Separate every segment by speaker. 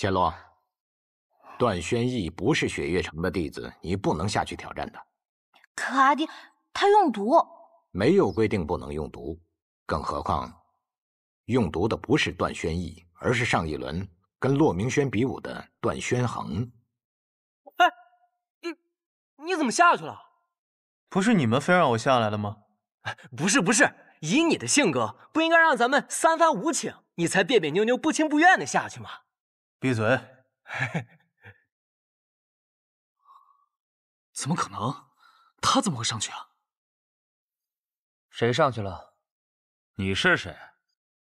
Speaker 1: 千罗，段宣义不是雪月城的弟子，你不能下去挑战他。
Speaker 2: 可阿弟，他用毒，
Speaker 1: 没有规定不能用毒，更何况用毒的不是段宣义，而是上一轮跟骆明轩比武的段宣衡。
Speaker 3: 哎，你怎么下去了？
Speaker 4: 不是你们非让我下来的吗？
Speaker 3: 不是，以你的性格，不应该让咱们三番五请，你才别别扭扭、不情不愿的下去吗？
Speaker 4: 闭嘴！
Speaker 5: 怎么可能？他怎么会上去啊？
Speaker 6: 谁上去了？
Speaker 7: 你是谁？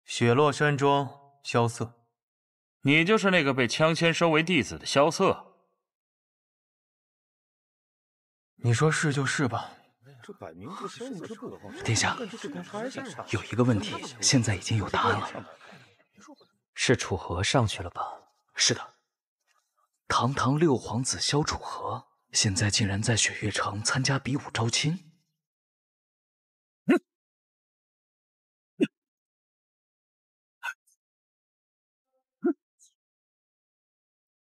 Speaker 4: 雪落山庄萧瑟。
Speaker 7: 你就是那个被枪签收为弟子的萧瑟。
Speaker 4: 你说是就是吧。
Speaker 8: 这摆明不是不合法。
Speaker 5: 殿下，有一个问题，现在已经有答案了。
Speaker 6: 是楚河上去了吧？
Speaker 5: 是的，堂堂六皇子萧楚河，现在竟然在雪月城参加比武招亲。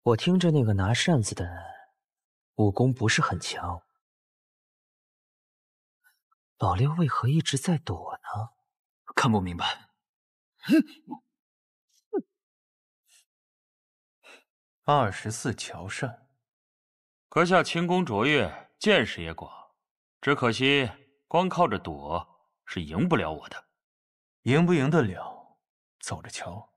Speaker 6: 我听着那个拿扇子的武功不是很强，老六为何一直在躲呢？
Speaker 5: 看不明白。
Speaker 4: 24桥扇，
Speaker 7: 阁下轻功卓越，见识也广，只可惜光靠着躲是赢不了我的。
Speaker 4: 赢不赢得了，走着瞧。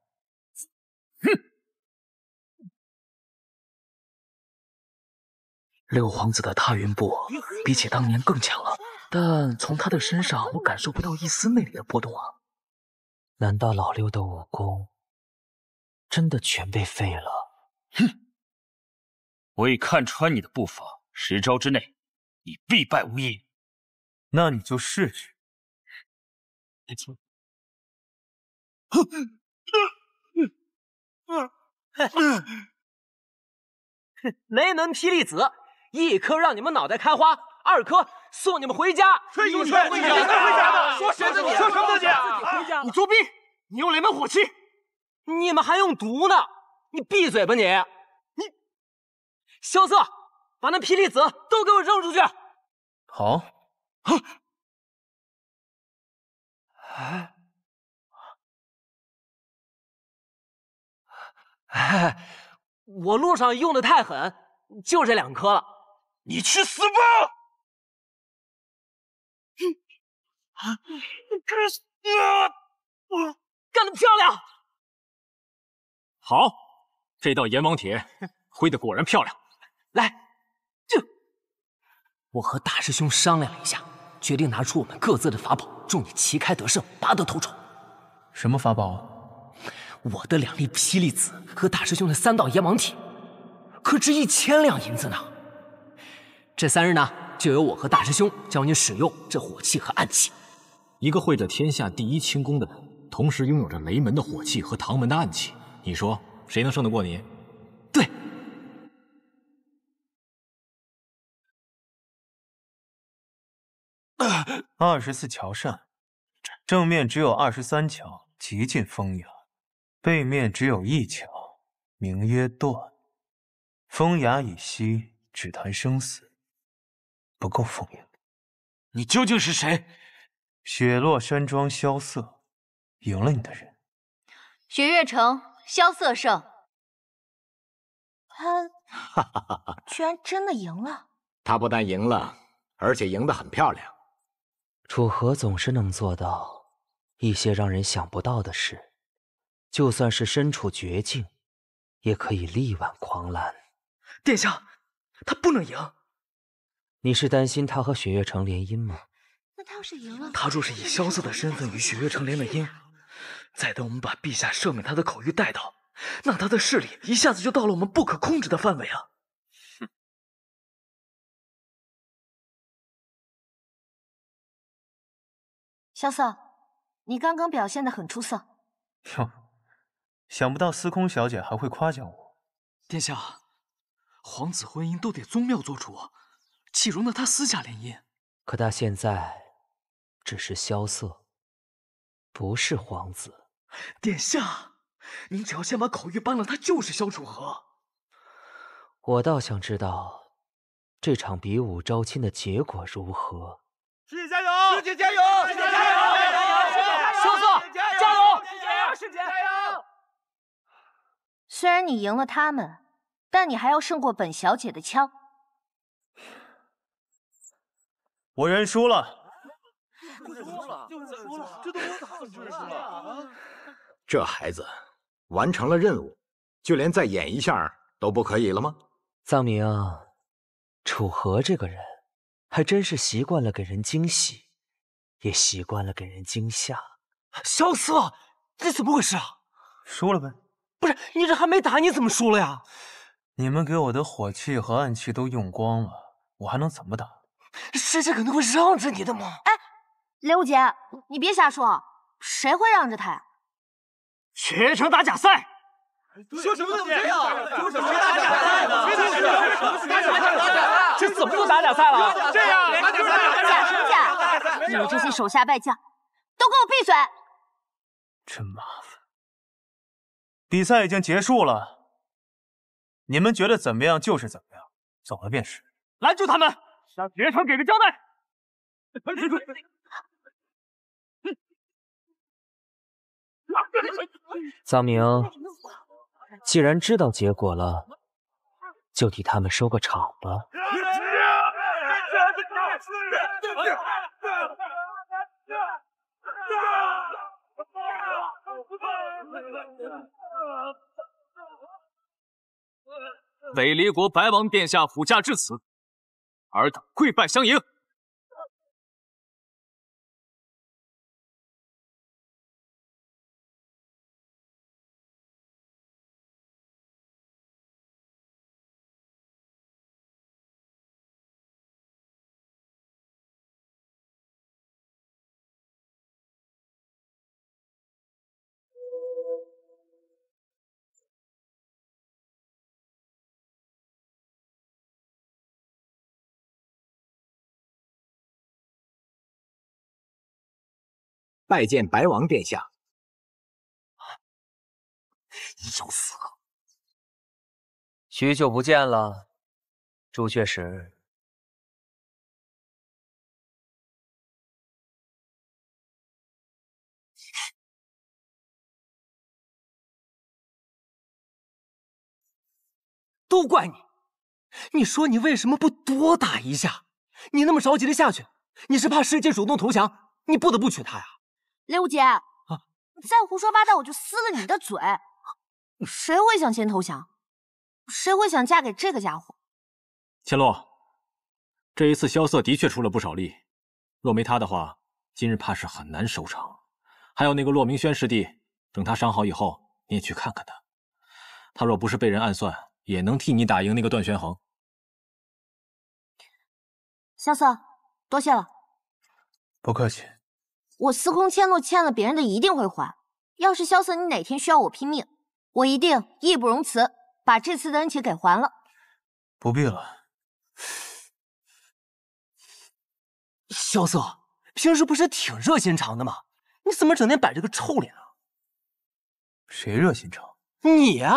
Speaker 5: 六皇子的踏云步比起当年更强了，但从他的身上我感受不到一丝内力的波动啊！
Speaker 6: 难道老六的武功真的全被废了？
Speaker 7: 哼！我已看穿你的步伐，10招之内，你必败无疑。
Speaker 4: 那你就试试。
Speaker 3: 雷门霹雳子，一颗让你们脑袋开花，2颗送你们回家。
Speaker 8: 吹牛吹，回家的，说谁的你？说什么你？
Speaker 3: 你作弊！你用雷门火器，你们还用毒呢！你闭嘴吧你！萧瑟，把那霹雳子都给我扔出去！
Speaker 4: 好。
Speaker 3: 我路上用的太狠，就这2颗了。
Speaker 8: 你去死吧！
Speaker 3: 干得漂亮！
Speaker 9: 好，这道阎王帖挥得果然漂亮。
Speaker 3: 来，我和大师兄商量了一下，决定拿出我们各自的法宝，助你旗开得胜，拔得头筹。
Speaker 4: 什么法宝？
Speaker 3: 我的2粒霹雳子和大师兄的3道阎王帖，可值1000两银子呢。这3日呢，就由我和大师兄教你使用这火器和暗器。
Speaker 9: 一个会着天下第一轻功的人，同时拥有着雷门的火器和唐门的暗器，你说谁能胜得过你？
Speaker 3: 对。
Speaker 4: 24桥扇，正面只有23桥，极尽风雅；背面只有1桥，名曰断。风雅以息，只谈生死，不够风雅。
Speaker 8: 你究竟是谁？
Speaker 4: 雪落山庄萧瑟，赢了你的人。
Speaker 2: 雪月城萧瑟胜，他居然真的赢了。
Speaker 1: 他不但赢了，而且赢得很漂亮。
Speaker 6: 楚河总是能做到一些让人想不到的事，就算是身处绝境，也可以力挽狂澜。
Speaker 5: 殿下，他不能赢。
Speaker 6: 你是担心他和雪月城联姻吗？
Speaker 2: 那他要是赢了，
Speaker 5: 他若是以萧瑟的身份与雪月城联了姻，再等我们把陛下赦免他的口谕带到，那他的势力一下子就到了我们不可控制的范围啊！
Speaker 2: 萧瑟，你刚刚表现得很出色。
Speaker 4: 哟，想不到司空小姐还会夸奖我。
Speaker 5: 殿下，皇子婚姻都得宗庙做主，岂容得他私下联姻？
Speaker 6: 可他现在只是萧瑟，不是皇子。
Speaker 5: 殿下，您只要先把口谕搬了，他就是萧楚河。
Speaker 6: 我倒想知道，这场比武招亲的结果如何。
Speaker 8: 师姐加油！师姐加油！师姐加油！
Speaker 3: 萧瑟加油！
Speaker 8: 师姐加油！
Speaker 2: 虽然你赢了他们，但你还要胜过本小姐的枪。
Speaker 4: 我认输了。
Speaker 1: 这孩子完成了任务，就连再演一下都不可以了吗？
Speaker 6: 藏明，楚河这个人还真是习惯了给人惊喜，也习惯了给人惊吓。
Speaker 3: 萧瑟，这怎么回事啊？
Speaker 4: 输了呗。
Speaker 3: 不是，你这还没打，你怎么输了呀？
Speaker 4: 你们给我的火气和暗器都用光了，我还能怎么打？
Speaker 3: 师姐可能会让着你的嘛。
Speaker 2: 哎，雷武杰，你别瞎说，谁会让着他呀？
Speaker 3: 学成打假赛。
Speaker 8: 说什么都这样，说什么打假赛呢？
Speaker 3: 这怎么就打假赛了？
Speaker 8: 这样，
Speaker 2: 假什么假？你们这些手下败将，都给我闭嘴！
Speaker 4: 真麻烦。比赛已经结束了，你们觉得怎么样就是怎么样，走了便是。
Speaker 3: 拦住他们，让学成给个交代。
Speaker 6: 藏明，既然知道结果了，就替他们收个场吧。
Speaker 9: 北离国白王殿下俯驾至此，尔等跪拜相迎。
Speaker 1: 拜见白王殿下。
Speaker 3: 要死了！
Speaker 6: 许久不见了，朱雀石。
Speaker 3: 都怪你！你说你为什么不多打一下？你那么着急的下去，你是怕师姐主动投降，你不得不娶她呀？
Speaker 2: 雷武杰，你再胡说八道，我就撕了你的嘴！谁会想先投降？谁会想嫁给这个家伙？
Speaker 9: 千洛，这一次萧瑟的确出了不少力，若没他的话，今日怕是很难收场。还有那个骆明轩师弟，等他伤好以后，你也去看看他。他若不是被人暗算，也能替你打赢那个段玄衡。
Speaker 2: 萧瑟，多谢了。
Speaker 4: 不客气。
Speaker 2: 我司空千洛欠了别人的一定会还。要是萧瑟你哪天需要我拼命，我一定义不容辞，把这次的恩情给还了。
Speaker 4: 不必了。
Speaker 3: 萧瑟，平时不是挺热心肠的吗？你怎么整天摆着个臭脸啊？
Speaker 4: 谁热心肠？
Speaker 3: 你啊！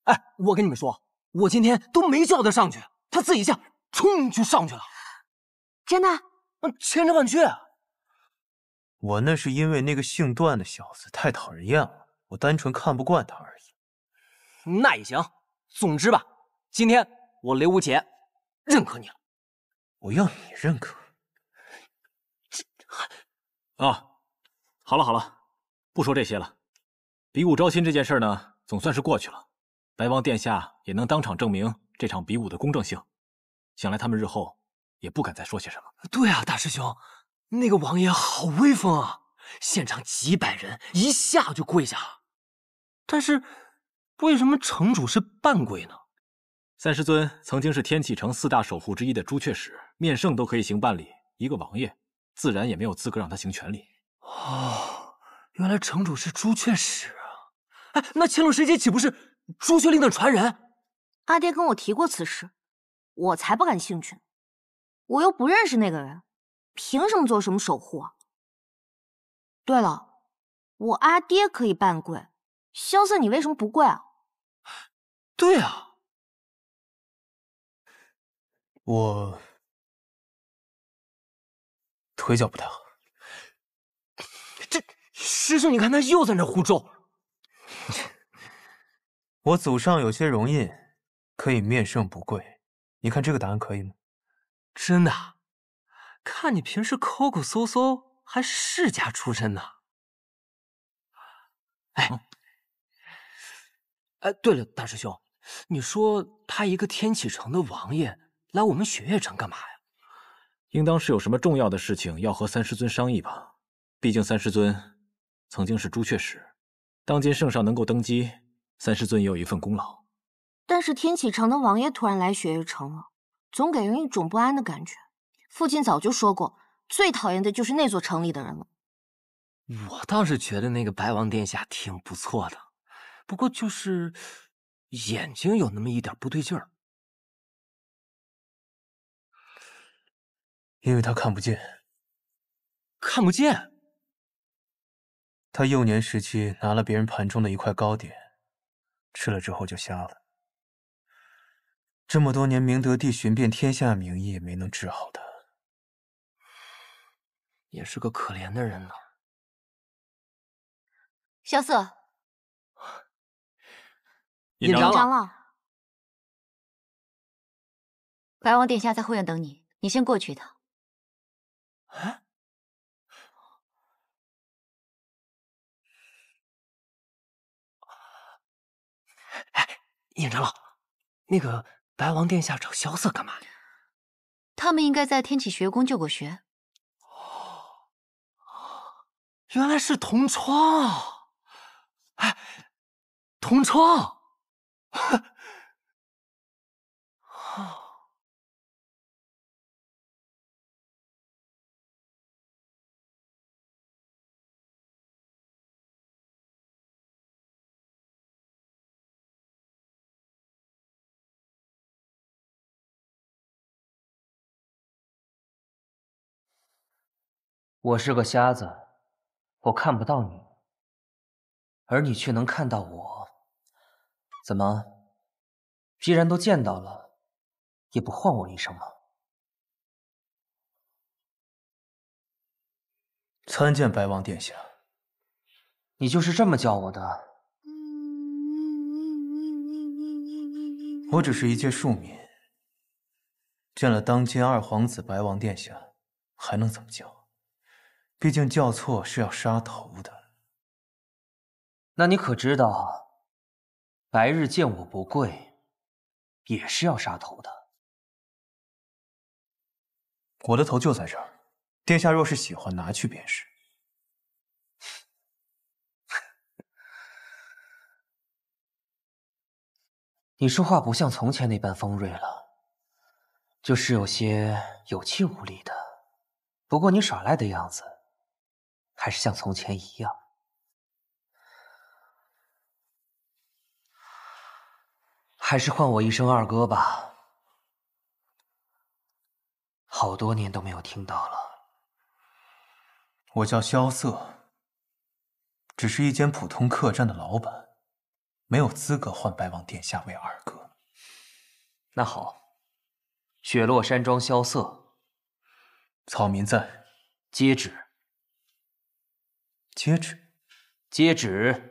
Speaker 3: 哎，我跟你们说，我今天都没叫他上去，他自己一下冲就上去了。
Speaker 2: 真的？
Speaker 3: 千真万确。
Speaker 4: 我那是因为那个姓段的小子太讨人厌了，我单纯看不惯他而已。
Speaker 3: 那也行，总之吧，今天我雷无杰认可你了。
Speaker 4: 我要你认可？
Speaker 9: 啊，好了好了，不说这些了。比武招亲这件事呢，总算是过去了。白王殿下也能当场证明这场比武的公正性，想来他们日后也不敢再说些什么。
Speaker 3: 对啊，大师兄，那个王爷好威风啊，现场几百人一下就跪下了。但是为什么城主是半跪呢？
Speaker 9: 三师尊曾经是天启城4大守护之一的朱雀使，面圣都可以行半礼，一个王爷自然也没有资格让他行全礼。
Speaker 3: 哦，原来城主是朱雀使啊！哎，那乾隆师姐岂不是朱雀令的传人？
Speaker 2: 阿爹跟我提过此事，我才不感兴趣。我又不认识那个人，凭什么做什么守护啊？对了，我阿爹可以半跪，萧瑟，你为什么不跪啊？
Speaker 3: 对啊，
Speaker 4: 我腿脚不太好。
Speaker 3: 这师兄，你看他又在那胡诌。
Speaker 4: 我祖上有些荣印，可以面圣不跪。你看这个答案可以吗？
Speaker 3: 真的？看你平时抠抠搜搜，还是世家出身呢。对了，大师兄，你说他一个天启城的王爷来我们雪月城干嘛呀？
Speaker 9: 应当是有什么重要的事情要和三师尊商议吧。毕竟三师尊曾经是朱雀使，当今圣上能够登基，三师尊也有一份功劳。
Speaker 2: 但是天启城的王爷突然来雪月城了，总给人一种不安的感觉。父亲早就说过，最讨厌的就是那座城里的人了。
Speaker 3: 我倒是觉得那个白王殿下挺不错的，不过就是眼睛有那么一点不对劲儿。
Speaker 4: 因为他看不见。
Speaker 3: 看不见？
Speaker 4: 他幼年时期拿了别人盘中的一块糕点，吃了之后就瞎了。这么多年明德帝寻遍天下名医也没能治好他。
Speaker 3: 也是个可怜的人呢。
Speaker 2: 萧瑟，
Speaker 3: 尹长
Speaker 2: 长老，
Speaker 10: 白王殿下在后院等你，你先过去一趟。
Speaker 3: 尹长老，那个白王殿下找萧瑟干嘛呀？
Speaker 10: 他们应该在天启学宫救过学。
Speaker 3: 原来是同窗。同窗。
Speaker 6: 我是个瞎子，我看不到你，而你却能看到我。怎么？既然都见到了，也不唤我一声吗？
Speaker 4: 参见白王殿下。
Speaker 6: 你就是这么叫我的？
Speaker 4: 我只是一介庶民，见了当今二皇子白王殿下，还能怎么叫？毕竟叫错是要杀头的。
Speaker 6: 那你可知道，白日见我不跪，也是要杀头的。
Speaker 4: 我的头就在这儿，殿下若是喜欢，拿去便是。
Speaker 6: 你说话不像从前那般锋锐了，就是有些有气无力的。不过你耍赖的样子，还是像从前一样。还是唤我一声二哥吧，好多年都没有听到了。
Speaker 4: 我叫萧瑟，只是一间普通客栈的老板，没有资格唤白王殿下为二哥。
Speaker 6: 那好，雪落山庄萧瑟，
Speaker 4: 草民在，
Speaker 6: 接旨。
Speaker 4: 接旨。
Speaker 6: 接旨。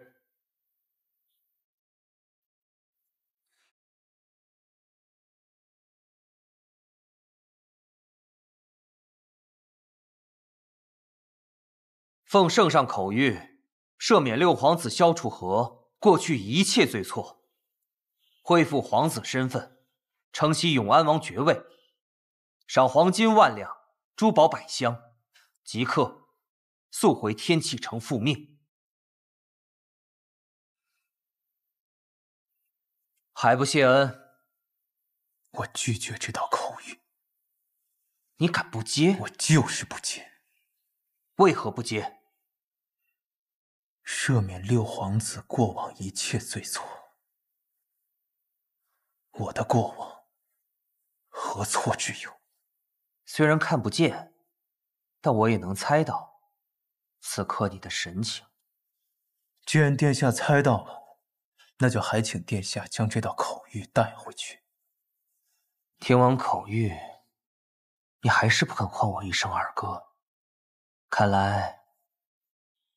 Speaker 6: 奉圣上口谕，赦免六皇子萧楚河过去一切罪错，恢复皇子身份，承袭永安王爵位，赏黄金10000两，珠宝100箱，即刻速回天启城复命。还不谢恩？
Speaker 4: 我拒绝这道口谕。
Speaker 6: 你敢不接？
Speaker 4: 我就是不接。
Speaker 6: 为何不接？
Speaker 4: 赦免六皇子过往一切罪错。我的过往何错之有？
Speaker 6: 虽然看不见，但我也能猜到此刻你的神情。
Speaker 4: 既然殿下猜到了，那就还请殿下将这道口谕带回去。
Speaker 6: 听完口谕，你还是不肯唤我一声二哥。看来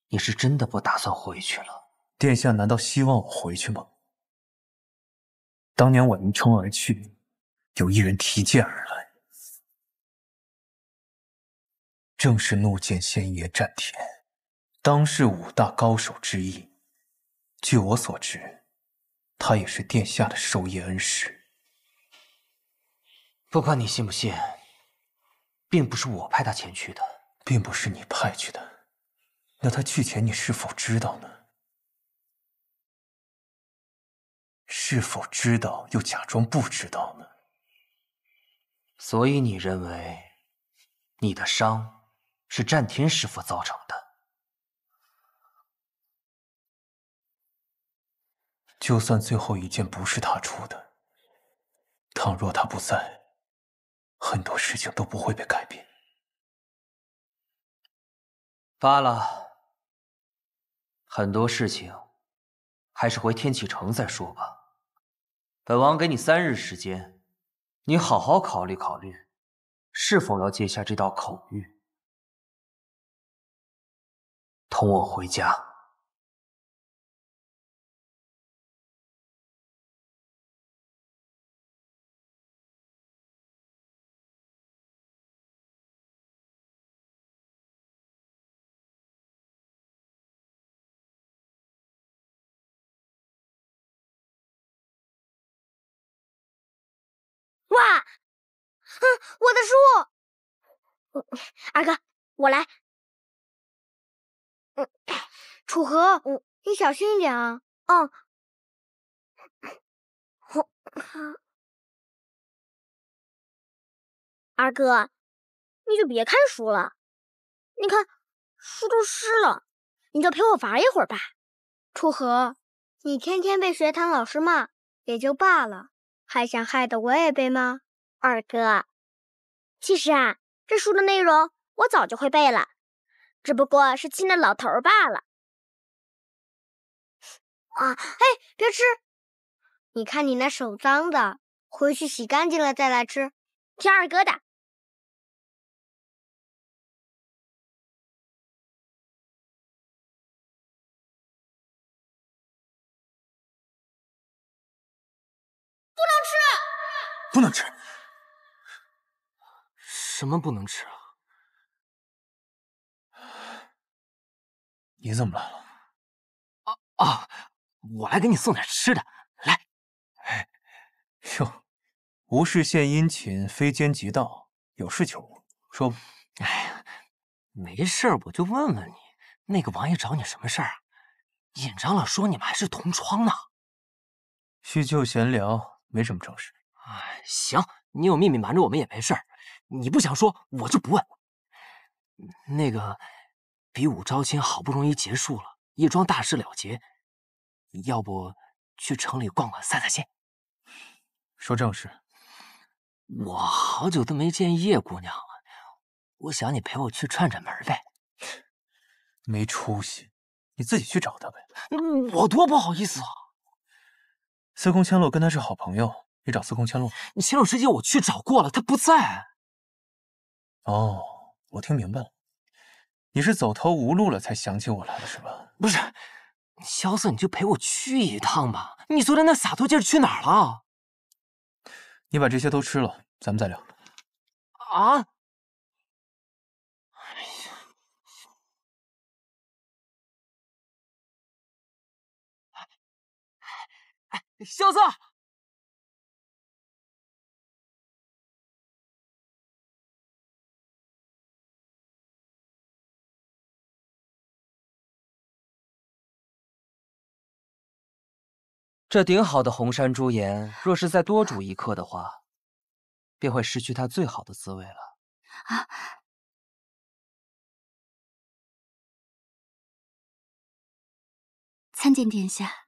Speaker 6: 你是真的不打算回去了。
Speaker 4: 殿下难道希望我回去吗？当年我一冲而去，有一人提剑而来，正是怒剑仙爷战天，当世5大高手之一。据我所知，他也是殿下的授业恩师。
Speaker 6: 不管你信不信，并不是我派他前去的。
Speaker 4: 并不是你派去的，那他去前你是否知道呢？是否知道又假装不知道呢？
Speaker 6: 所以你认为你的伤是战天师傅造成的？
Speaker 4: 就算最后一剑不是他出的，倘若他不在，很多事情都不会被改变。
Speaker 6: 罢了，很多事情还是回天启城再说吧。本王给你3日时间，你好好考虑考虑，是否要接下这道口谕，同我回家。
Speaker 11: 哇！我的书！二哥，我来。楚河，你小心一点啊！二哥，你就别看书了，你看书都湿了，你就陪我玩一会儿吧。楚河，你天天被学堂老师骂也就罢了，还想害得我也被骂？二哥，其实啊，这书的内容我早就会背了，只不过是气那老头罢了。别吃！你看你那手脏的，回去洗干净了再来吃。听二哥的。
Speaker 4: 不能吃！
Speaker 3: 什么不能吃啊？
Speaker 4: 你怎么来了？
Speaker 3: 我来给你送点吃的。来。
Speaker 4: 哟，无事献殷勤，非奸即盗，有事求我，说吧。
Speaker 3: 哎呀，没事儿，我就问问你，那个王爷找你什么事儿啊？尹长老说你们还是同窗呢。
Speaker 4: 叙旧闲聊，没什么正事。
Speaker 3: 行，你有秘密瞒着我们也没事儿，你不想说，我就不问。那个比武招亲好不容易结束了，一桩大事了结，要不去城里逛逛散散心？
Speaker 4: 说正事。
Speaker 3: 我好久都没见叶姑娘了，我想你陪我去串串门呗。
Speaker 4: 没出息，你自己去找她呗。
Speaker 3: 我多不好意思啊！
Speaker 4: 司空千洛跟他是好朋友，你找司空千洛。
Speaker 3: 前有时间我去找过了，他不在。
Speaker 4: 哦，我听明白了，你是走投无路了才想起我来了是吧？
Speaker 3: 不是，萧瑟，你就陪我去一趟吧。你昨天那洒脱劲儿去哪儿了？
Speaker 4: 你把这些都吃了，咱们再聊。
Speaker 3: 啊！萧瑟。
Speaker 6: 这顶好的红山猪眼，若是再多煮一刻的话，便会失去它最好的滋味了。
Speaker 10: 参见殿下。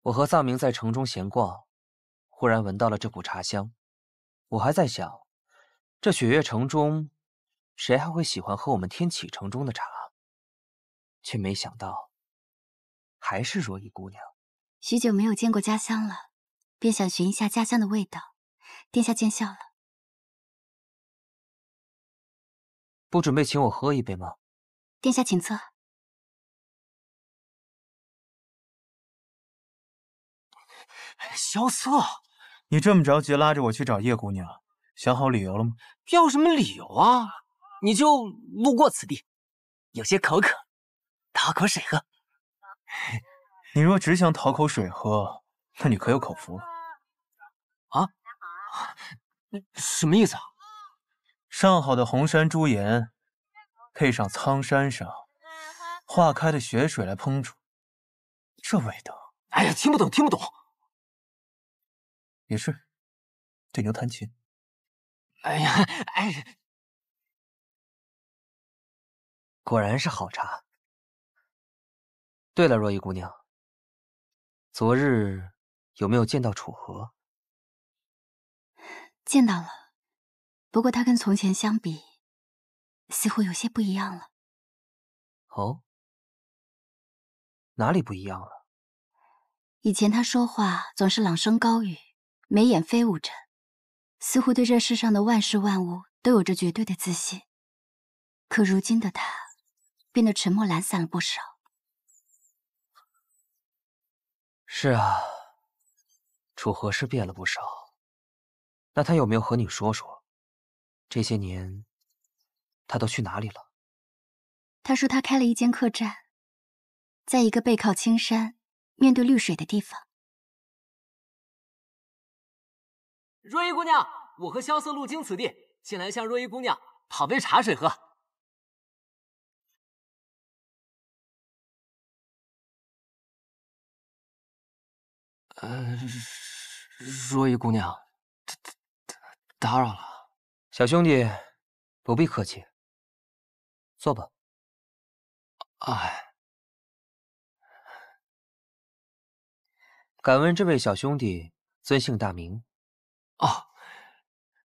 Speaker 6: 我和藏明在城中闲逛，忽然闻到了这股茶香。我还在想，这雪月城中，谁还会喜欢喝我们天启城中的茶？却没想到还是若依姑娘。
Speaker 10: 许久没有见过家乡了，便想寻一下家乡的味道。殿下见笑了。
Speaker 6: 不准备请我喝一杯吗？
Speaker 10: 殿下请坐。
Speaker 3: 萧瑟，
Speaker 4: 你这么着急拉着我去找叶姑娘，想好理由了吗？
Speaker 3: 要什么理由啊？你就路过此地，有些口渴，讨口水喝。
Speaker 4: 你若只想讨口水喝，那你可有口福了。
Speaker 3: 啊？什么意思啊？
Speaker 4: 上好的红山朱颜，配上苍山上化开的雪水来烹煮，这味道……
Speaker 3: 哎呀，听不懂，听不懂。
Speaker 4: 也是，对牛弹琴。
Speaker 3: 哎呀，哎，
Speaker 6: 果然是好茶。对了，若依姑娘，昨日有没有见到楚河？
Speaker 10: 见到了，不过他跟从前相比，似乎有些不一样了。
Speaker 6: 哦，哪里不一样了？
Speaker 10: 以前他说话总是朗声高语，眉眼飞舞着，似乎对这世上的万事万物都有着绝对的自信。可如今的他，变得沉默懒散了不少。
Speaker 6: 是啊，楚河是变了不少。那他有没有和你说说，这些年他都去哪里了？
Speaker 10: 他说他开了一间客栈，在一个背靠青山、面对绿水的地方。
Speaker 3: 若依姑娘，我和萧瑟路经此地，进来向若依姑娘讨杯茶水喝。若依姑娘，打扰了。
Speaker 6: 小兄弟，不必客气，坐吧。
Speaker 3: 哎，
Speaker 6: 敢问这位小兄弟尊姓大名？
Speaker 3: 哦，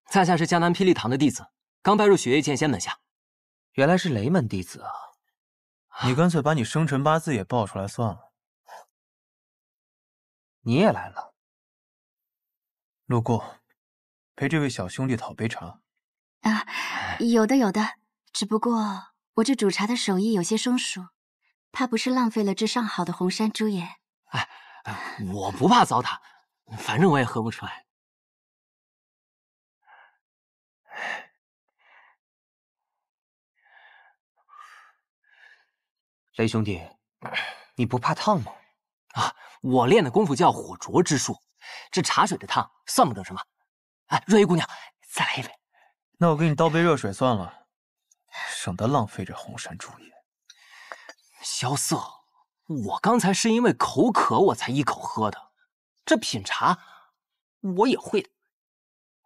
Speaker 3: 在下是江南霹雳堂的弟子，刚拜入雪月剑仙门下。
Speaker 6: 原来是雷门弟子啊！
Speaker 4: 你干脆把你生辰八字也报出来算了。
Speaker 6: 你也来了？
Speaker 4: 路过，陪这位小兄弟讨杯茶。
Speaker 10: 啊，有的有的，只不过我这煮茶的手艺有些生疏，怕不是浪费了这上好的红山朱颜。
Speaker 3: 我不怕糟蹋，反正我也喝不出来。
Speaker 6: 雷兄弟，你不怕烫吗？
Speaker 3: 啊，我练的功夫叫火灼之术，这茶水的烫算不得什么。哎，若依姑娘，再来一杯。
Speaker 4: 那我给你倒杯热水算了，省得浪费这红山朱颜。
Speaker 3: 萧瑟，我刚才是因为口渴我才一口喝的，这品茶我也会的。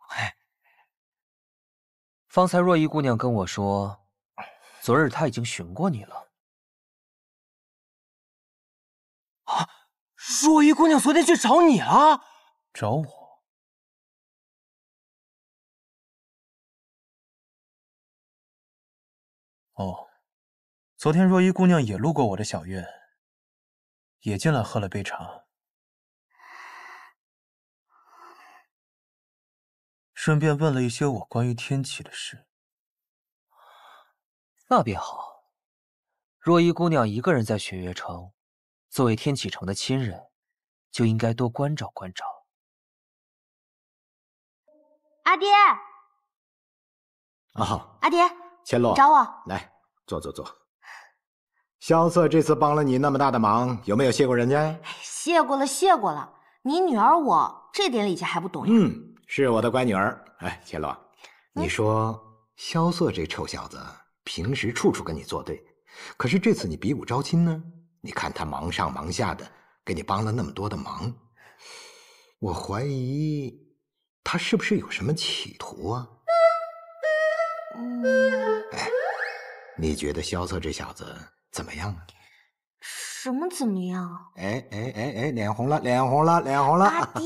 Speaker 3: 哎，
Speaker 6: 方才若依姑娘跟我说，昨日她已经寻过你了。
Speaker 3: 啊，若依姑娘昨天去找你了？
Speaker 4: 找我？哦，昨天若依姑娘也路过我的小院，也进来喝了杯茶，顺便问了一些我关于天启的事。
Speaker 6: 那便好。若依姑娘一个人在雪月城，作为天启城的亲人，就应该多关照关照。
Speaker 2: 阿爹，
Speaker 1: 啊，
Speaker 2: 阿爹，
Speaker 1: 千洛，
Speaker 2: 找我
Speaker 1: 来，坐坐坐。萧瑟这次帮了你那么大的忙，有没有谢过人家？
Speaker 2: 谢过了，谢过了。你女儿我这点礼节还不懂呀？
Speaker 1: 是我的乖女儿。哎，千洛，你说萧瑟这臭小子平时处处跟你作对，可是这次你比武招亲呢？你看他忙上忙下的，给你帮了那么多的忙，我怀疑他是不是有什么企图啊？哎，你觉得萧瑟这小子怎么样啊？
Speaker 2: 什么怎么样？
Speaker 1: 哎，脸红了，脸红了，脸红了！
Speaker 2: 阿爹，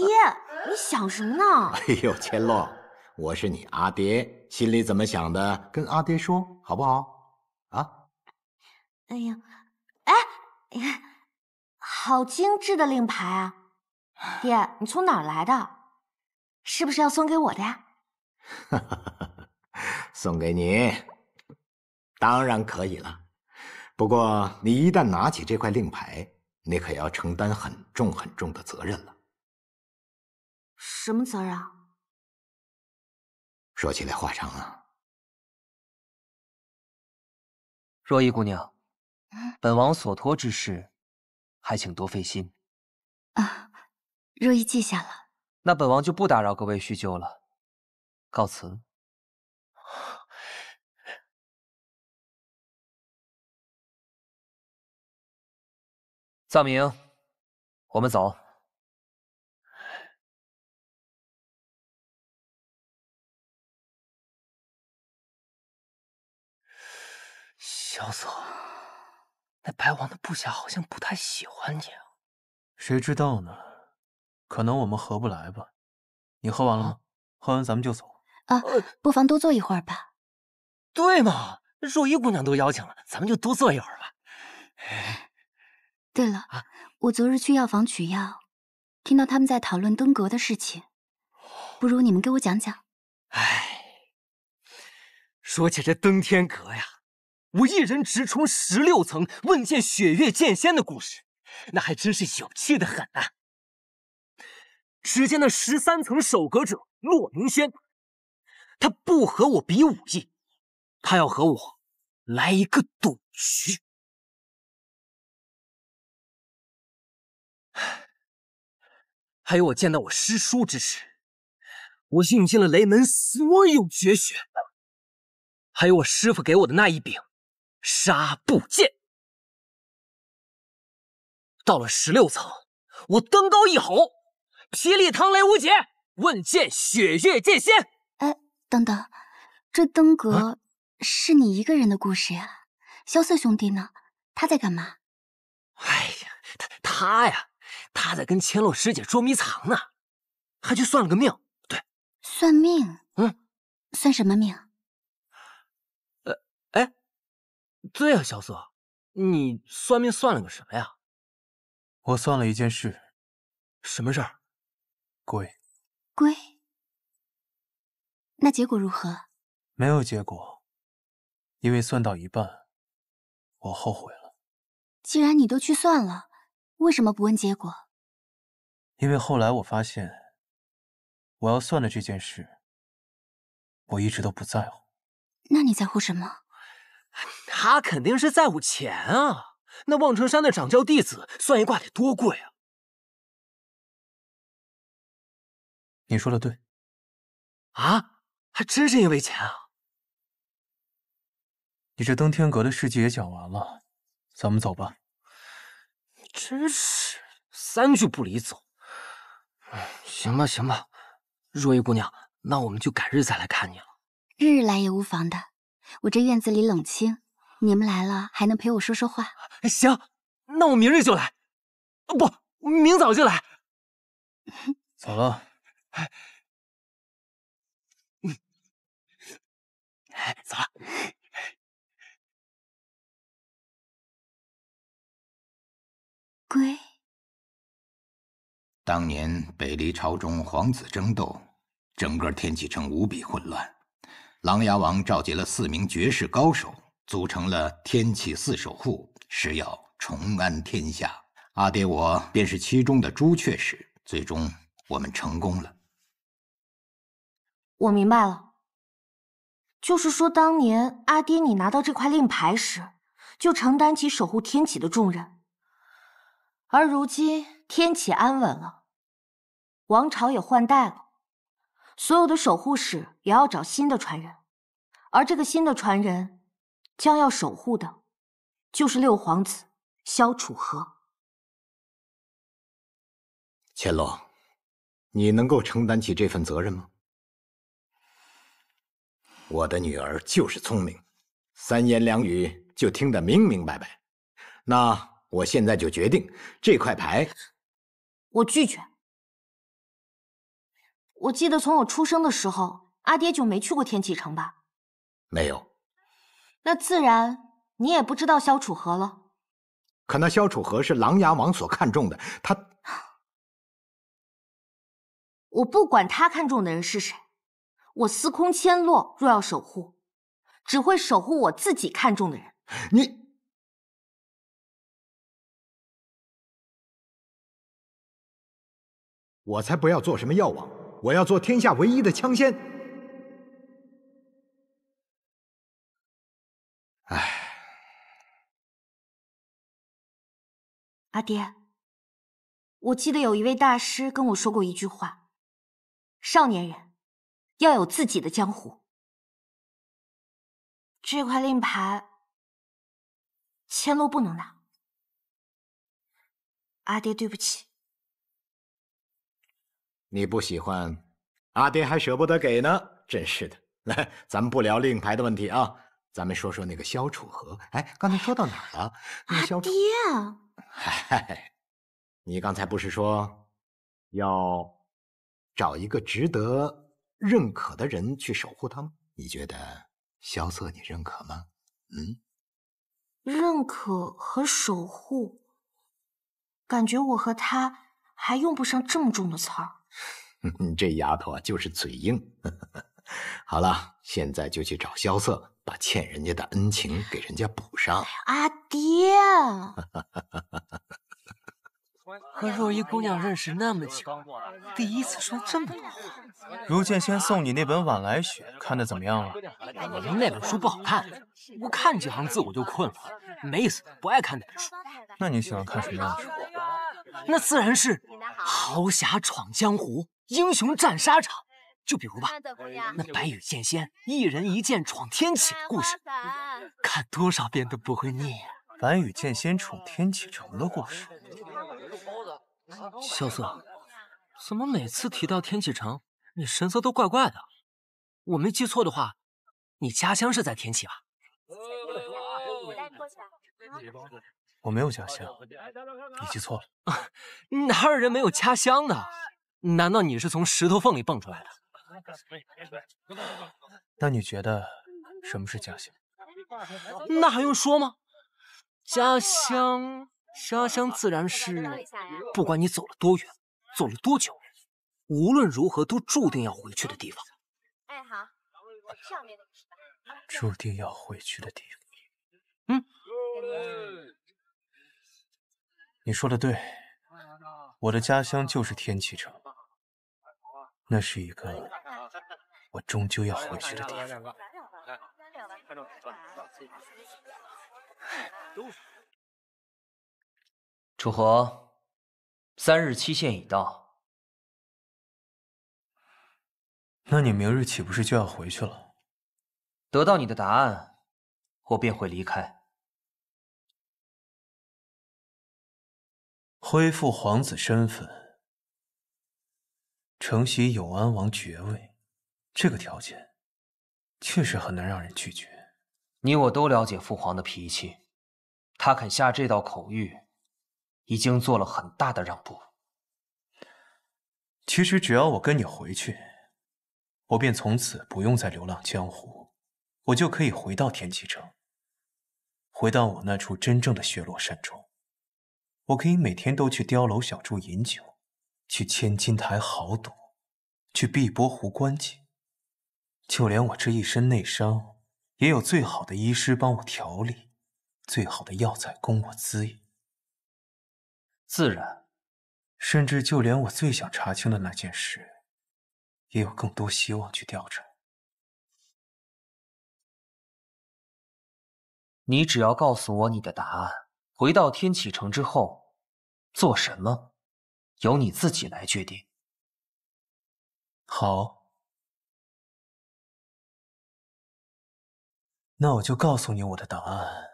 Speaker 2: 你想什么呢？
Speaker 1: 哎呦，千洛，我是你阿爹，心里怎么想的，跟阿爹说好不好？啊？
Speaker 2: 哎呀，哎，好精致的令牌啊！爹，你从哪儿来的？是不是要送给我的呀？
Speaker 1: 送给你，当然可以了。不过你一旦拿起这块令牌，你可要承担很重很重的责任了。
Speaker 2: 什么责任啊？
Speaker 1: 说起来话长啊。
Speaker 6: 若依姑娘，本王所托之事，还请多费心。
Speaker 10: 啊，若依记下了。
Speaker 6: 那本王就不打扰各位叙旧了，告辞。藏明，我们走。
Speaker 3: 萧瑟，那白王的部下好像不太喜欢你啊。
Speaker 4: 谁知道呢？可能我们合不来吧。你喝完了吗？喝完咱们就走。
Speaker 10: 啊，不妨多坐一会儿吧。
Speaker 3: 对嘛，若依姑娘都邀请了，咱们就多坐一会儿吧。
Speaker 10: 对了，我昨日去药房取药，听到他们在讨论登阁的事情，不如你们给我讲讲。
Speaker 3: 说起这登天阁呀，我一人直冲16层问见雪月剑仙的故事，那还真是有趣的很啊。只见那13层守阁者骆明轩，他不和我比武艺，他要和我来一个赌局。还有我见到我师叔之时，我用尽了雷门所有绝学，还有我师父给我的那一柄纱布剑。到了16层，我登高一吼，霹雳堂雷无解，问剑雪月剑仙。
Speaker 10: 哎，等等，这登阁是你一个人的故事呀？萧瑟兄弟呢？他在干嘛？
Speaker 3: 哎呀，他呀，他在跟千洛师姐捉迷藏呢，还去算了个命。对，
Speaker 10: 算命？算什么命？
Speaker 3: 哎，对啊，萧瑟，你算命算了个什么呀？
Speaker 4: 我算了一件事。
Speaker 3: 什么事儿？
Speaker 4: 龟。
Speaker 10: 龟？那结果如何？
Speaker 4: 没有结果，因为算到一半，我后悔了。
Speaker 10: 既然你都去算了，为什么不问结果？
Speaker 4: 因为后来我发现，我要算的这件事，我一直都不在乎。
Speaker 10: 那你在乎什么？
Speaker 3: 他肯定是在乎钱啊！那望城山的掌教弟子算一卦得多贵啊！
Speaker 4: 你说的对。
Speaker 3: 啊，还真是因为钱啊！
Speaker 4: 你这登天阁的事迹也讲完了，咱们走吧。
Speaker 3: 真是3句不离走。行吧，行吧，若依姑娘，那我们就改日再来看你了。
Speaker 10: 日来也无妨的，我这院子里冷清，你们来了还能陪我说说话。
Speaker 3: 行，那我明日就来。不，明早就来。
Speaker 4: 走了。
Speaker 3: 走了。
Speaker 10: 龟。
Speaker 1: 当年北离朝中皇子争斗，整个天启城无比混乱。琅琊王召集了4名绝世高手，组成了天启4守护，誓要重安天下。阿爹我便是其中的朱雀使，最终我们成功了。
Speaker 2: 我明白了，就是说当年阿爹你拿到这块令牌时，就承担起守护天启的重任。而如今天启安稳了，王朝也换代了，所有的守护使也要找新的传人，而这个新的传人将要守护的，就是6皇子萧楚河。
Speaker 1: 千洛，你能够承担起这份责任吗？我的女儿就是聪明，3言2语就听得明明白白。那我现在就决定，这块牌，
Speaker 2: 我拒绝。我记得从我出生的时候，阿爹就没去过天启城吧？
Speaker 1: 没有。
Speaker 2: 那自然你也不知道萧楚河了。
Speaker 1: 可那萧楚河是琅琊王所看重的，他……
Speaker 2: 我不管他看中的人是谁，我司空千落若要守护，只会守护我自己看中的人。
Speaker 1: 你，我才不要做什么药王，我要做天下唯一的枪仙。唉，
Speaker 2: 阿爹，我记得有一位大师跟我说过一句话。少年人要有自己的江湖。这块令牌，千落不能拿。阿爹，对不起。
Speaker 1: 你不喜欢，阿爹还舍不得给呢，真是的。来，咱们不聊令牌的问题啊，咱们说说那个萧楚河。哎，刚才说到哪儿了？那个萧楚……嗨，你刚才不是说要找一个值得认可的人去守护他吗？你觉得萧瑟你认可吗？
Speaker 2: 认可和守护，感觉我和他还用不上这么重的词儿。
Speaker 1: 你这丫头啊，就是嘴硬。好了，现在就去找萧瑟，把欠人家的恩情给人家补上。
Speaker 2: 阿爹。
Speaker 3: 和若依姑娘认识那么久，第一次说这么多话。
Speaker 4: 如剑仙送你那本《晚来雪》，看得怎么样了？
Speaker 3: 那本书不好看，我看几行字我就困了，没意思，不爱看那本书。
Speaker 4: 那你喜欢看什么样的书？
Speaker 3: 那自然是豪侠闯江湖，英雄战沙场。就比如吧，那白羽剑仙一人一剑闯天启的故事，看多少遍都不会腻啊。
Speaker 4: 白羽剑仙闯天启城的故事。
Speaker 3: 萧瑟，怎么每次提到天启城，你神色都怪怪的？我没记错的话，你家乡是在天启吧？
Speaker 4: 我没有家乡，你记错了。
Speaker 3: 哪有人没有家乡的？难道你是从石头缝里蹦出来的？
Speaker 4: 那你觉得什么是家乡？
Speaker 3: 那还用说吗？家乡自然是，不管你走了多远，走了多久，无论如何都注定要回去的地方。
Speaker 11: 哎，好，上面
Speaker 4: 注定要回去的地
Speaker 3: 方。
Speaker 4: 你说的对，我的家乡就是天启城，那是一个我终究要回去的地方。
Speaker 6: 楚河，3日期限已到。
Speaker 4: 那你明日岂不是就要回去了？
Speaker 6: 得到你的答案，我便会离开。
Speaker 4: 恢复皇子身份，承袭永安王爵位，这个条件确实很难让人拒绝。
Speaker 6: 你我都了解父皇的脾气，他肯下这道口谕，已经做了很大的让步。
Speaker 4: 其实只要我跟你回去，我便从此不用再流浪江湖，我就可以回到天启城，回到我那处真正的雪落山中。我可以每天都去碉楼小筑饮酒，去千金台豪赌，去碧波湖观景。就连我这一身内伤，也有最好的医师帮我调理，最好的药材供我滋养。
Speaker 6: 自然，
Speaker 4: 甚至就连我最想查清的那件事，也有更多希望去调查。
Speaker 6: 你只要告诉我你的答案，回到天启城之后，做什么，由你自己来决定。
Speaker 4: 好，那我就告诉你我的答案。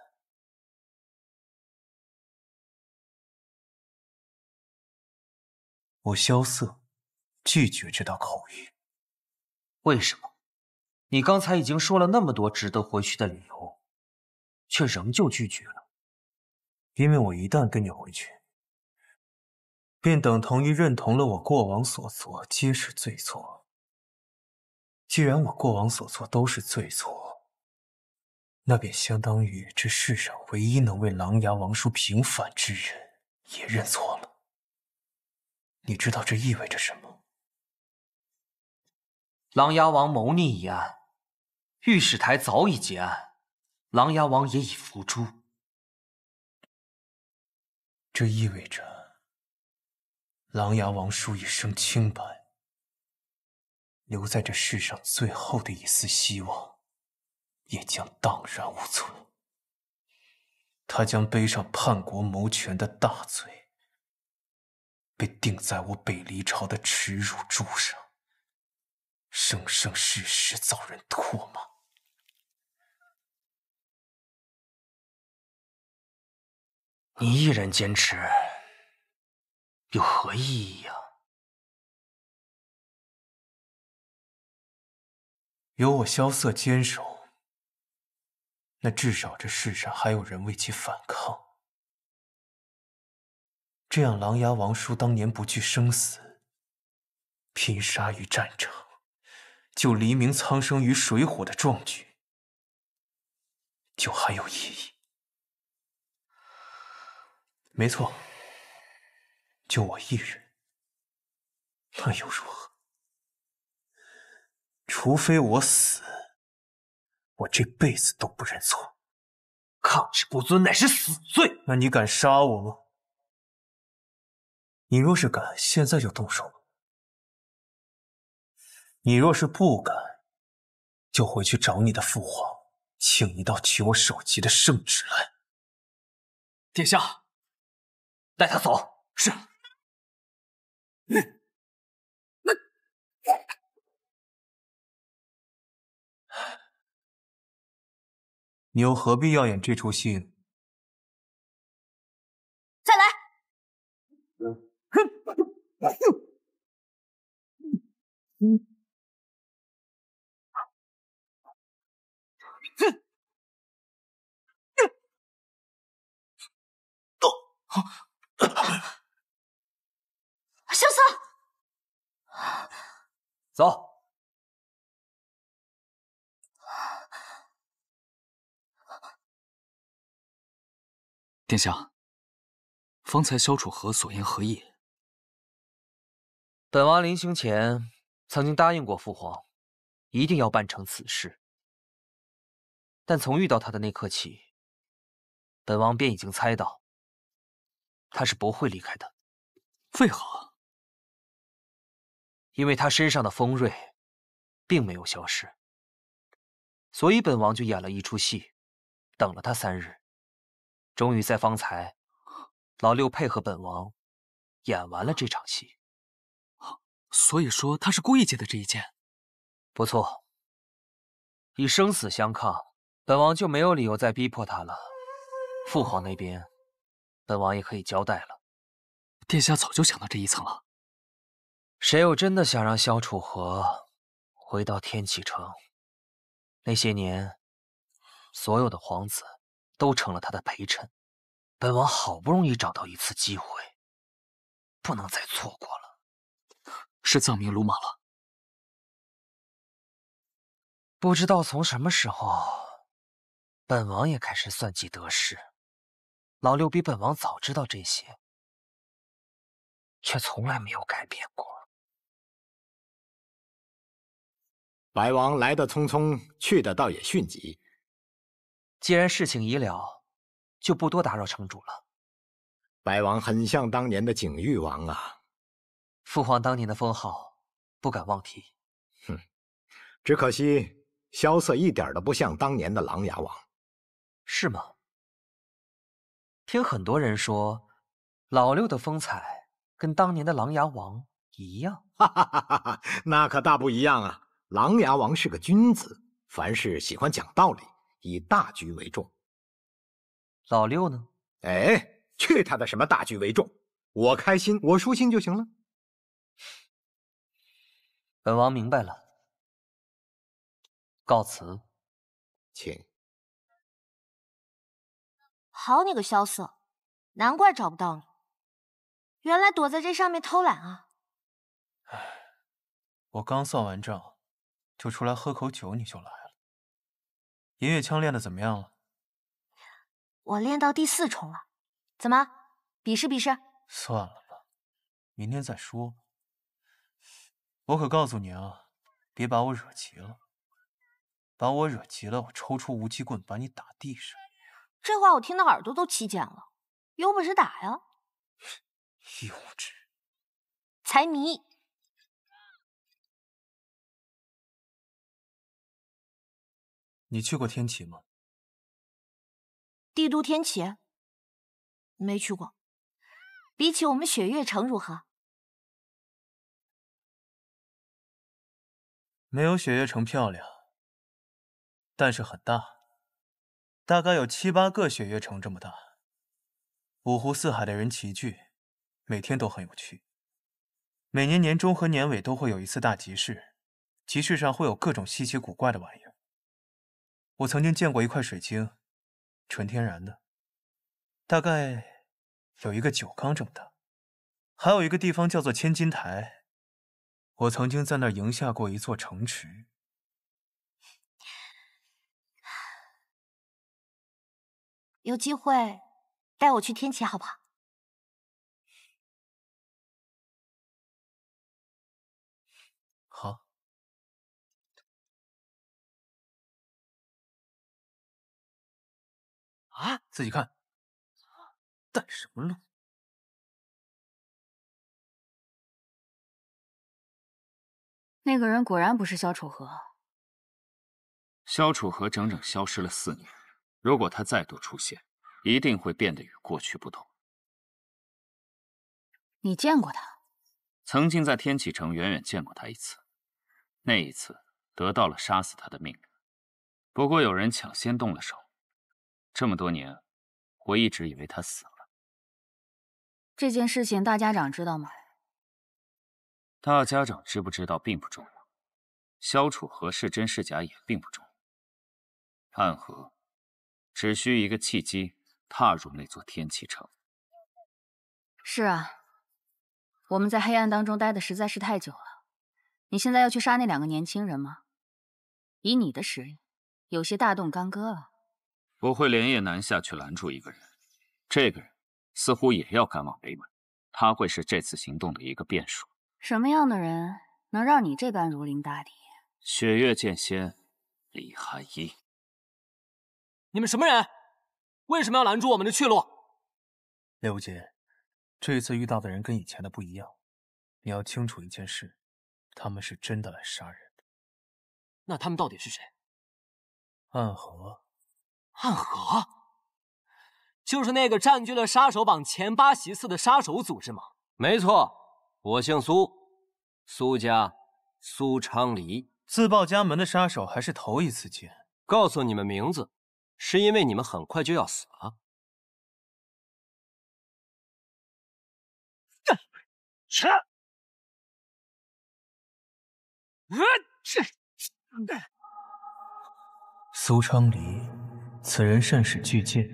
Speaker 4: 我萧瑟拒绝这道口谕。
Speaker 6: 为什么？你刚才已经说了那么多值得回去的理由，却仍旧拒绝了。
Speaker 4: 因为我一旦跟你回去，便等同于认同了我过往所做皆是罪错。既然我过往所做都是罪错，那便相当于这世上唯一能为琅琊王叔平反之人也认错了。你知道这意味着什么？
Speaker 6: 琅琊王谋逆一案，御史台早已结案，琅琊王也已伏诛。
Speaker 4: 这意味着琅琊王叔一生清白，留在这世上最后的一丝希望也将荡然无存。他将背上叛国谋权的大罪，被钉在我北离朝的耻辱柱上，生生世世遭人唾骂。
Speaker 6: 你一人坚持，有何意义呀？
Speaker 4: 有我萧瑟坚守，那至少这世上还有人为其反抗。这样，琅琊王叔当年不惧生死，拼杀于战场，救黎明苍生于水火的壮举，就还有意义。没错，就我一人，那又如何？除非我死，我这辈子都不认错。
Speaker 6: 抗旨不遵乃是死罪。
Speaker 4: 那你敢杀我吗？你若是敢，现在就动手吧。你若是不敢，就回去找你的父皇，请一道取我首级的圣旨来。
Speaker 3: 殿下，
Speaker 6: 带他走。
Speaker 3: 是。
Speaker 4: 你又何必要演这出戏呢？
Speaker 2: 再来！萧瑟，
Speaker 6: 走。
Speaker 5: 殿下，方才萧楚河所言何意？
Speaker 6: 本王临行前曾经答应过父皇，一定要办成此事。但从遇到他的那刻起，本王便已经猜到，他是不会离开的。
Speaker 5: 为何？
Speaker 6: 因为他身上的锋锐并没有消失，所以本王就演了一出戏，等了他3日，终于在方才，老六配合本王演完了这场戏。
Speaker 5: 所以说他是故意借的这一剑。
Speaker 6: 不错，以生死相抗，本王就没有理由再逼迫他了。父皇那边，本王也可以交代了。
Speaker 5: 殿下早就想到这一层了。
Speaker 6: 谁又真的想让萧楚河回到天启城？那些年，所有的皇子都成了他的陪衬。本王好不容易找到一次机会，不能再错过了。
Speaker 5: 是藏民鲁莽了。
Speaker 6: 不知道从什么时候，本王也开始算计得失。老六比本王早知道这些，却从来没有改变过。
Speaker 1: 白王来得匆匆，去的倒也迅疾。
Speaker 6: 既然事情已了，就不多打扰城主了。
Speaker 1: 白王很像当年的景玉王啊。
Speaker 6: 父皇当年的封号，不敢妄提。
Speaker 1: 哼，只可惜萧瑟一点都不像当年的琅琊王。
Speaker 6: 是吗？听很多人说，老六的风采跟当年的琅琊王一样。
Speaker 1: 哈哈哈哈哈，那可大不一样啊！琅琊王是个君子，凡事喜欢讲道理，以大局为重。
Speaker 6: 老六呢？
Speaker 1: 哎，去他的什么大局为重！我开心，我舒心就行了。
Speaker 6: 本王明白了，告辞。
Speaker 1: 请。
Speaker 2: 好你个萧瑟，难怪找不到你，原来躲在这上面偷懒啊！
Speaker 4: 我刚算完账，就出来喝口酒，你就来了。银月枪练得怎么样了？
Speaker 2: 我练到第4重了，怎么，比试比试？
Speaker 4: 算了吧，明天再说吧。我可告诉你啊，别把我惹急了。把我惹急了，我抽出无极棍把你打地上。
Speaker 2: 这话我听得耳朵都起茧了，有本事打呀！
Speaker 4: 幼稚，
Speaker 2: 财迷。
Speaker 4: 你去过天启吗？
Speaker 2: 帝都天启？没去过。比起我们雪月城如何？
Speaker 4: 没有雪月城漂亮，但是很大，大概有7、8个雪月城这么大。五湖四海的人齐聚，每天都很有趣。每年年中和年尾都会有一次大集市，集市上会有各种稀奇古怪的玩意儿。我曾经见过一块水晶，纯天然的，大概有一个酒缸这么大。还有一个地方叫做千金台，我曾经在那儿赢下过一座城池。
Speaker 2: 有机会带我去天启好不好？
Speaker 4: 好。啊，自己看。带什么路？
Speaker 10: 那个人果然不是萧楚河。
Speaker 7: 萧楚河整整消失了4年，如果他再度出现，一定会变得与过去不同。
Speaker 10: 你见过他？
Speaker 7: 曾经在天启城远远见过他一次，那一次得到了杀死他的命令。不过有人抢先动了手。这么多年，我一直以为他死了。
Speaker 10: 这件事情大家长知道吗？
Speaker 7: 大家长知不知道并不重要，萧楚河是真是假也并不重要。暗河只需一个契机，踏入那座天启城。
Speaker 10: 是啊，我们在黑暗当中待的实在是太久了。你现在要去杀那2个年轻人吗？以你的实力，有些大动干戈啊。
Speaker 7: 我会连夜南下去拦住一个人，这个人似乎也要赶往北门，他会是这次行动的一个变数。
Speaker 10: 什么样的人能让你这般如临大敌？
Speaker 7: 雪月剑仙李寒一。
Speaker 3: 你们什么人？为什么要拦住我们的去路？
Speaker 4: 柳姐，这次遇到的人跟以前的不一样，你要清楚一件事，他们是真的来杀人的。
Speaker 3: 那他们到底是谁？
Speaker 4: 暗河。
Speaker 3: 暗河？就是那个占据了杀手榜前8席次的杀手组织吗？
Speaker 6: 没错，我姓苏，苏家苏昌黎。
Speaker 4: 自报家门的杀手还是头一次见。
Speaker 6: 告诉你们名字，是因为你们很快就要死了。
Speaker 4: 苏昌黎，此人甚是巨剑，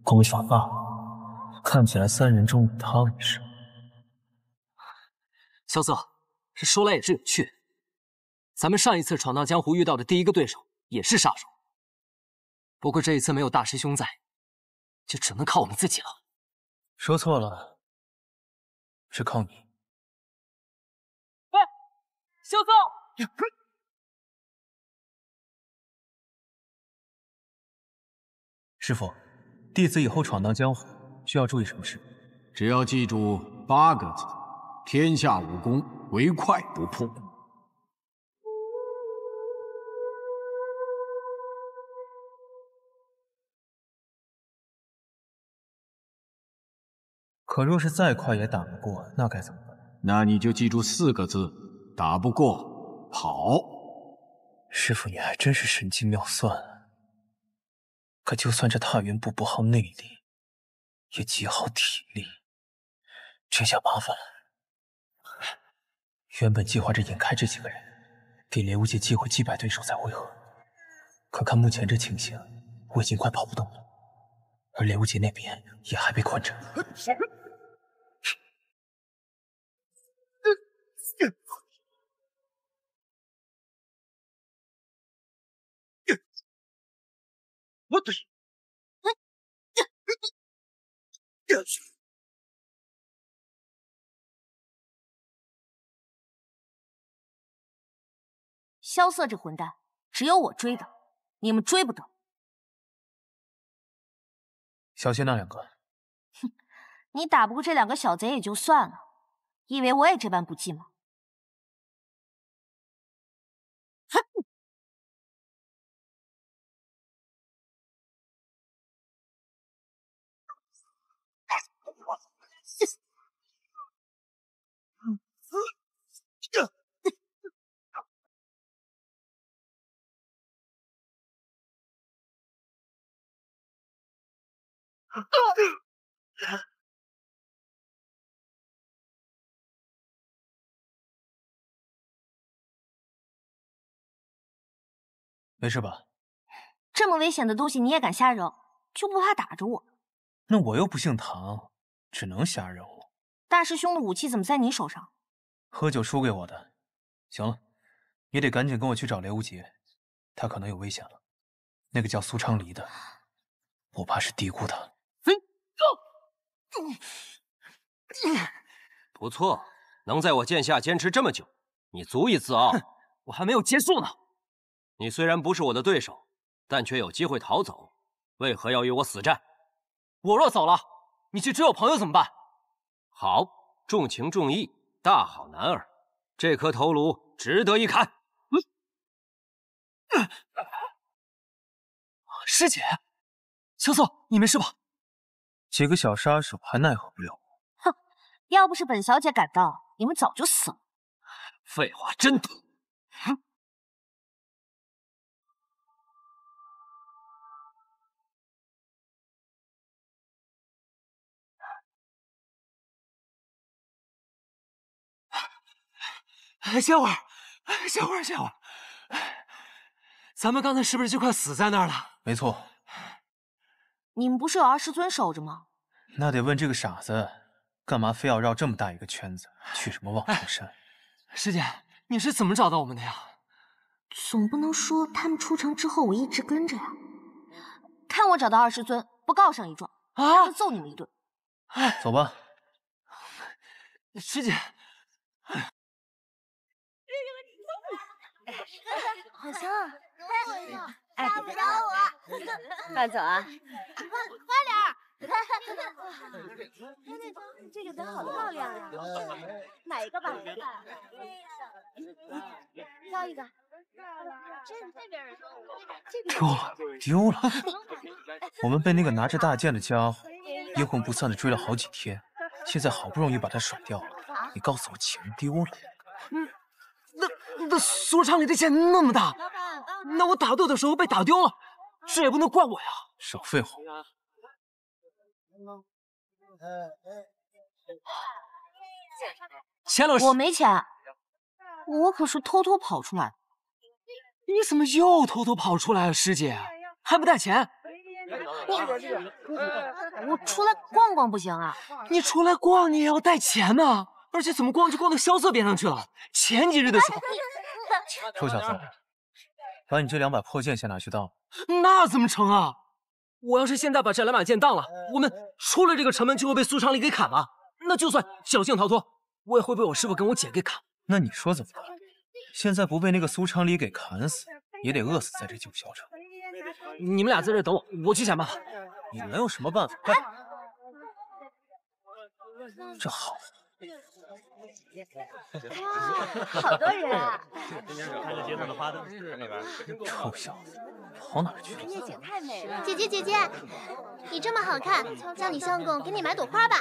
Speaker 4: 功法霸道，看起来3人中以他为首。
Speaker 3: 萧瑟，这说来也是有趣，咱们上一次闯荡江湖遇到的第一个对手也是杀手，不过这一次没有大师兄在，就只能靠我们自己了。
Speaker 4: 说错了，是靠你。
Speaker 3: 喂，萧瑟！
Speaker 4: 师傅，弟子以后闯荡江湖需要注意什么事？
Speaker 12: 只要记住8个字：天下武功，唯快不破。
Speaker 4: 可若是再快也打不过，那该怎么办？
Speaker 12: 那你就记住4个字：打不过，跑。
Speaker 4: 师傅，你还真是神机妙算啊！可就算这踏云步不耗内力，也极耗体力，这下麻烦了。原本计划着引开这几个人，给莲雾界机会击败对手再会合，可看目前这情形，我已经快跑不动了，而莲雾界那边也还被困着。
Speaker 2: 萧瑟这混蛋，只有我追的，你们追不得。
Speaker 4: 小心那2个。
Speaker 2: 哼，你打不过这2个小贼也就算了，以为我也这般不济吗？
Speaker 4: 没事吧？
Speaker 2: 这么危险的东西你也敢瞎扔，就不怕打着我？
Speaker 4: 那我又不姓唐，只能瞎扔了。
Speaker 2: 大师兄的武器怎么在你手上？
Speaker 4: 喝酒输给我的。行了，你得赶紧跟我去找雷无极，他可能有危险了。那个叫苏昌黎的，我怕是低估他了。
Speaker 13: 不错，能在我剑下坚持这么久，你足以自傲。
Speaker 3: 我还没有结束呢。
Speaker 13: 你虽然不是我的对手，但却有机会逃走，为何要与我死战？
Speaker 3: 我若走了，你去追我朋友怎么办？
Speaker 13: 好，重情重义，大好男儿，这颗头颅值得一砍。
Speaker 3: 师姐，萧瑟，你没事吧？
Speaker 4: 几个小杀手还奈何不了我。
Speaker 2: 哼，要不是本小姐赶到，你们早就死了。
Speaker 3: 废话真多。歇会儿，歇会儿，歇会儿。咱们刚才是不是就快死在那儿了？
Speaker 4: 没错。
Speaker 2: 你们不是有20尊守着吗？
Speaker 4: 那得问这个傻子，干嘛非要绕这么大一个圈子，去什么望城山？
Speaker 3: 师姐，你是怎么找到我们的呀？
Speaker 2: 总不能说他们出城之后我一直跟着呀。看我找到20尊，不告上一状，他就揍你们一顿。
Speaker 4: 走吧。
Speaker 3: 师姐。
Speaker 11: 好香啊！哎，找我，慢走啊！快点！这个灯好漂亮呀！哪一个吧？挑一个。这边人。
Speaker 4: 丢了！我们被那个拿着大剑的家伙阴魂不散的追了好几天，现在好不容易把他甩掉了，你告诉我钱丢了？
Speaker 3: 那苏昌黎的剑那么大，那我打斗的时候被打丢了，这也不能怪我呀！
Speaker 4: 少废话！
Speaker 3: 钱老师，
Speaker 2: 我没钱，我可是偷偷跑出来的。
Speaker 3: 你怎么又偷偷跑出来了，师姐？还不带钱？
Speaker 2: 我出来逛逛不行啊？
Speaker 3: 你出来逛，你也要带钱呢。而且怎么逛就逛到萧瑟边上去了？前几日的时候，
Speaker 4: 臭小子，把你这2把破剑先拿去当。
Speaker 3: 那怎么成啊？我要是现在把这2把剑当了，我们出了这个城门就会被苏昌黎给砍了。那就算侥幸逃脱，我也会被我师傅跟我姐给砍。
Speaker 4: 那你说怎么办？现在不被那个苏昌黎给砍死，也得饿死在这九霄城。
Speaker 3: 你们俩在这等我，我去想办法。
Speaker 4: 你能有什么办法？这好。
Speaker 11: 哇，好多人啊！
Speaker 8: 看着街上的花灯那边。
Speaker 4: 臭小子，跑哪去了？
Speaker 11: 夜景太美了。姐姐，姐姐，你这么好看，叫你相公给你买朵花吧。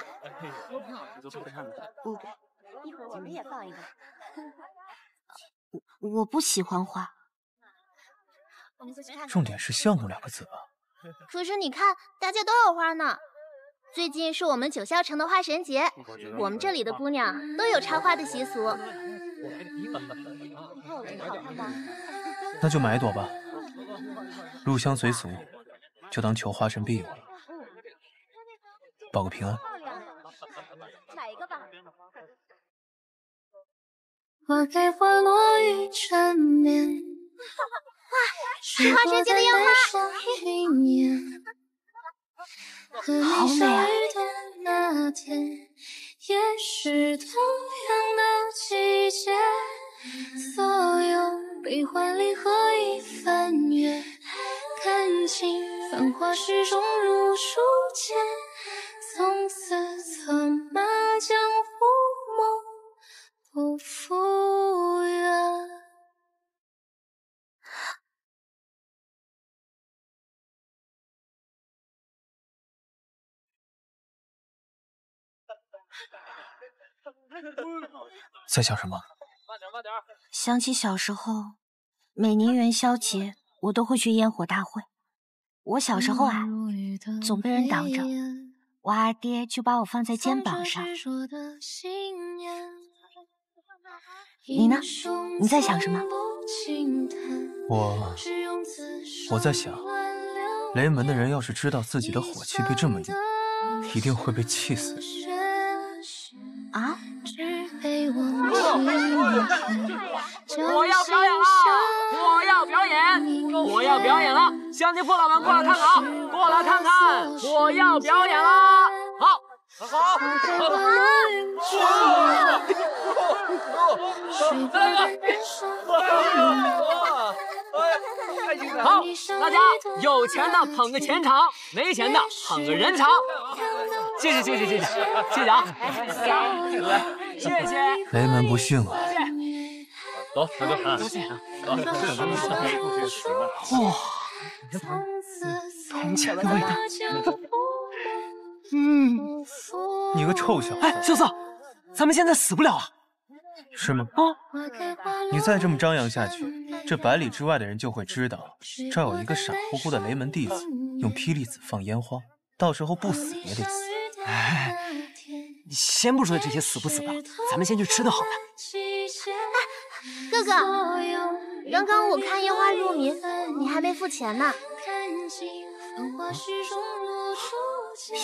Speaker 11: 一会儿我们也放一个。
Speaker 2: 我不喜欢花。
Speaker 4: 重点是项目2个字吧。
Speaker 11: 可是你看，大家都有花呢。最近是我们九霄城的花神节，我们这里的姑娘都有插花的习俗。
Speaker 4: 那就买1朵吧，入乡随俗，就当求花神庇佑了，报个平安。
Speaker 11: 买一个吧。
Speaker 14: 我给花落一缠绵。
Speaker 11: 是花学姐的烟花。
Speaker 2: 好美啊！
Speaker 14: 那天也是同样的季节，所有悲欢离合一翻阅，看尽繁华始终如初见，从此策马江湖梦不复原。
Speaker 9: 在想什么？
Speaker 2: 想起小时候，每年元宵节我都会去烟火大会。我小时候矮，总被人挡着，我二爹就把我放在肩膀上。你呢？你在想什么？
Speaker 4: 我在想，雷门的人要是知道自己的火气被这么用，一定会被气死。
Speaker 2: 啊！
Speaker 3: 我要表演了！我要表演！我要表演了！乡亲父老们过来看看啊！过来看看！我要表演了！好，好，再来一个！好，大家有钱的捧个钱场，没钱的捧个人场。谢谢，谢谢，谢谢，谢谢啊！谢谢。
Speaker 4: 雷门不幸啊！
Speaker 9: 走，小队，
Speaker 3: 多谢啊！
Speaker 9: 哇，
Speaker 3: 铜钱的味道。
Speaker 4: 你个臭小子！
Speaker 3: 哎，小四，咱们现在死不了啊？
Speaker 4: 是吗？
Speaker 3: 啊！
Speaker 4: 你再这么张扬下去，这百里之外的人就会知道，这儿有一个傻乎乎的雷门弟子用霹雳子放烟花，到时候不死也得死。
Speaker 3: 哎，你先不说这些死不死的，咱们先去吃的好的。
Speaker 11: 哥哥，刚刚我看烟花入迷，你还没付钱呢。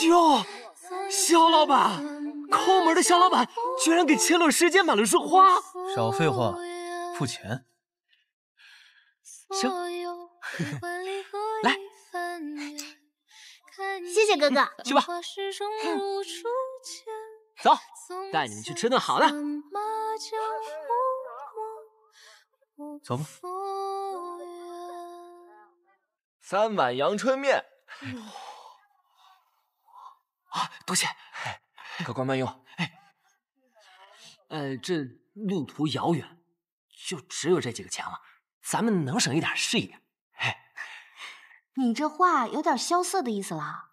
Speaker 3: 哟，肖老板，抠门的肖老板居然给千乐师姐买了束花。
Speaker 4: 少废话，付钱。
Speaker 3: 行，来，
Speaker 11: 谢谢哥哥。
Speaker 3: 去吧。走，带你们去吃顿好的。
Speaker 4: 走吧。
Speaker 5: 3碗阳春面。
Speaker 3: 啊，多谢，
Speaker 5: 客官慢用。
Speaker 3: 这路途遥远，就只有这几个钱了，咱们能省一点是一点。
Speaker 2: 你这话有点萧瑟的意思了。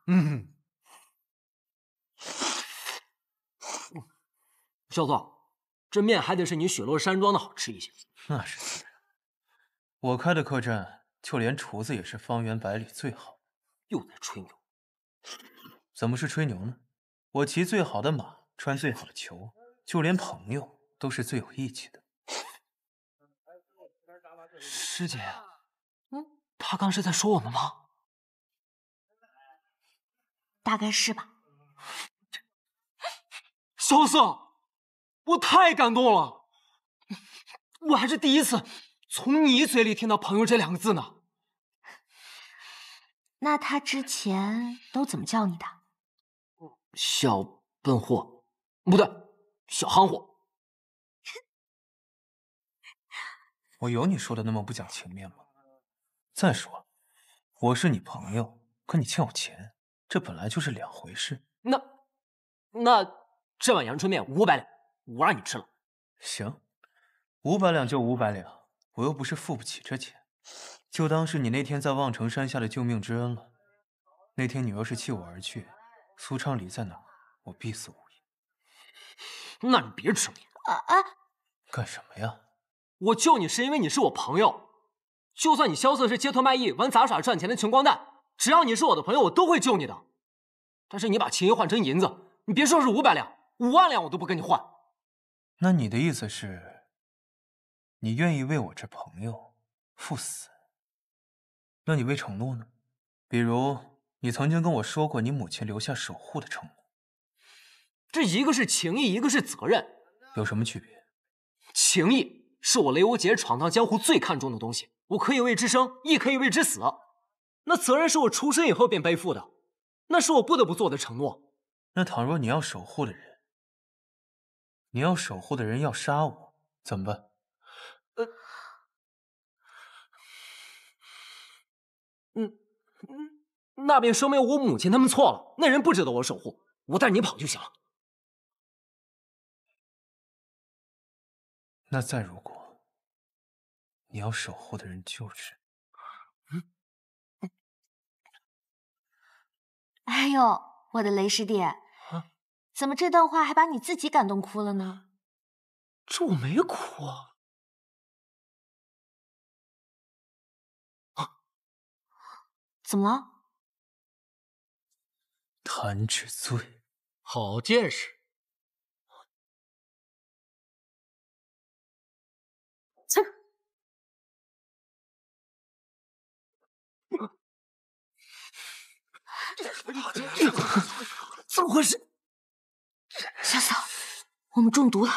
Speaker 3: 小左，这面还得是你雪落山庄的好吃一些。
Speaker 4: 那是自然，我开的客栈，就连厨子也是方圆百里最好。
Speaker 3: 又在吹牛。
Speaker 4: 怎么是吹牛呢？我骑最好的马，穿最好的裘，就连朋友都是最有义气的。
Speaker 3: 师姐，他刚是在说我们吗？
Speaker 2: 大概是吧。
Speaker 3: 萧瑟，我太感动了，我还是第一次从你嘴里听到朋友这2个字呢。
Speaker 2: 那他之前都怎么叫你的？
Speaker 3: 小笨货，不对，小憨货。
Speaker 4: 我有你说的那么不讲情面吗？再说，我是你朋友，可你欠我钱，这本来就是2回事。
Speaker 3: 那这碗阳春面500两，我让你吃了。
Speaker 4: 行，500两就500两，我又不是付不起这钱，就当是你那天在望城山下的救命之恩了。那天你要是弃我而去，苏昌黎在哪儿，我必死无疑。
Speaker 3: 那你别吃面。
Speaker 4: 干什么呀？
Speaker 3: 我救你是因为你是我朋友，就算你萧瑟是街头卖艺、玩杂耍赚钱的穷光蛋，只要你是我的朋友，我都会救你的。但是你把情谊换成银子，你别说是500两，5万两我都不跟你换。
Speaker 4: 那你的意思是，你愿意为我这朋友赴死？那你未承诺呢？比如你曾经跟我说过你母亲留下守护的承诺。
Speaker 3: 这一个是情谊，一个是责任，
Speaker 4: 有什么区别？
Speaker 3: 情谊是我雷无节闯荡江湖最看重的东西。我可以为之生，亦可以为之死。那责任是我出生以后便背负的，那是我不得不做的承诺。
Speaker 4: 那倘若你要守护的人要杀我，怎么办？
Speaker 3: 那便说明我母亲他们错了，那人不值得我守护，我带你跑就行了。
Speaker 4: 那再如果你要守护的人就是……
Speaker 2: 哎呦，我的雷师弟，怎么这段话还把你自己感动哭了呢？
Speaker 3: 这我没哭啊。
Speaker 2: 怎么了？
Speaker 4: 弹指醉，
Speaker 13: 好见识。
Speaker 3: 怎么回事？
Speaker 2: 小嫂，我们中毒了。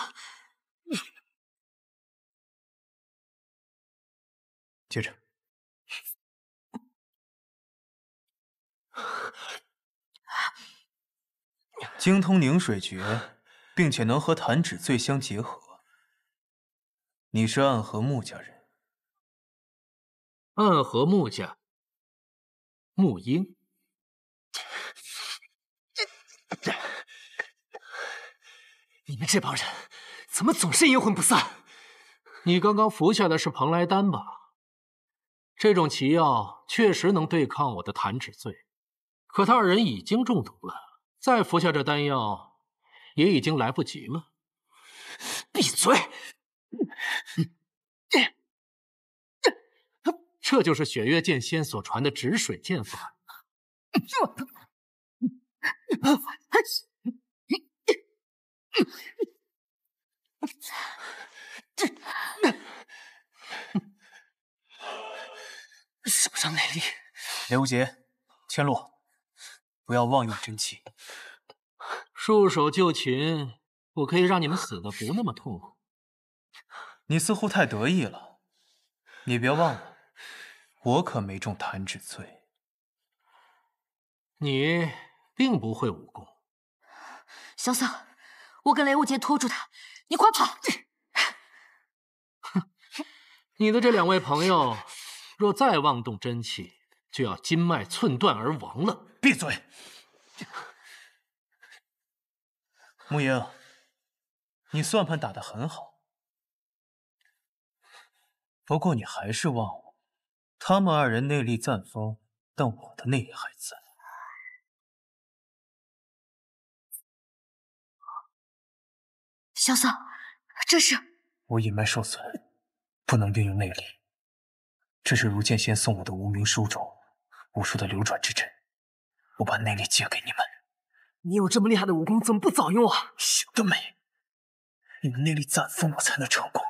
Speaker 4: 接着。精通凝水诀，并且能和弹指醉相结合。你是暗河穆家人。
Speaker 13: 暗河穆家，穆英。
Speaker 3: 你们这帮人怎么总是阴魂不散？
Speaker 13: 你刚刚服下的是蓬莱丹吧？这种奇药确实能对抗我的弹指醉，可他二人已经中毒了，再服下这丹药也已经来不及了。
Speaker 3: 闭嘴！
Speaker 13: 这就是雪月剑仙所传的止水剑法。
Speaker 3: 手上内力。
Speaker 4: 雷无节，千落，不要妄用真气。
Speaker 13: 束手就擒，我可以让你们死的不那么痛苦。
Speaker 4: 你似乎太得意了，你别忘了，我可没中弹指醉。
Speaker 13: 你并不会武功。
Speaker 2: 小嫂，我跟雷无节拖住他，你快跑！
Speaker 13: 你的这两位朋友，若再妄动真气，就要筋脉寸断而亡了。
Speaker 4: 闭嘴！穆英，你算盘打得很好，不过你还是忘了，他们二人内力暂丰，但我的内力还在。
Speaker 2: 小嫂，这是……
Speaker 4: 我隐脉受损，不能运用内力。这是如剑仙送我的无名书中武术的流转之阵，我把内力借给你们。
Speaker 3: 你有这么厉害的武功，怎么不早用啊？
Speaker 4: 想得美！你们内力暂丰，我才能成功。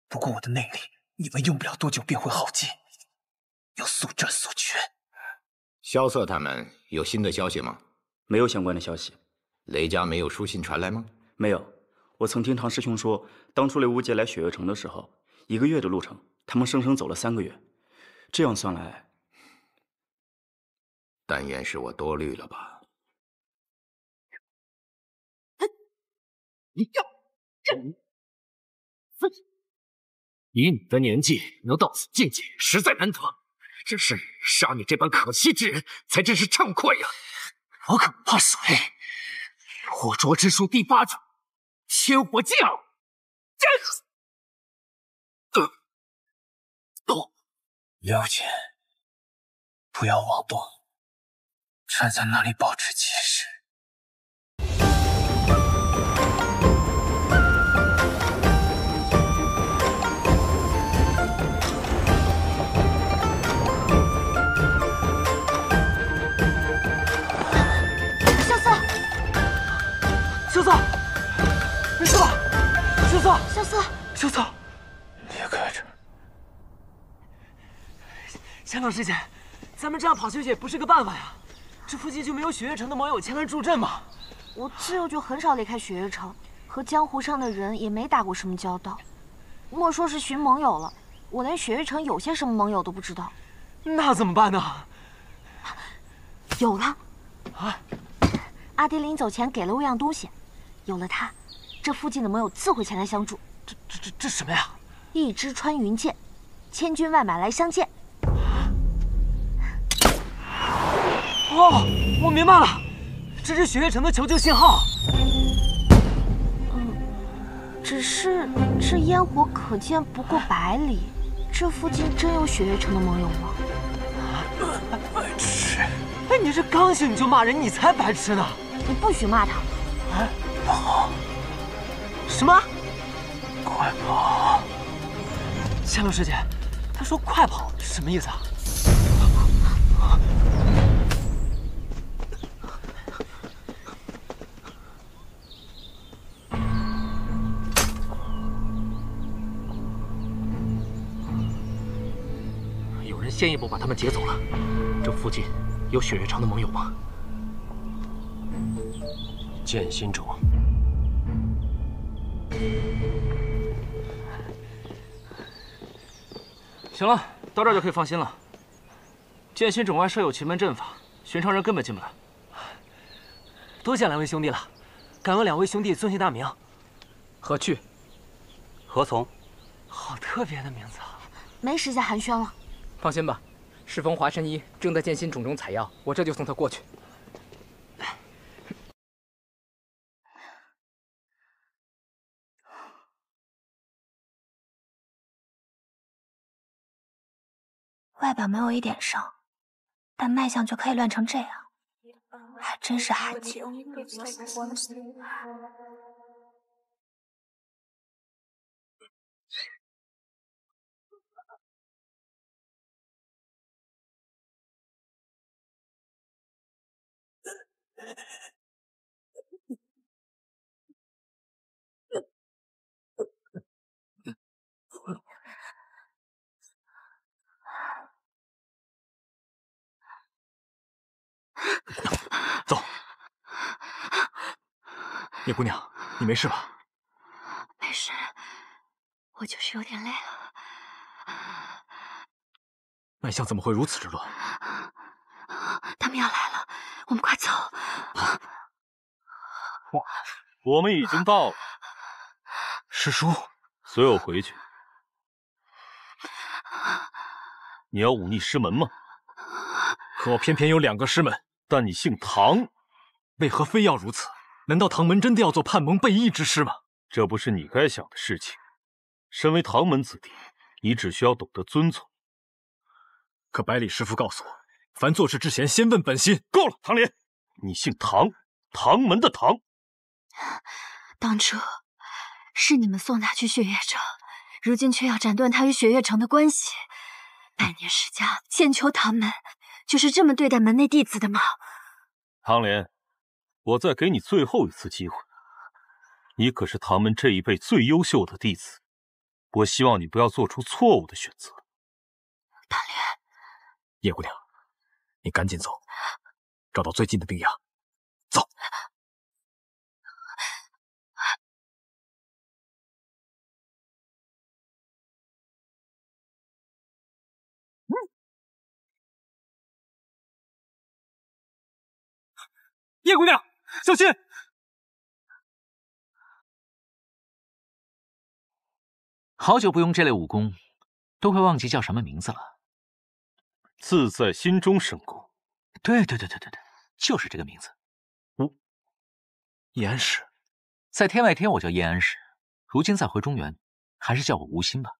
Speaker 4: 不过我的内力，你们用不了多久便会耗尽，要速战速决。
Speaker 1: 萧瑟他们有新的消息吗？
Speaker 15: 没有相关的消息。
Speaker 1: 雷家没有书信传来吗？
Speaker 15: 没有。我曾听唐师兄说，当初雷无节来雪月城的时候，1个月的路程，他们生生走了3个月。这样算来，
Speaker 1: 但愿是我多虑了吧。
Speaker 13: 以你的年纪能到此境界，实在难得。只是杀你这般可惜之人，才真是惭愧呀！
Speaker 3: 我可不怕水，火灼之术第8种，千火镜。
Speaker 4: 了解，不要妄动，站在那里保持气势。
Speaker 3: 萧瑟，没事吧？萧瑟，
Speaker 2: 萧瑟，
Speaker 3: 萧瑟，
Speaker 4: 离开这儿。
Speaker 3: 香港师姐，咱们这样跑下去也不是个办法呀。这附近就没有雪月城的盟友前来助阵吗？
Speaker 2: 我自幼就很少离开雪月城，和江湖上的人也没打过什么交道。莫说是寻盟友了，我连雪月城有些什么盟友都不知道。
Speaker 3: 那怎么办呢？
Speaker 2: 有了！啊！阿爹临走前给了我样东西，有了它，这附近的盟友自会前来相助。
Speaker 3: 这什么呀？
Speaker 2: 一支穿云箭，千军万马来相见。
Speaker 3: 哦，我明白了，这是雪月城的求救信号。
Speaker 2: 只是这烟火可见不过100里，这附近真有雪月城的盟友吗？
Speaker 3: 白痴！哎，你这刚醒你就骂人，你才白痴呢！
Speaker 2: 你不许骂他。
Speaker 3: 跑！什么？快跑！夏洛师姐，她说快跑，什么意思啊？
Speaker 13: 有人先一步把他们劫走了，这附近有雪月城的盟友吗？剑心种。行了，到这儿就可以放心了。剑心种外设有奇门阵法，寻常人根本进不来。
Speaker 3: 多谢2位兄弟了，敢问2位兄弟尊姓大名？
Speaker 5: 何去？
Speaker 16: 何从？
Speaker 3: 好特别的名字啊！
Speaker 2: 没时间寒暄了。
Speaker 5: 放心吧，适逢华神医正在剑心种中采药，我这就送他过去。
Speaker 14: 外表没有一点伤，但脉象就可以乱成这样，还真是罕见。
Speaker 9: 走，叶姑娘，你没事吧？
Speaker 14: 没事，我就是有点累了。
Speaker 9: 脉象怎么会如此之乱？
Speaker 14: 他们要来了，我们快走。
Speaker 17: 我们已经到了。
Speaker 9: 师叔，
Speaker 17: 随我回去。你要忤逆师门吗？
Speaker 9: 可我偏偏有2个师门。
Speaker 17: 但你姓唐，
Speaker 9: 为何非要如此？难道唐门真的要做叛盟背义之事吗？
Speaker 17: 这不是你该想的事情。身为唐门子弟，你只需要懂得遵从。
Speaker 9: 可百里师傅告诉我，凡做事之前，先问本心。
Speaker 17: 够了，唐莲，你姓唐，唐门的唐。
Speaker 14: 当初是你们送他去雪月城，如今却要斩断他与雪月城的关系。百年世家，千秋唐门，就是这么对待门内弟子的吗？
Speaker 17: 唐莲，我再给你最后一次机会。你可是唐门这一辈最优秀的弟子，我希望你不要做出错误的选择。
Speaker 14: 唐莲，
Speaker 9: 叶姑娘，你赶紧走，找到最近的病衙。走。
Speaker 3: 叶姑娘，小心！
Speaker 7: 好久不用这类武功，都快忘记叫什么名字了。
Speaker 17: 自在心中神功。
Speaker 7: 对，就是这个名字。
Speaker 9: 叶安石，
Speaker 7: 在天外天我叫叶安石，如今再回中原，还是叫我吴心吧。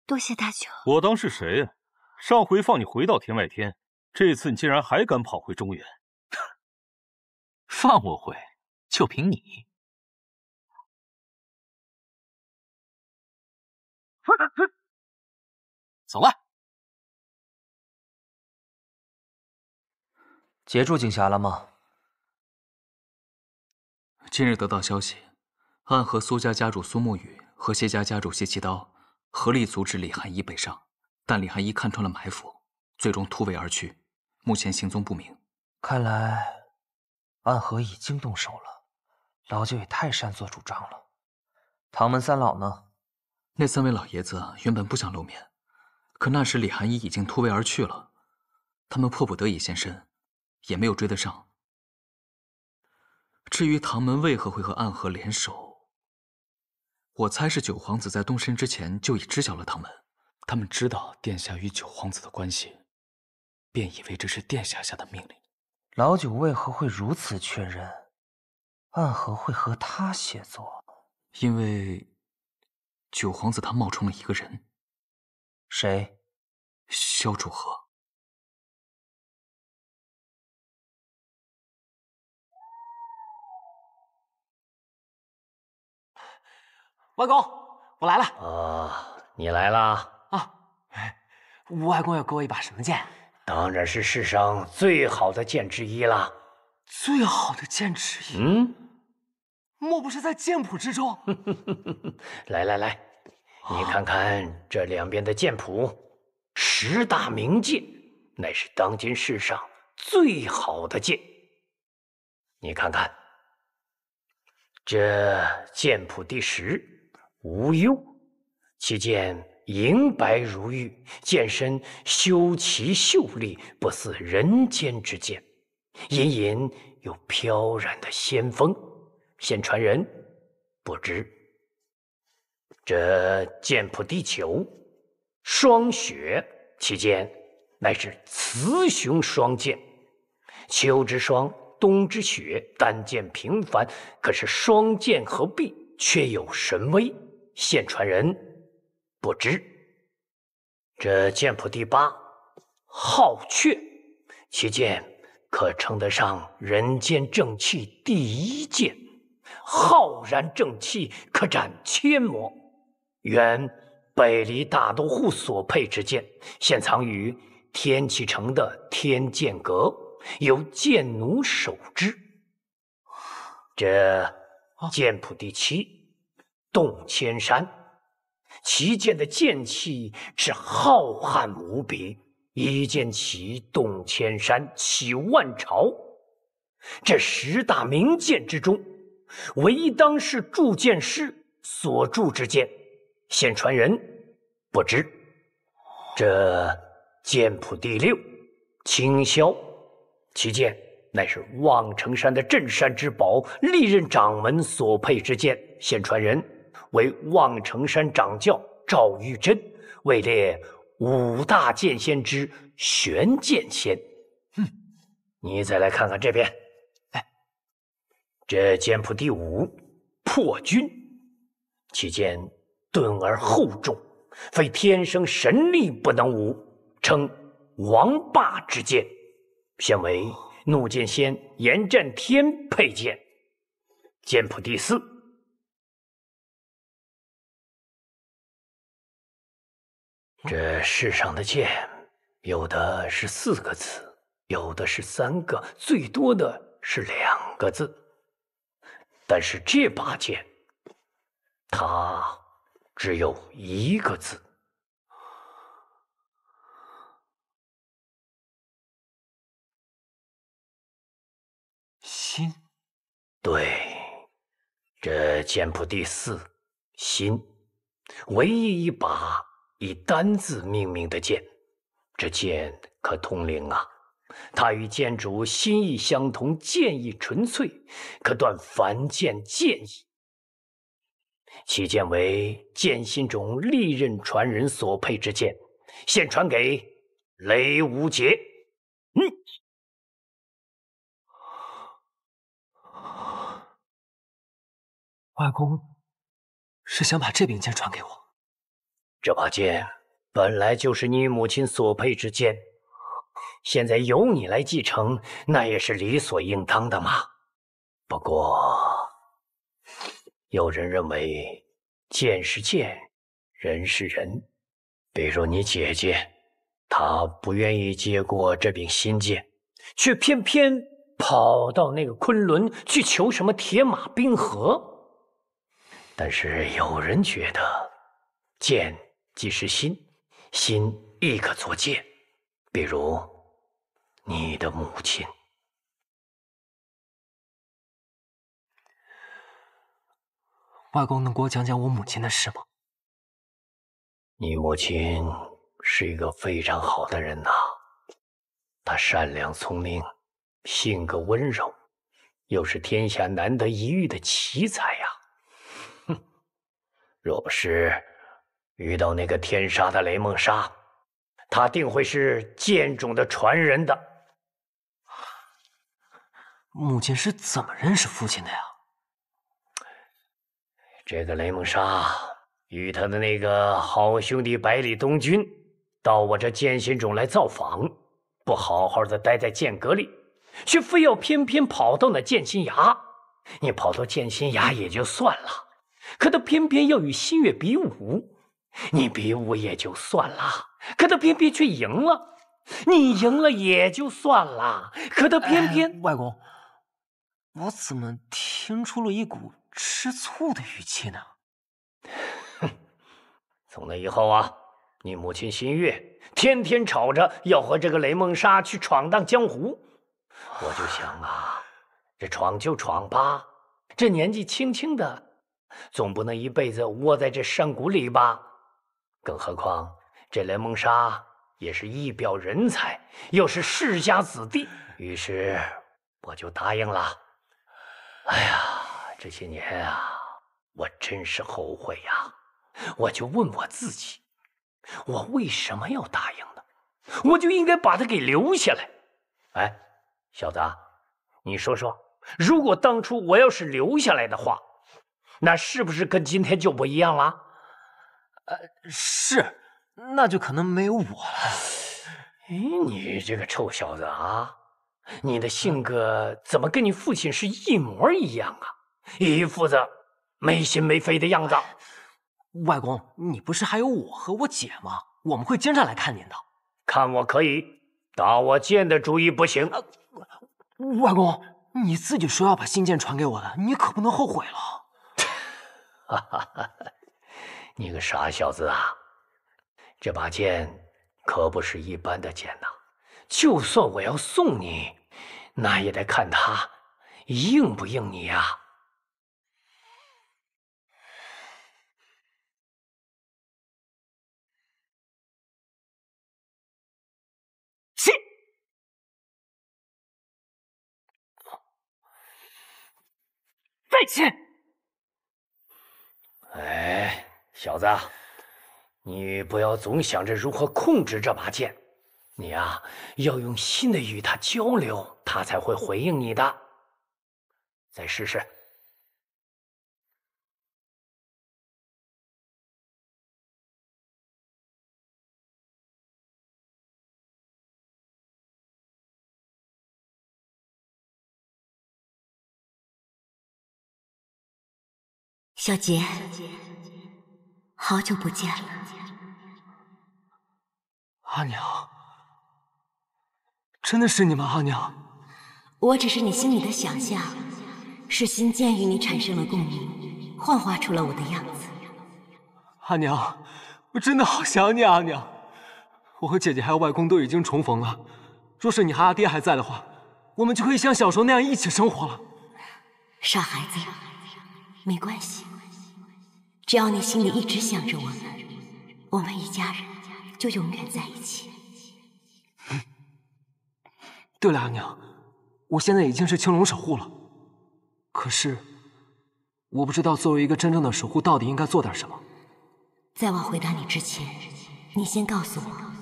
Speaker 14: 多谢大舅。
Speaker 17: 我当是谁呀？上回放你回到天外天，这次你竟然还敢跑回中原？
Speaker 7: 放我回，就凭你？走了。
Speaker 6: 截住景霞了吗？
Speaker 5: 今日得到消息，暗河苏家家主苏沐雨和谢家家主谢奇刀合力阻止李寒一北上，但李寒一看穿了埋伏，最终突围而去，目前行踪不明。
Speaker 6: 看来暗河已经动手了，老九也太擅作主张了。唐门三老呢？
Speaker 5: 那3位老爷子原本不想露面，可那时李寒衣已经突围而去了，他们迫不得已现身，也没有追得上。至于唐门为何会和暗河联手，我猜是九皇子在动身之前就已知晓了唐门，他们知道殿下与九皇子的关系，便以为这是殿下下的命令。
Speaker 6: 老九为何会如此确认暗河会和他协作？
Speaker 5: 因为九皇子他冒充了一个人。
Speaker 6: 谁？
Speaker 5: 萧楚河。
Speaker 3: 外公，我来了。
Speaker 18: 你来啦？
Speaker 3: 外公要给我一把什么剑？
Speaker 18: 当然是世上最好的剑之一啦。
Speaker 3: 最好的剑之一？莫不是在剑谱之中？
Speaker 18: 来，你看看这两边的剑谱，10大名剑，乃是当今世上最好的剑。你看看，这剑谱第10，无忧，其剑银白如玉，剑身修齐秀丽，不似人间之剑，隐隐有飘然的仙风。现传人不知。这剑谱第9，霜雪，其剑乃是雌雄双剑，秋之霜，冬之雪，单剑平凡，可是双剑合璧，却有神威。现传人不知。这剑谱第8，皓阙，其剑可称得上人间正气第1剑，浩然正气，可斩千魔。原北离大都护所佩之剑，现藏于天启城的天剑阁，由剑奴守之。这剑谱第7，洞千山，其剑的剑气是浩瀚无比，一剑起洞千山，起万朝。这10大名剑之中，唯一当世铸剑师所铸之剑，现传人不知。这剑谱第6，青霄，其剑乃是望城山的镇山之宝，历任掌门所佩之剑，现传人为望城山掌教赵玉珍，位列5大剑仙之玄剑仙。你再来看看这边，这剑谱第5，破军，其剑钝而厚重，非天生神力不能无，称王霸之剑，现为怒剑仙严战天佩剑。剑谱第4，这世上的剑，有的是4个字，有的是3个，最多的是2个字。但是这把剑，它只有1个字。
Speaker 3: 心。
Speaker 18: 对，这剑谱第4，心，唯一一把以单字命名的剑。这剑可通灵啊！它与剑主心意相同，剑意纯粹，可断凡剑剑意。其剑为剑心中历任传人所佩之剑，现传给雷无节。
Speaker 3: 外公是想把这柄剑传给我？
Speaker 18: 这把剑本来就是你母亲所佩之剑，现在由你来继承，那也是理所应当的嘛。不过，有人认为剑是剑，人是人。比如你姐姐，她不愿意接过这柄新剑，却偏偏跑到那个昆仑去求什么铁马冰河。但是有人觉得，剑即是心，心亦可作剑。比如你的母亲。
Speaker 3: 外公能给我讲讲我母亲的事吗？
Speaker 18: 你母亲是一个非常好的人呐，她善良聪明，性格温柔，又是天下难得一遇的奇才呀。哼，若不是遇到那个天杀的雷梦莎，她定会是剑种的传人的。
Speaker 3: 母亲是怎么认识父亲的呀？
Speaker 18: 这个雷梦莎与他的那个好兄弟百里东军到我这剑心冢来造访，不好好的待在剑阁里，却非要偏跑到那剑心崖。你跑到剑心崖也就算了，可他偏要与新月比武。你比武也就算了，可他偏却赢了。你赢了也就算了，可他偏……
Speaker 3: 外公，我怎么听出了一股吃醋的语气呢？
Speaker 18: 从那以后啊，你母亲新月天天吵着要和这个雷梦莎去闯荡江湖。我就想啊，这闯就闯吧，这年纪轻轻的，总不能一辈子窝在这山谷里吧？更何况这雷梦莎也是一表人才，又是世家子弟，于是我就答应了。哎呀，这些年啊，我真是后悔呀！我就问我自己，我为什么要答应呢？我就应该把他给留下来。哎，小子，你说说，如果当初我要是留下来的话，那是不是跟今天就不一样了？
Speaker 3: 是，那就可能没有我了。
Speaker 18: 你这个臭小子啊，你的性格怎么跟你父亲是一模一样啊？一副子没心没肺的样子。
Speaker 3: 外公，你不是还有我和我姐吗？我们会经常来看您的。
Speaker 18: 看我可以，打我剑的主意不行。
Speaker 3: 外公，你自己说要把新剑传给我的，你可不能后悔了。
Speaker 18: 哈哈，你个傻小子啊！这把剑可不是一般的剑呐，就算我要送你，那也得看它应不应你呀。
Speaker 3: 再见。
Speaker 18: 哎，小子，你不要总想着如何控制这把剑，你呀，要用心的与他交流，他才会回应你的。再试试。
Speaker 19: 小杰，好久不见了。
Speaker 3: 阿娘，真的是你吗？阿娘，
Speaker 19: 我只是你心里的想象，是心剑与你产生了共鸣，幻化出了我的样子。
Speaker 3: 阿娘，我真的好想你，阿娘。我和姐姐还有外公都已经重逢了，若是你和阿爹还在的话，我们就可以像小时候那样一起生活了。
Speaker 19: 傻孩子，没关系。只要你心里一直想着我们一家人就永远在一起。
Speaker 3: 对了，阿娘，我现在已经是青龙守护了，可是我不知道作为一个真正的守护到底应该做点什么。
Speaker 19: 在我回答你之前，你先告诉我，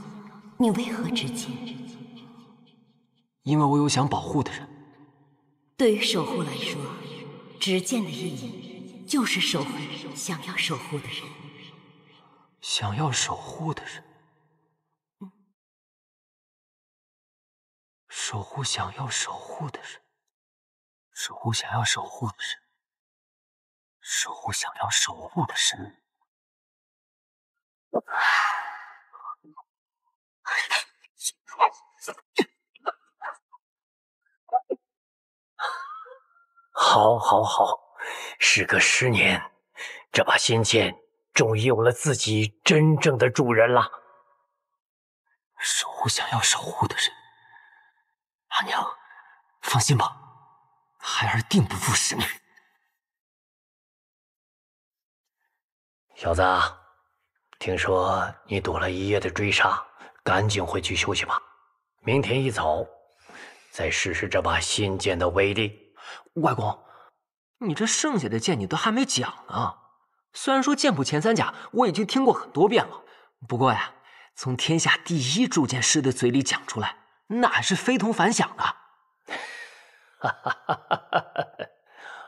Speaker 19: 你为何执剑？
Speaker 3: 因为我有想保护的人。
Speaker 19: 对于守护来说，执剑的意义就是守护想要守护的人。
Speaker 3: 想要守护的人，守护想要守护的人，守护想要守护的人，守护想要守护的人。
Speaker 18: 好，好，好，时隔10年，这把仙剑终于有了自己真正的主人了。
Speaker 3: 守护想要守护的人，阿娘，放心吧，孩儿定不负使命。
Speaker 18: 小子，听说你躲了一夜的追杀，赶紧回去休息吧。明天一早，再试试这把新剑的威力。
Speaker 3: 外公，你这剩下的剑你都还没讲呢。虽然说剑谱前三甲我已经听过很多遍了，不过呀，从天下第一铸剑师的嘴里讲出来，那还是非同凡响的。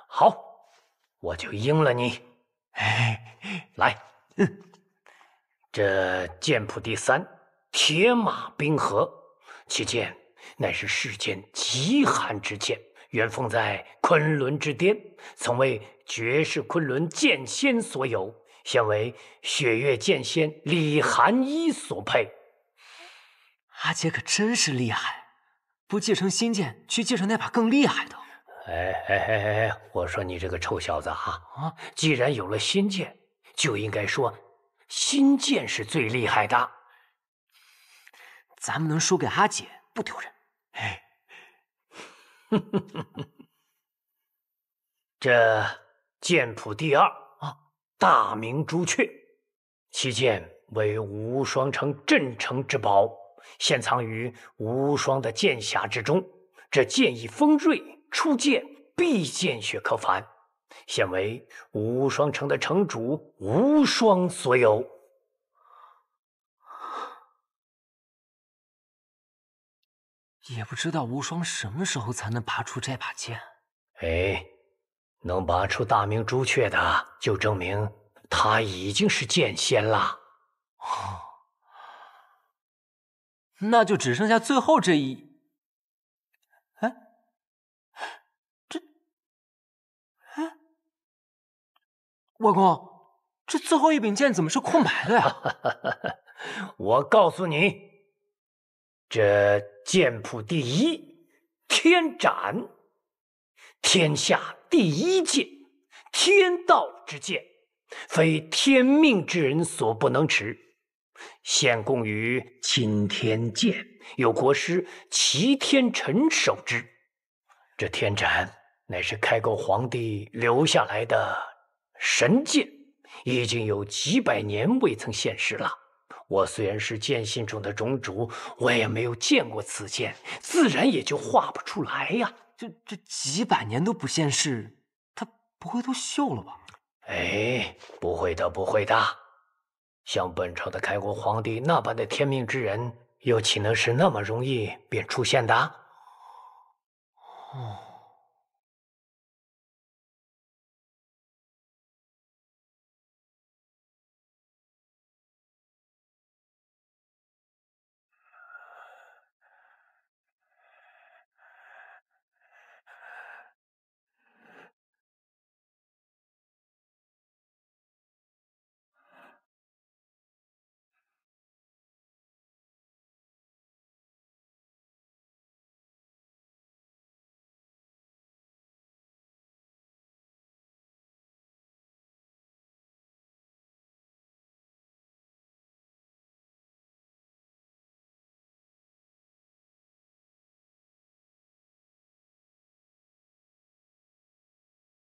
Speaker 18: 好，我就应了你。来，这剑谱第3，铁马冰河，其剑乃是世间极寒之剑，原封在昆仑之巅，曾为绝世昆仑剑仙所有，现为雪月剑仙李寒一所配。
Speaker 3: 阿姐可真是厉害，不继承新剑，去继承那把更厉害的。
Speaker 18: 我说你这个臭小子既然有了新剑，就应该说新剑是最厉害的。
Speaker 3: 咱们能输给阿姐不丢人。
Speaker 18: 这剑谱第2大明朱雀，其剑为无双城镇城之宝，现藏于无双的剑匣之中。这剑意锋锐，出剑必见血可返，现为无双城的城主无双所有。
Speaker 3: 也不知道无双什么时候才能拔出这把剑。
Speaker 18: 能拔出大明朱雀的，就证明他已经是剑仙了。
Speaker 3: 那就只剩下最后这一……外公，这最后一柄剑怎么是空白的呀？
Speaker 18: 我告诉你，这剑谱第1天斩，天下第一剑，天道之剑，非天命之人所不能持。现供于钦天监，有国师齐天辰守之。这天斩乃是开国皇帝留下来的神剑，已经有几百年未曾现世了。我虽然是剑心中的种主，我也没有见过此剑，自然也就画不出来呀。
Speaker 3: 这几百年都不现世，他不会都锈了吧？
Speaker 18: 不会的，不会的。像本朝的开国皇帝那般的天命之人，又岂能是那么容易便出现的？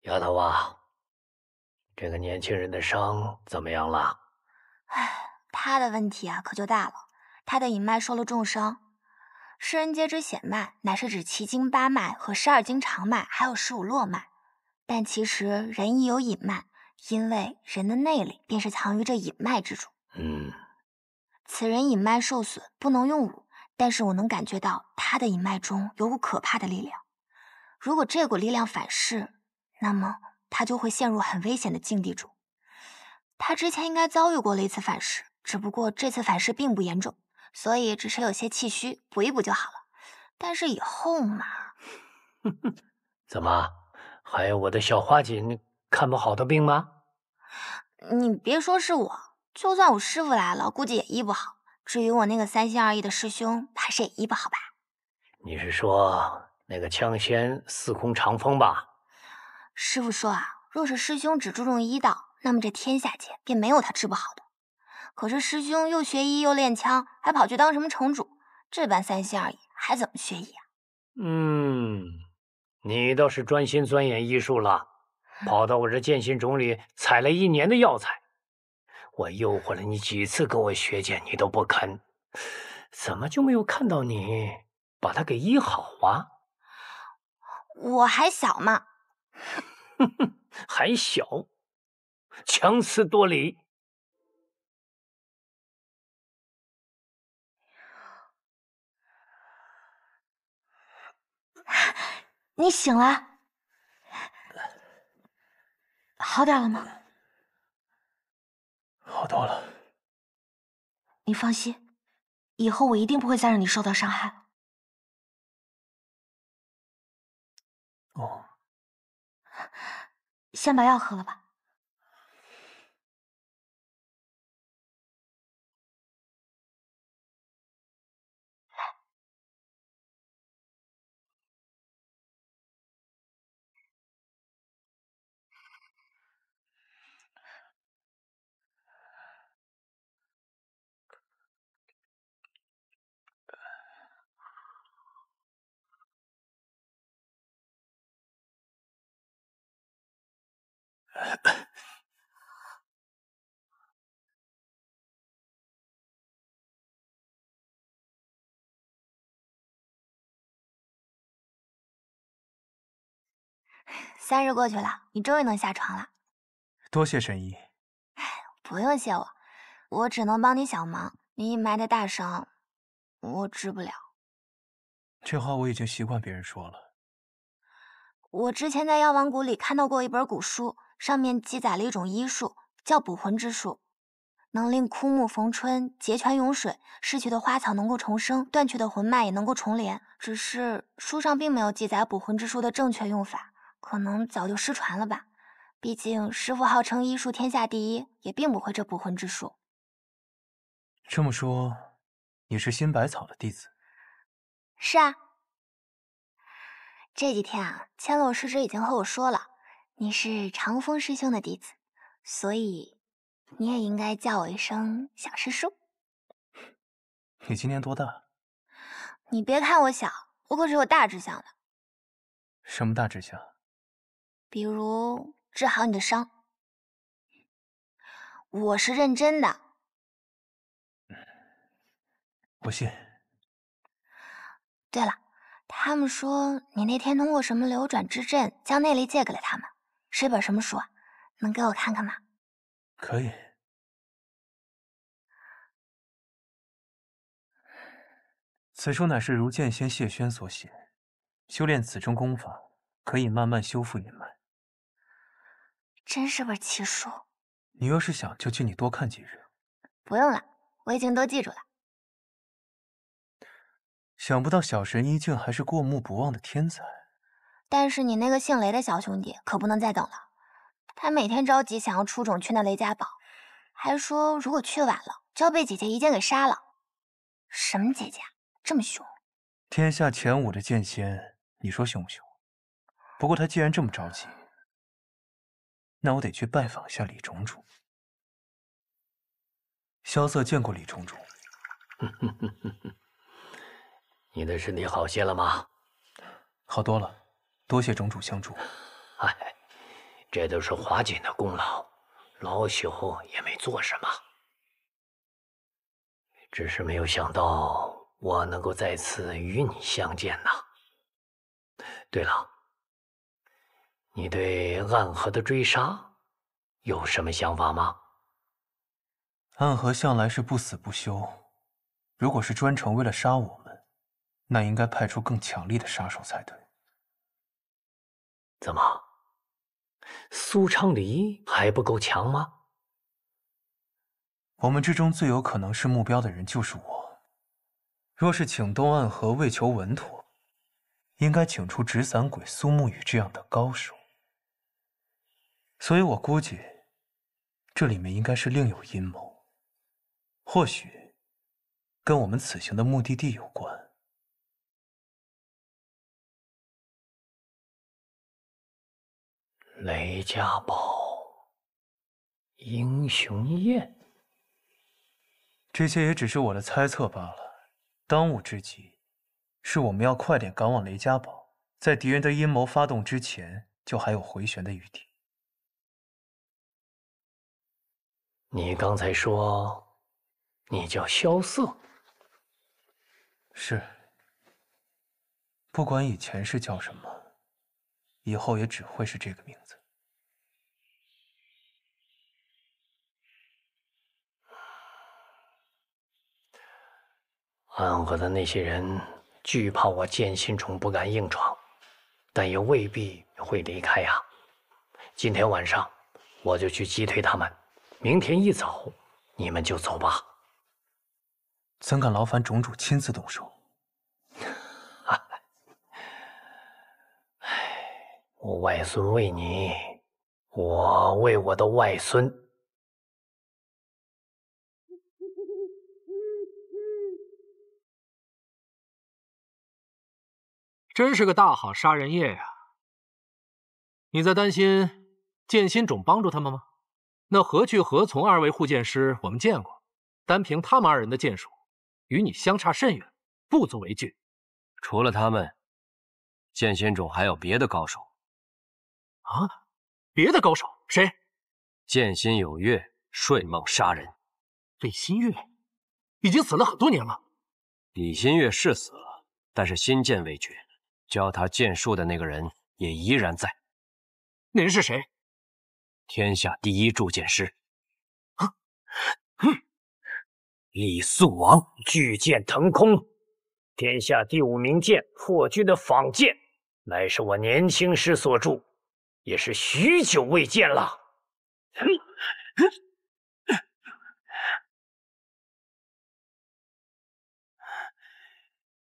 Speaker 18: 丫头啊，这个年轻人的伤怎么样了？
Speaker 2: 他的问题可就大了。他的隐脉受了重伤。世人皆知显脉乃是指奇经八脉和12经长脉，还有15络脉。但其实人亦有隐脉，因为人的内力便是藏于这隐脉之中。此人隐脉受损，不能用武，但是我能感觉到他的隐脉中有股可怕的力量。如果这股力量反噬，那么他就会陷入很危险的境地中。他之前应该遭遇过了一次反噬，只不过这次反噬并不严重，所以只是有些气虚，补一补就好了。但是以后嘛……
Speaker 18: 怎么，还有我的小花锦看不好的病吗？
Speaker 2: 你别说是我，就算我师傅来了，估计也医不好。至于我那个3心2意的师兄，怕是也医不好吧？
Speaker 18: 你是说那个枪仙司空长风吧？
Speaker 2: 师傅说若是师兄只注重医道，那么这天下间便没有他治不好的。可是师兄又学医又练枪，还跑去当什么城主，这般3心2意还怎么学医啊？
Speaker 18: 你倒是专心钻研医术了，跑到我这剑心冢里采了1年的药材。我诱惑了你几次跟我学剑，你都不肯，怎么就没有看到你把他给医好啊？
Speaker 2: 我还小嘛。
Speaker 18: 还小，强词夺理。
Speaker 2: 你醒了？好点了吗？
Speaker 4: 好多了。
Speaker 2: 你放心，以后我一定不会再让你受到伤害了。
Speaker 4: 哦。
Speaker 2: 先把药喝了吧。3日过去了，你终于能下床了。
Speaker 4: 多谢神医。
Speaker 2: 不用谢我，我只能帮你小忙。你隐埋的大伤，我治不了。
Speaker 4: 这话我已经习惯别人说了。
Speaker 2: 我之前在药王谷里看到过一本古书，上面记载了一种医术，叫捕魂之术，能令枯木逢春，结泉涌水，逝去的花草能够重生，断去的魂脉也能够重连。只是书上并没有记载捕魂之术的正确用法，可能早就失传了吧。毕竟师父号称医术天下第一，也并不会这捕魂之术。
Speaker 4: 这么说，你是新百草的弟子？
Speaker 2: 是啊。这几天啊，千落师侄已经和我说了，你是长风师兄的弟子，所以你也应该叫我一声小师叔。
Speaker 4: 你今年多大？
Speaker 2: 你别看我小，我可是有大志向的。
Speaker 4: 什么大志向？
Speaker 2: 比如治好你的伤。我是认真的。
Speaker 4: 不信。
Speaker 2: 对了，他们说你那天通过什么流转之阵将内力借给了他们，是一本什么书啊？能给我看看吗？
Speaker 4: 可以。此书乃是如剑仙谢轩所写，修炼此中功法，可以慢慢修复阴脉。
Speaker 2: 真是本奇书。
Speaker 4: 你要是想，就请你多看几日。
Speaker 2: 不用了，我已经都记住了。
Speaker 4: 想不到小神医竟还是过目不忘的天才。
Speaker 2: 但是你那个姓雷的小兄弟可不能再等了，他每天着急想要出种去那雷家堡，还说如果去晚了就要被姐姐一剑给杀了。什么姐姐啊，这么凶？
Speaker 4: 天下前5的剑仙，你说凶不凶？不过他既然这么着急，那我得去拜访一下李种种。萧瑟见过李种种。
Speaker 18: 你的身体好些了吗？
Speaker 4: 好多了，多谢种种相助。
Speaker 18: 哎，这都是华锦的功劳，老朽也没做什么。只是没有想到我能够再次与你相见呐。对了，你对暗河的追杀有什么想法吗？
Speaker 4: 暗河向来是不死不休，如果是专程为了杀我们，那应该派出更强力的杀手才对。
Speaker 18: 怎么，苏昌黎还不够强吗？
Speaker 4: 我们之中最有可能是目标的人就是我。若是请东暗河为求稳妥，应该请出纸伞鬼苏沐雨这样的高手。所以我估计，这里面应该是另有阴谋，或许跟我们此行的目的地有关。
Speaker 18: 雷家堡，英雄宴。
Speaker 4: 这些也只是我的猜测罢了。当务之急，是我们要快点赶往雷家堡，在敌人的阴谋发动之前，就还有回旋的余地。
Speaker 18: 你刚才说你叫萧瑟？
Speaker 4: 是。不管以前是叫什么，以后也只会是这个名字。
Speaker 18: 暗河的那些人惧怕我剑心冢不敢硬闯，但也未必会离开呀。今天晚上我就去击退他们，明天一早你们就走吧。
Speaker 4: 怎敢劳烦种主亲自动手？
Speaker 18: 我外孙为你，我为我的外孙。
Speaker 13: 真是个大好杀人夜呀！你在担心剑心冢帮助他们吗？那何去何从二位护剑师我们见过，单凭他们二人的剑术，与你相差甚远，不足为惧。
Speaker 20: 除了他们，剑心冢还有别的高手。
Speaker 13: 啊？别的高手？谁？
Speaker 20: 剑心有月，睡梦杀人。
Speaker 13: 李新月已经死了很多年了。
Speaker 20: 李新月是死了，但是心剑未绝，教他剑术的那个人也依然在。
Speaker 13: 那人是谁？
Speaker 20: 天下第一铸剑师。李素王。
Speaker 18: 巨剑腾空，天下第5名剑破军的仿剑，乃是我年轻时所铸，也是许久未见了。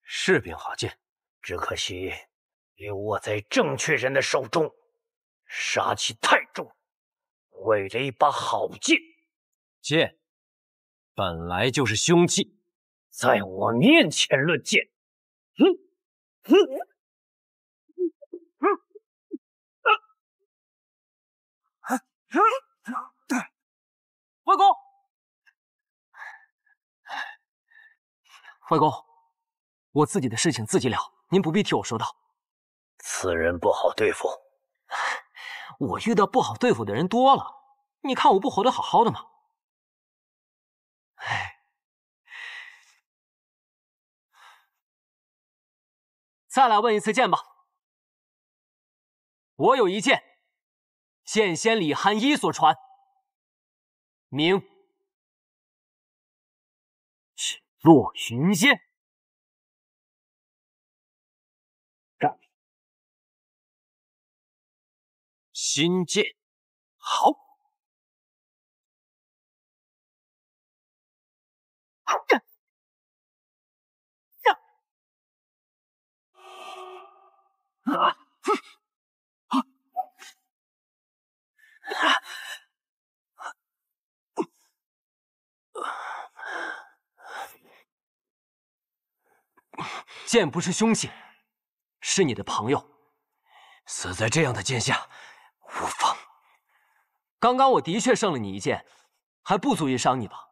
Speaker 20: 是柄好剑，
Speaker 18: 只可惜又握在正确人的手中，杀气太重，毁了一把好剑。
Speaker 20: 剑本来就是凶器，
Speaker 18: 在我面前论剑，
Speaker 3: 外公，外公，我自己的事情自己了，您不必替我说道。
Speaker 18: 此人不好对付。
Speaker 3: 我遇到不好对付的人多了，你看我不活得好好的吗？再来问一次剑吧。我有一剑，剑仙李寒一所传，名是落云剑。
Speaker 20: 新剑，好。
Speaker 3: 剑不是凶器，是你的朋友，
Speaker 20: 死在这样的剑下，无妨。
Speaker 3: 刚刚我的确胜了你一剑，还不足以伤你吧？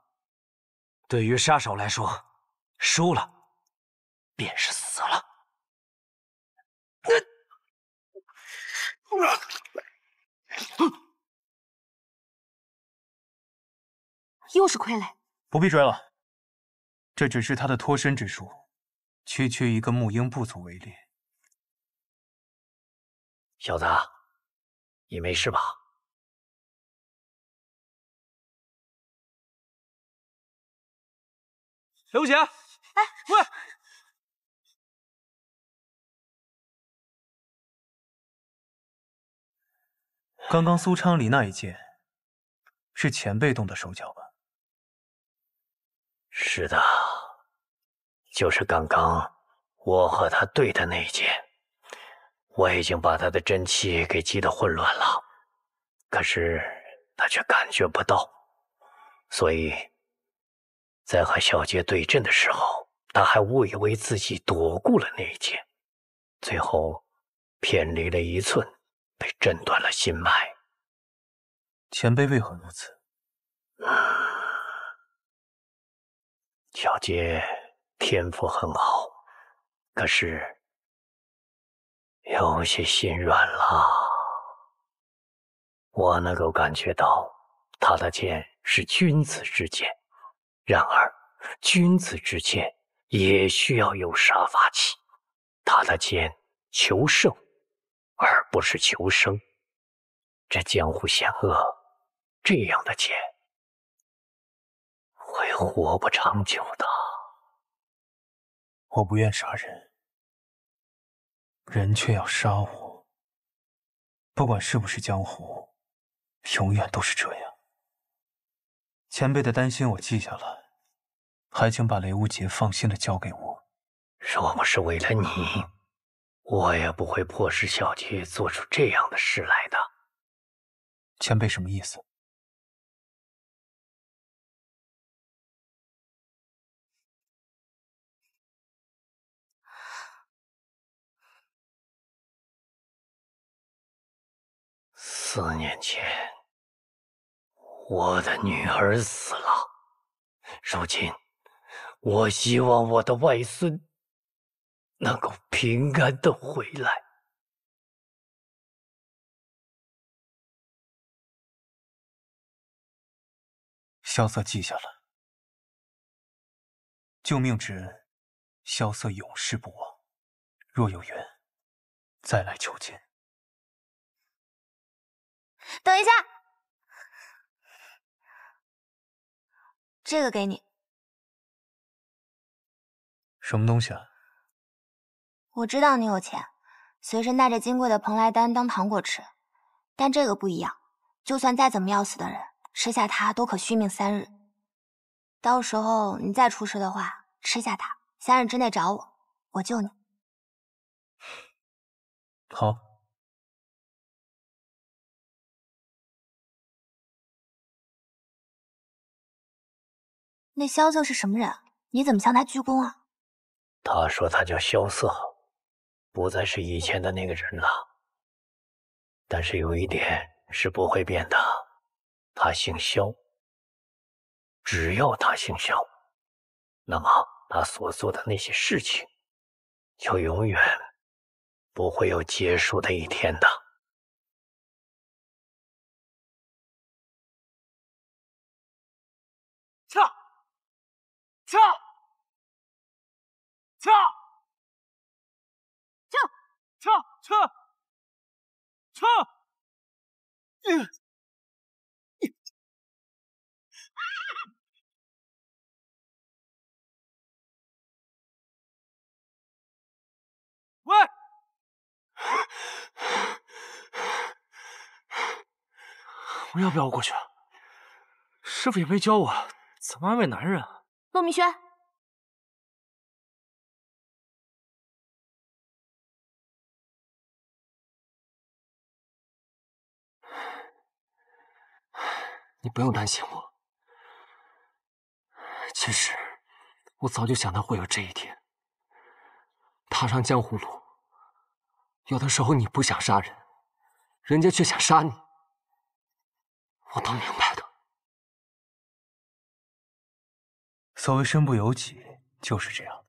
Speaker 20: 对于杀手来说，输了便是死了。
Speaker 2: 又是傀儡，
Speaker 4: 不必追了，这只是他的脱身之术，区区一个木鹰不足为虑。
Speaker 18: 小子，你没事吧？
Speaker 8: 刘姐，哎，喂！
Speaker 4: 刚刚苏昌黎那一剑，是前辈动的手脚吧？
Speaker 18: 是的，就是刚刚我和他对的那一剑，我已经把他的真气给击得混乱了，可是他却感觉不到，所以在和小杰对阵的时候，他还误以为自己躲过了那一剑，最后偏离了1寸，被震断了心脉。
Speaker 4: 前辈为何如此？
Speaker 18: 小杰天赋很好，可是有些心软了。我能够感觉到他的剑是君子之剑，然而君子之剑也需要有杀伐气。他的剑求胜，而不是求生。这江湖险恶，这样的剑会活不长久的。
Speaker 4: 我不愿杀人，人却要杀我。不管是不是江湖，永远都是这样。前辈的担心我记下了，还请把雷无节放心的交给我。
Speaker 18: 若不是为了你，我也不会迫使小姐做出这样的事来的。
Speaker 4: 前辈什么意思？4
Speaker 18: 年前，我的女儿死了。如今，我希望我的外孙能够平安的回来。
Speaker 4: 萧瑟记下了。救命之恩，萧瑟永世不忘。若有缘，再来求见。
Speaker 2: 等一下，这个给你。
Speaker 4: 什么东西啊？
Speaker 2: 我知道你有钱，随身带着金贵的蓬莱丹当糖果吃，但这个不一样，就算再怎么要死的人，吃下它都可续命3日。到时候你再出事的话，吃下它，3日之内找我，我救你。
Speaker 4: 好。
Speaker 2: 那萧瑟是什么人？你怎么向他鞠躬啊？
Speaker 18: 他说他叫萧瑟，不再是以前的那个人了。但是有一点是不会变的，他姓萧。只要他姓萧，那么他所做的那些事情，就永远不会有结束的一天的。
Speaker 8: 撤！喂！
Speaker 9: 我要不要过去？师傅也没教我怎么安慰男人啊。
Speaker 2: 骆明轩，
Speaker 3: 你不用担心我。其实，我早就想到会有这一天。踏上江湖路，有的时候你不想杀人，人家却想杀你，我都明白的。
Speaker 4: 所谓身不由己，就是这样。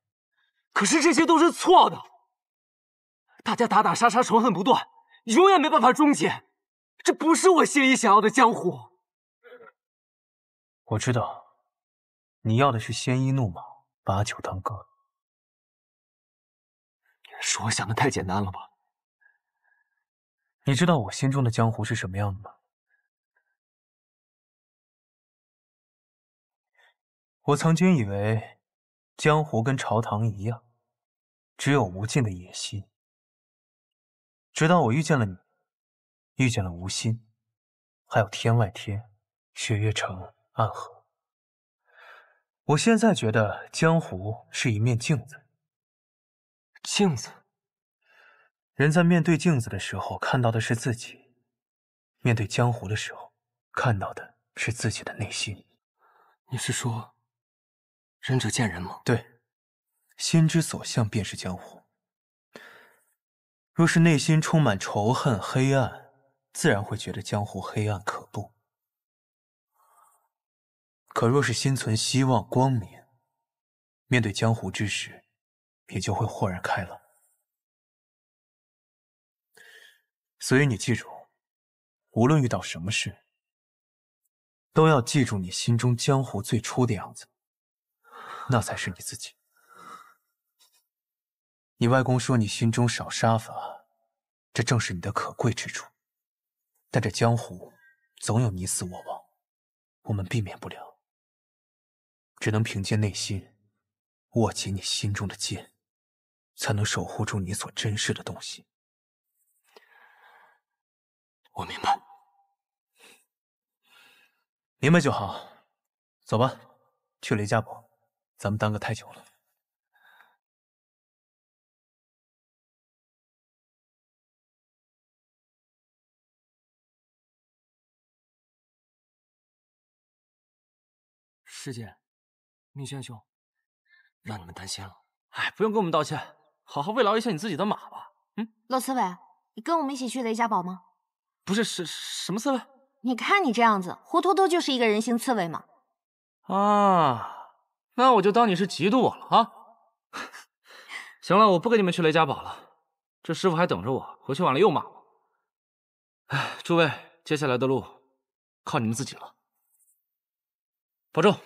Speaker 3: 可是这些都是错的，大家打打杀杀，仇恨不断，永远没办法终结。这不是我心里想要的江湖。
Speaker 4: 我知道，你要的是鲜衣怒马，把酒当歌。
Speaker 3: 是我想的太简单了吧？
Speaker 4: 你知道我心中的江湖是什么样的吗？我曾经以为江湖跟朝堂一样，只有无尽的野心。直到我遇见了你，遇见了吴心，还有天外天、雪月城、暗河。我现在觉得江湖是一面镜子。
Speaker 3: 镜子？
Speaker 4: 人在面对镜子的时候看到的是自己，面对江湖的时候看到的是自己的内心。
Speaker 3: 你是说仁者见仁吗？
Speaker 4: 对，心之所向便是江湖。若是内心充满仇恨、黑暗，自然会觉得江湖黑暗可怖。可若是心存希望、光明，面对江湖之时，也就会豁然开朗。所以你记住，无论遇到什么事，都要记住你心中江湖最初的样子，那才是你自己。你外公说你心中少杀伐，这正是你的可贵之处。但这江湖总有你死我亡，我们避免不了，只能凭借内心，握紧你心中的剑，才能守护住你所珍视的东西。
Speaker 5: 我明白。
Speaker 4: 明白就好。走吧，去雷家堡，咱们耽搁太久了。
Speaker 3: 师姐，明轩兄，
Speaker 20: 让你们担心了。
Speaker 3: 哎，不用跟我们道歉，好好慰劳一下你自己的马吧。
Speaker 2: 洛刺猬，你跟我们一起去雷家堡吗？
Speaker 3: 不是，什么刺猬？
Speaker 2: 你看你这样子，活脱脱就是一个人形刺猬嘛。
Speaker 3: 啊，那我就当你是嫉妒我了啊。行了，我不跟你们去雷家堡了，这师傅还等着我，回去晚了又骂我。哎，诸位，接下来的路靠你们自己了。保重，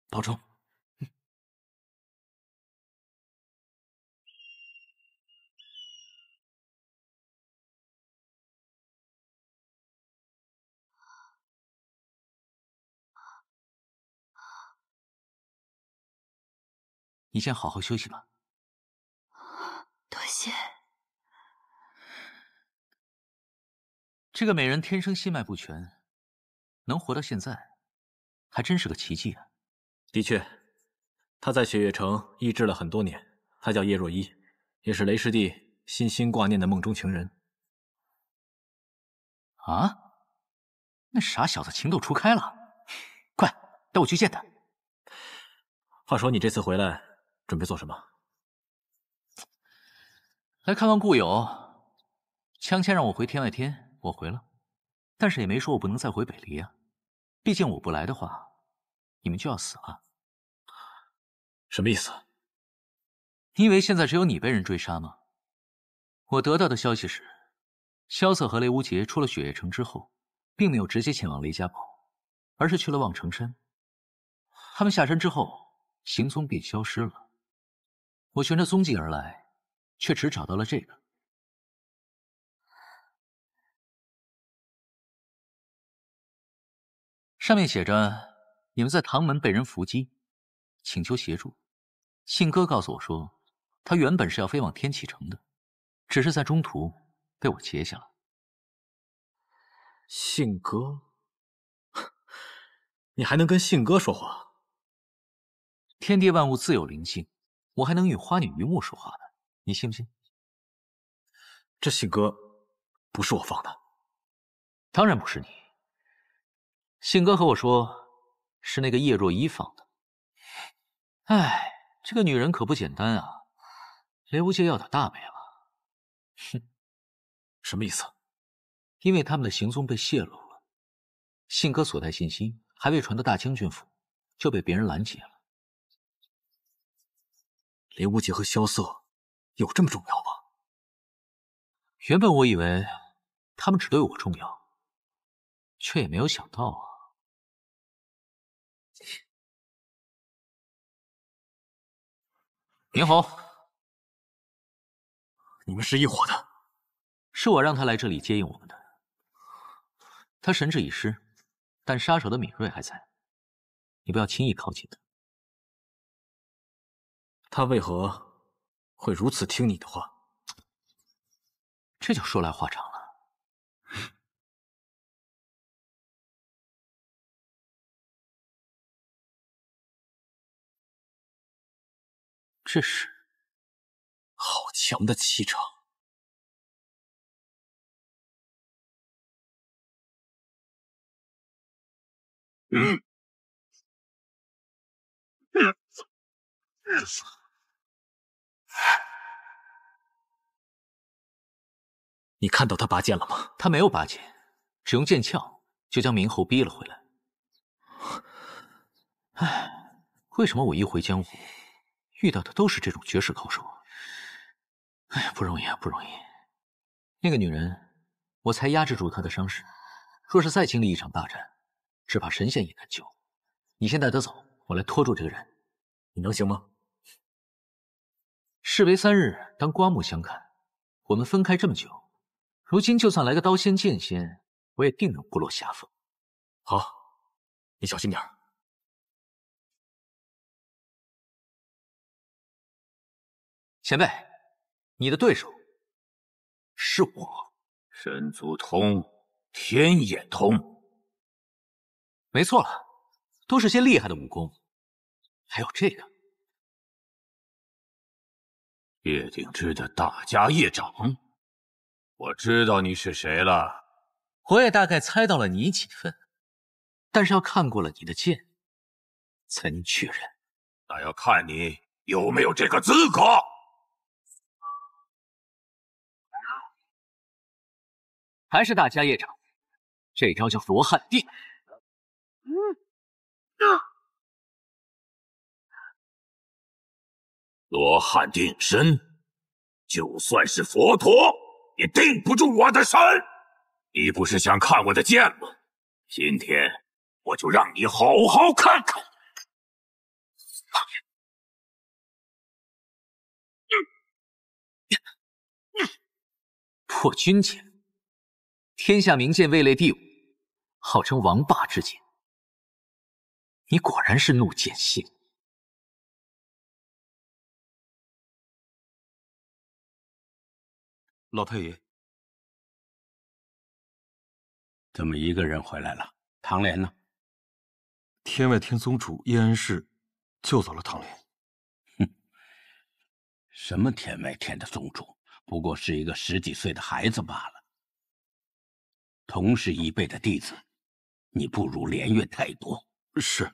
Speaker 5: 保重。你先好好休息吧。
Speaker 10: 多谢。
Speaker 5: 这个美人天生心脉不全，能活到现在，还真是个奇迹啊！
Speaker 9: 的确，她在雪月城医治了很多年，她叫叶若依，也是雷师弟心心挂念的梦中情人。
Speaker 5: 啊？那傻小子情窦初开了，快带我去见他。
Speaker 9: 话说你这次回来准备做什么？
Speaker 5: 来看望故友。枪签让我回天外天，我回了，但是也没说我不能再回北离啊。毕竟我不来的话，你们就要死了。
Speaker 9: 什么意思？
Speaker 5: 你以为现在只有你被人追杀吗？我得到的消息是，萧瑟和雷无杰出了雪月城之后，并没有直接前往雷家堡，而是去了望城山。他们下山之后，行踪便消失了。我循着踪迹而来，却只找到了这个。上面写着你们在唐门被人伏击，请求协助。信鸽告诉我说，他原本是要飞往天启城的，只是在中途被我截下了。
Speaker 9: 信鸽？你还能跟信鸽说话？
Speaker 5: 天地万物自有灵性，我还能与花女榆木说话呢，你信不信？
Speaker 9: 这信鸽不是我放的。
Speaker 5: 当然不是你。信鸽和我说，是那个叶若依放的。哎，这个女人可不简单啊！雷无界要打大美了。哼，
Speaker 9: 什么意思？
Speaker 5: 因为他们的行踪被泄露了，信鸽所带信息还未传到大清郡府，就被别人拦截了。
Speaker 9: 雷无界和萧瑟有这么重要吗？
Speaker 5: 原本我以为他们只对我重要，却也没有想到啊。明侯，
Speaker 9: 你们是一伙的。
Speaker 5: 是我让他来这里接应我们的。他神志已失，但杀手的敏锐还在，你不要轻易靠近他。
Speaker 9: 他为何会如此听你的话？
Speaker 5: 这就说来话长了。这是
Speaker 9: 好强的气场。你看到他拔剑了吗？
Speaker 5: 他没有拔剑，只用剑鞘就将明侯逼了回来。唉，为什么我一回江湖，遇到的都是这种绝世高手？哎，不容易啊，不容易。那个女人，我才压制住她的伤势，
Speaker 3: 若是再经历一场大战，只怕神仙也难救。你先带他走，我来拖住这个人，你能行吗？士别3日，当刮目相看。我们分开这么久，如今就算来个刀仙剑仙，我也定能不落下风。好，你小心点儿。前辈，你的对手是我。
Speaker 21: 神足通，天也通。
Speaker 3: 没错了，都是些厉害的武功。还有这个
Speaker 21: 叶鼎之的大家业长，我知道你是谁了。
Speaker 3: 我也大概猜到了你几分，但是要看过了你的剑，才能确认。
Speaker 21: 那要看你有没有这个资格。
Speaker 3: 还是大家业长，这招叫罗汉定。
Speaker 21: 罗汉定身，就算是佛陀也定不住我的身。你不是想看我的剑吗？今天我就让你好好看看。
Speaker 3: 破军剑，天下名剑位列第5，号称王霸之剑。你果然是怒剑仙。
Speaker 22: 老太爷，
Speaker 23: 怎么一个人回来了？唐莲呢？
Speaker 22: 天外天宗主叶安世救走了唐莲。
Speaker 23: 哼，什么天外天的宗主，不过是一个10几岁的孩子罢了。同是一辈的弟子，你不如莲月太多。
Speaker 22: 是。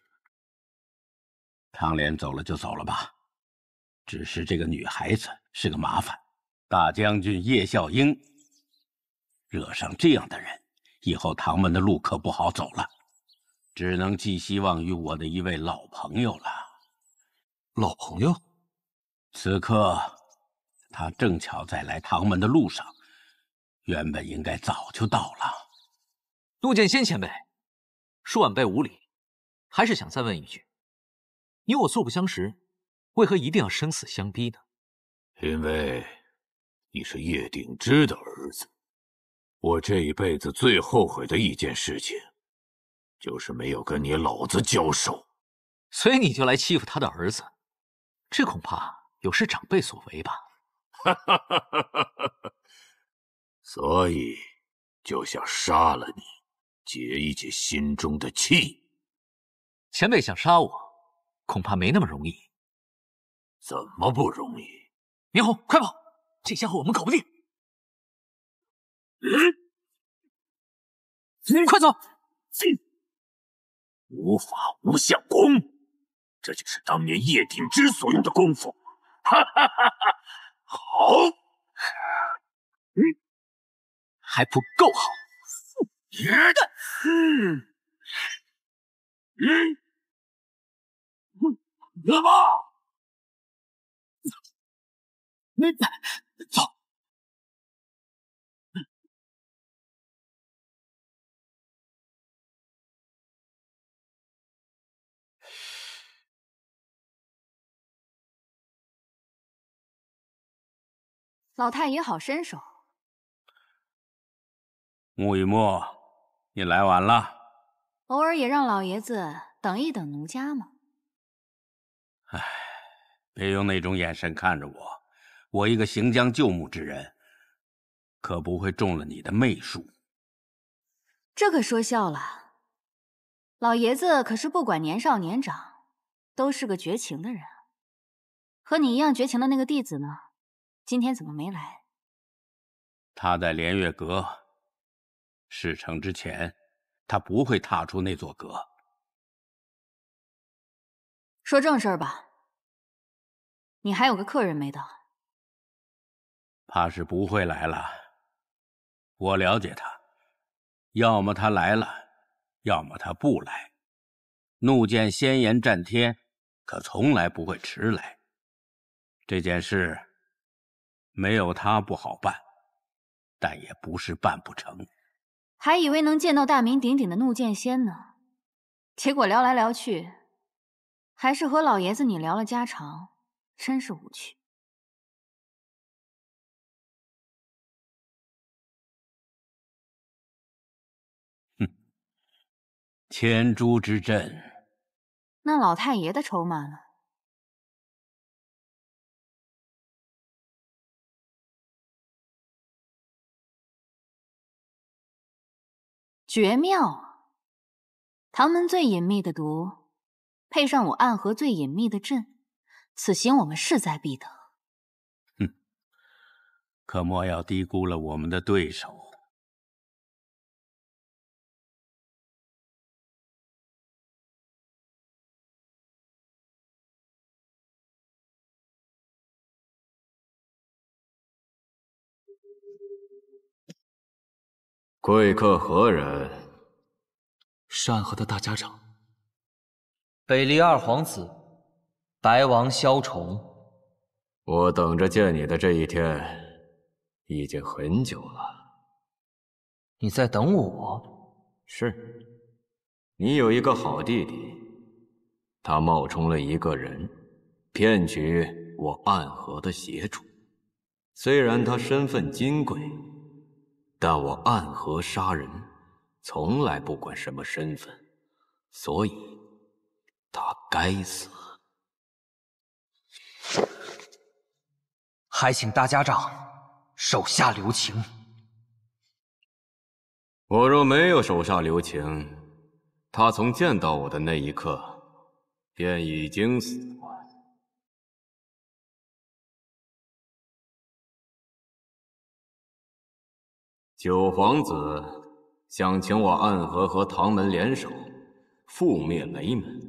Speaker 23: 唐莲走了就走了吧，只是这个女孩子是个麻烦。大将军叶孝英惹上这样的人，以后唐门的路可不好走了，只能寄希望于我的一位老朋友了。
Speaker 22: 老朋友？
Speaker 23: 此刻他正巧在来唐门的路上，原本应该早就到了。
Speaker 3: 陆剑仙前辈，恕晚辈无礼，还是想再问一句：你我素不相识，为何一定要生死相逼呢？
Speaker 21: 因为你是叶鼎之的儿子，我这一辈子最后悔的一件事情，就是没有跟你老子交手。
Speaker 3: 所以你就来欺负他的儿子，这恐怕有失长辈所为吧？
Speaker 21: 所以就想杀了你，解一解心中的气。
Speaker 3: 前辈想杀我，恐怕没那么容易。
Speaker 21: 怎么不容易？
Speaker 3: 明红，快跑！这家伙我们搞不定。快走！
Speaker 21: 无法无相功，这就是当年叶鼎之所用的功夫。哈哈哈哈！好，
Speaker 3: 还不够好。
Speaker 21: 怎么？
Speaker 3: 走。
Speaker 10: 老太爷好身手。
Speaker 23: 穆雨墨，你来晚了。
Speaker 10: 偶尔也让老爷子等一等奴家嘛。
Speaker 23: 唉，别用那种眼神看着我，我一个行将就木之人，可不会中了你的媚术。
Speaker 10: 这可说笑了，老爷子可是不管年少年长，都是个绝情的人。和你一样绝情的那个弟子呢？今天怎么没来？
Speaker 23: 他在连月阁，事成之前，他不会踏出那座阁。
Speaker 10: 说正事儿吧，你还有个客人没到。
Speaker 23: 怕是不会来了。我了解他，要么他来了，要么他不来。怒剑先言战天，可从来不会迟来。这件事没有他不好办，但也不是办不成。
Speaker 11: 还以为能见到大名鼎鼎的怒剑仙呢，结果聊来聊去，还是和老爷子你聊了家常，真是无趣。
Speaker 23: 千珠之阵，
Speaker 11: 那老太爷的筹码呢？绝妙！唐门最隐秘的毒，配上我暗河最隐秘的阵，此行我们势在必得。
Speaker 23: 可莫要低估了我们的对手。
Speaker 22: 贵客何人？
Speaker 5: 是暗河的大家长。
Speaker 6: 北离二皇子，白王萧崇。
Speaker 22: 我等着见你的这一天已经很久了。
Speaker 6: 你在等我？
Speaker 22: 是。你有一个好弟弟，他冒充了一个人，骗取我暗河的邪主。虽然他身份金贵，但我暗河杀人从来不管什么身份，所以他该死。
Speaker 6: 还请大家长手下留情。
Speaker 22: 我若没有手下留情，他从见到我的那一刻便已经死了。九皇子想请我暗河和唐门联手覆灭雷门，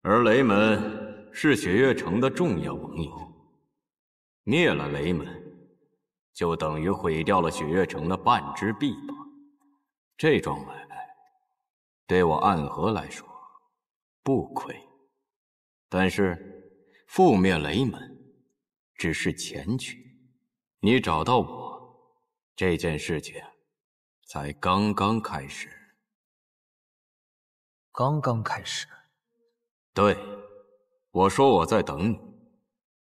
Speaker 22: 而雷门是雪月城的重要盟友，灭了雷门就等于毁掉了雪月城的半只臂膀。这桩买卖对我暗河来说不亏，但是覆灭雷门只是前驱，你找到我，这件事情才刚刚开始。
Speaker 6: 刚刚开始？
Speaker 22: 对，我说我在等你，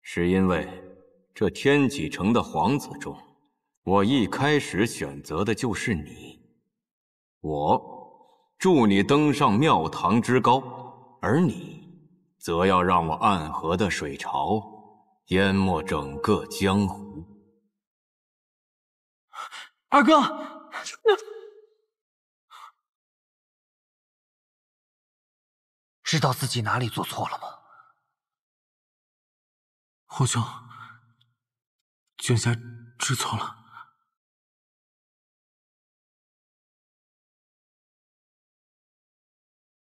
Speaker 22: 是因为这天启城的皇子中，我一开始选择的就是你。我助你登上庙堂之高，而你则要让我暗河的水潮淹没整个江湖。
Speaker 6: 二哥，知道自己哪里做错了吗？
Speaker 12: 皇兄，眷下知错了。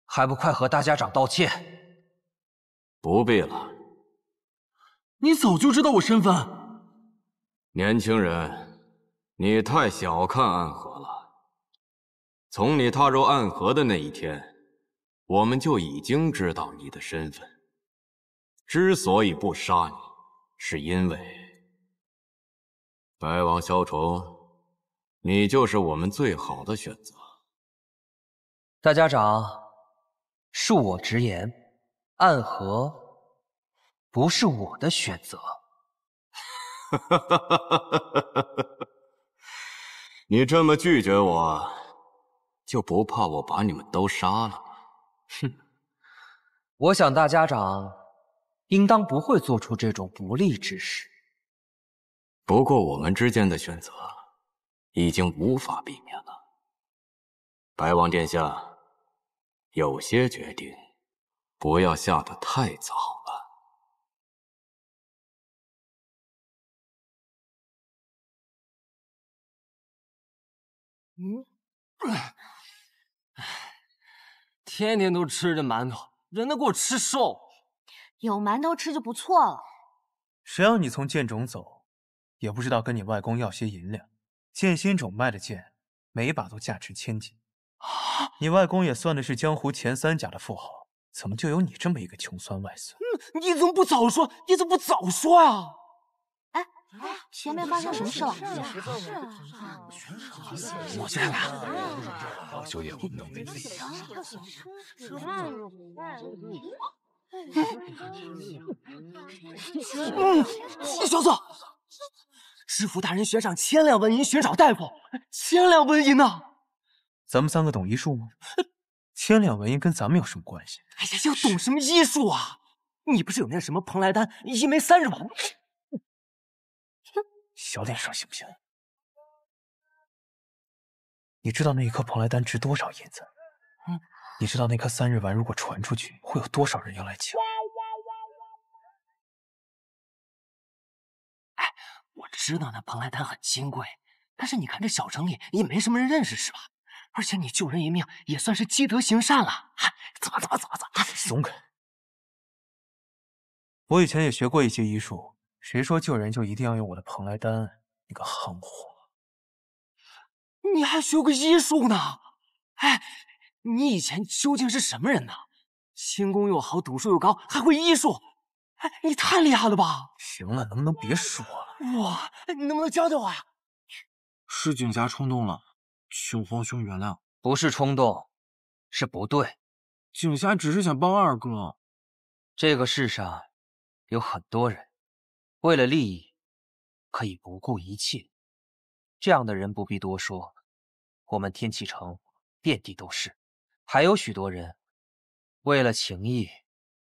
Speaker 6: 还不快和大家长道歉？
Speaker 22: 不必了。
Speaker 12: 你早就知道我身份。
Speaker 22: 年轻人，你太小看暗河了。从你踏入暗河的那一天，我们就已经知道你的身份。之所以不杀你，是因为白王萧崇，你就是我们最好的选择。
Speaker 6: 大家长，恕我直言，暗河不是我的选择。
Speaker 22: 你这么拒绝我，就不怕我把你们都杀了吗？
Speaker 6: 哼，我想大家长应当不会做出这种不利之事。
Speaker 22: 不过我们之间的选择已经无法避免了。白王殿下，有些决定不要下得太早了。
Speaker 3: 天天都吃着馒头，人都给我吃瘦。
Speaker 2: 有馒头吃就不错了。
Speaker 4: 谁让你从剑冢走，也不知道跟你外公要些银两。剑心冢卖的剑，每把都价值千金。你外公也算的是江湖前3甲的富豪，怎么就有你这么一个穷酸外孙？
Speaker 3: 你怎么不早说？你怎么不早说呀？
Speaker 2: 哎，前面发生什么事了？
Speaker 3: 我去看看。
Speaker 21: 老兄也混弄没自己。
Speaker 3: 小子，师傅大人悬赏1000两纹银寻找大夫，1000两纹银呐！
Speaker 4: 咱们3个懂医术吗？1000两纹银跟咱们有什么关系？
Speaker 3: 哎呀，要懂什么医术啊？你不是有那什么蓬莱丹，1枚30王？
Speaker 4: 小点声行不行？你知道那一颗蓬莱丹值多少银子？你知道那颗3日丸如果传出去，会有多少人要来抢？
Speaker 3: 哎，我知道那蓬莱丹很金贵，但是你看这小城里也没什么人认识，是吧？而且你救人一命也算是积德行善了。走吧，
Speaker 4: 松开！我以前也学过一些医术，谁说救人就一定要用我的蓬莱丹？你个憨货！
Speaker 3: 你还学过医术呢？哎，你以前究竟是什么人呢？轻功又好，赌术又高，还会医术，哎，你太厉害了吧！
Speaker 4: 行了，能不能别说了？
Speaker 3: 哇，你能不能教教我呀？
Speaker 12: 是景霞冲动了，请皇兄原谅。
Speaker 6: 不是冲动，是不对。
Speaker 12: 景霞只是想帮二哥。
Speaker 6: 这个世上有很多人，为了利益可以不顾一切，这样的人不必多说，我们天启城遍地都是。还有许多人，为了情义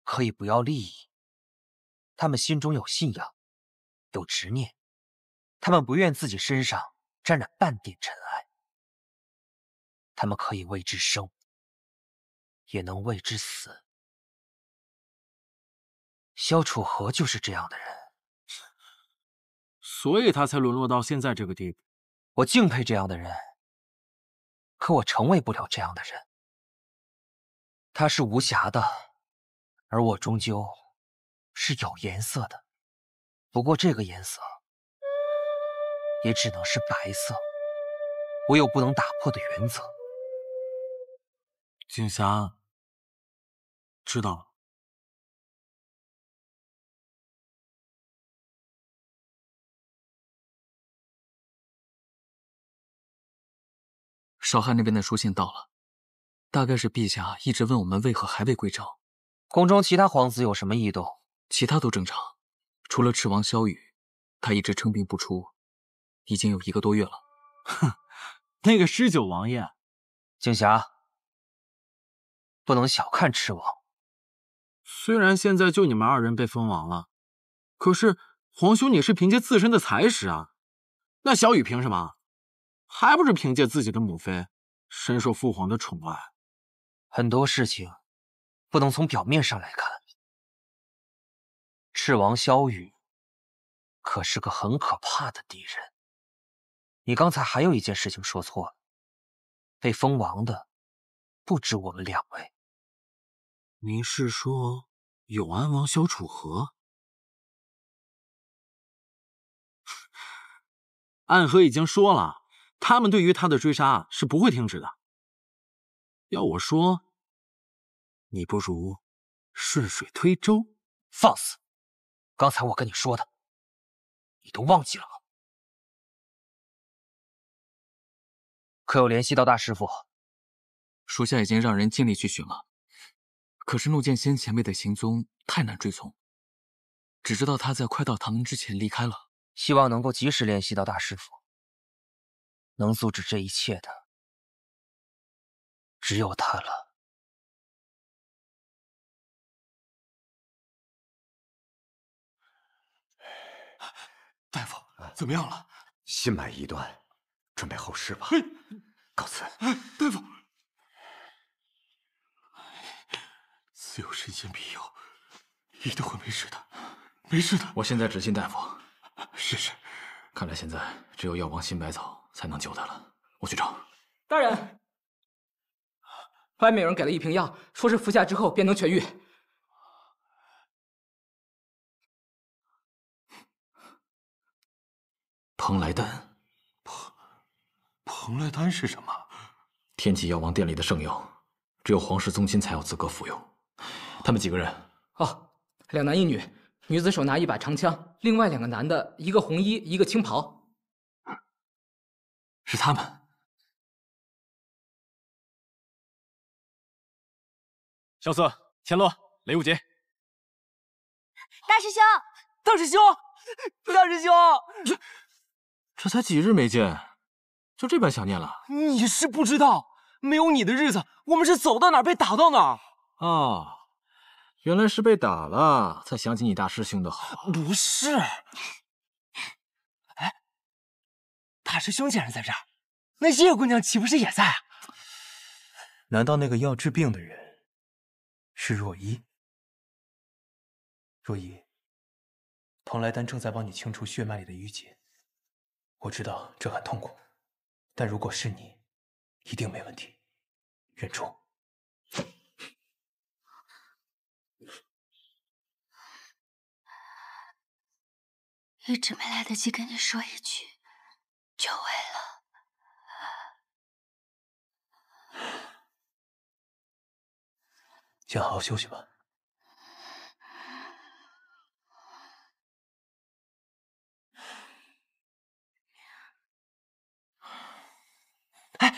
Speaker 6: 可以不要利益，他们心中有信仰，有执念，他们不愿自己身上沾染半点尘埃，他们可以为之生，也能为之死。萧楚河就是这样的人，
Speaker 12: 所以他才沦落到现在这个地步。
Speaker 6: 我敬佩这样的人，可我成为不了这样的人。他是无瑕的，而我终究是有颜色的，不过这个颜色也只能是白色，我有不能打破的原则。
Speaker 12: 景霞，知道了。
Speaker 5: 少汉那边的书信到了，大概是陛下一直问我们为何还未归朝。
Speaker 6: 宫中其他皇子有什么异动？
Speaker 5: 其他都正常，除了赤王萧雨，他一直称病不出，已经有1个多月了。
Speaker 12: 哼，那个施九王爷，
Speaker 6: 景霞，不能小看赤王。
Speaker 12: 虽然现在就你们2人被封王了，可是皇兄你是凭借自身的才识啊，那小雨凭什么？还不是凭借自己的母妃，深受父皇的宠爱。
Speaker 6: 很多事情不能从表面上来看。赤王萧雨可是个很可怕的敌人。你刚才还有一件事情说错了，被封王的不止我们2位。
Speaker 12: 您是说永安王萧楚河？暗河已经说了，他们对于他的追杀是不会停止的。要我说，你不如顺水推舟。
Speaker 6: 放肆！刚才我跟你说的，你都忘记了吗？可有联系到大师傅？
Speaker 5: 属下已经让人尽力去寻了，可是陆剑仙前辈的行踪太难追踪，只知道他在快到唐门之前离开了。
Speaker 6: 希望能够及时联系到大师傅。能阻止这一切的，只有他了。
Speaker 12: 大夫，怎么样了？
Speaker 1: 心脉已断，准备后事吧。告辞。
Speaker 12: 大夫，自有神仙庇佑，一定会没事的，没事的。
Speaker 5: 我现在只信大夫。
Speaker 12: 是。
Speaker 5: 看来现在只有药王新百草才能救他了。我去找。
Speaker 15: 大人，外面有人给了一瓶药，说是服下之后便能痊愈。
Speaker 5: 蓬莱丹。
Speaker 12: 蓬莱丹是什么？
Speaker 5: 天启药王殿里的圣药，只有皇室宗亲才有资格服用。他们几个人？
Speaker 15: 哦，2男1女，女子手拿一把长枪，另外2个男的，一个红衣，一个青袍。
Speaker 3: 是他们。
Speaker 9: 萧瑟、钱洛、雷无杰。
Speaker 10: 大师兄，
Speaker 3: 大师兄，大师兄，
Speaker 9: 这才几日没见，就这般想念了？
Speaker 3: 你是不知道，没有你的日子，我们是走到哪儿被打到哪儿。
Speaker 9: 哦，原来是被打了才想起你大师兄的好。
Speaker 3: 不是。哎，大师兄竟然在这儿，那叶姑娘岂不是也在啊？
Speaker 4: 难道那个要治病的人是若依？若依，蓬莱丹正在帮你清除血脉里的淤结，我知道这很痛苦，但如果是你，一定没问题。忍住。
Speaker 10: 一直没来得及跟你说一句，久违了。
Speaker 4: 先好好休息吧。
Speaker 3: 哎，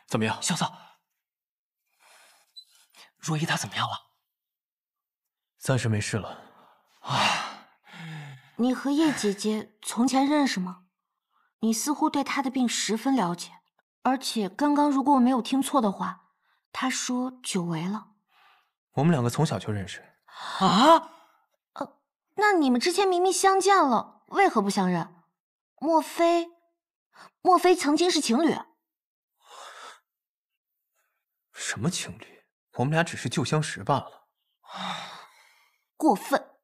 Speaker 9: 怎么样，
Speaker 3: 萧瑟？若依她怎么样了？
Speaker 4: 暂时没事了。
Speaker 3: 啊，
Speaker 2: 你和叶姐姐从前认识吗？你似乎对她的病十分了解，而且刚刚如果我没有听错的话，她说久违了。
Speaker 4: 我们2个从小就认识。
Speaker 3: 啊？
Speaker 2: 那你们之前明明相见了，为何不相认？莫非曾经是情侣？
Speaker 4: 什么情侣？我们俩只是旧相识罢了。
Speaker 2: 过分！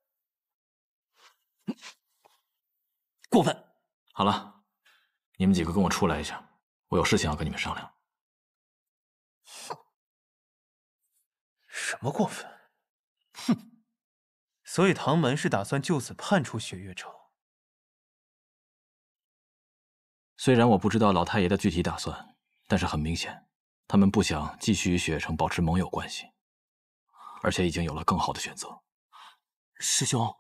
Speaker 3: 过分！
Speaker 9: 好了，你们几个跟我出来一下，我有事情要跟你们商量。
Speaker 4: 什么过分？哼！所以唐门是打算就此判处雪月城。
Speaker 9: 虽然我不知道老太爷的具体打算，但是很明显，他们不想继续与雪月城保持盟友关系，而且已经有了更好的选择。
Speaker 3: 师兄，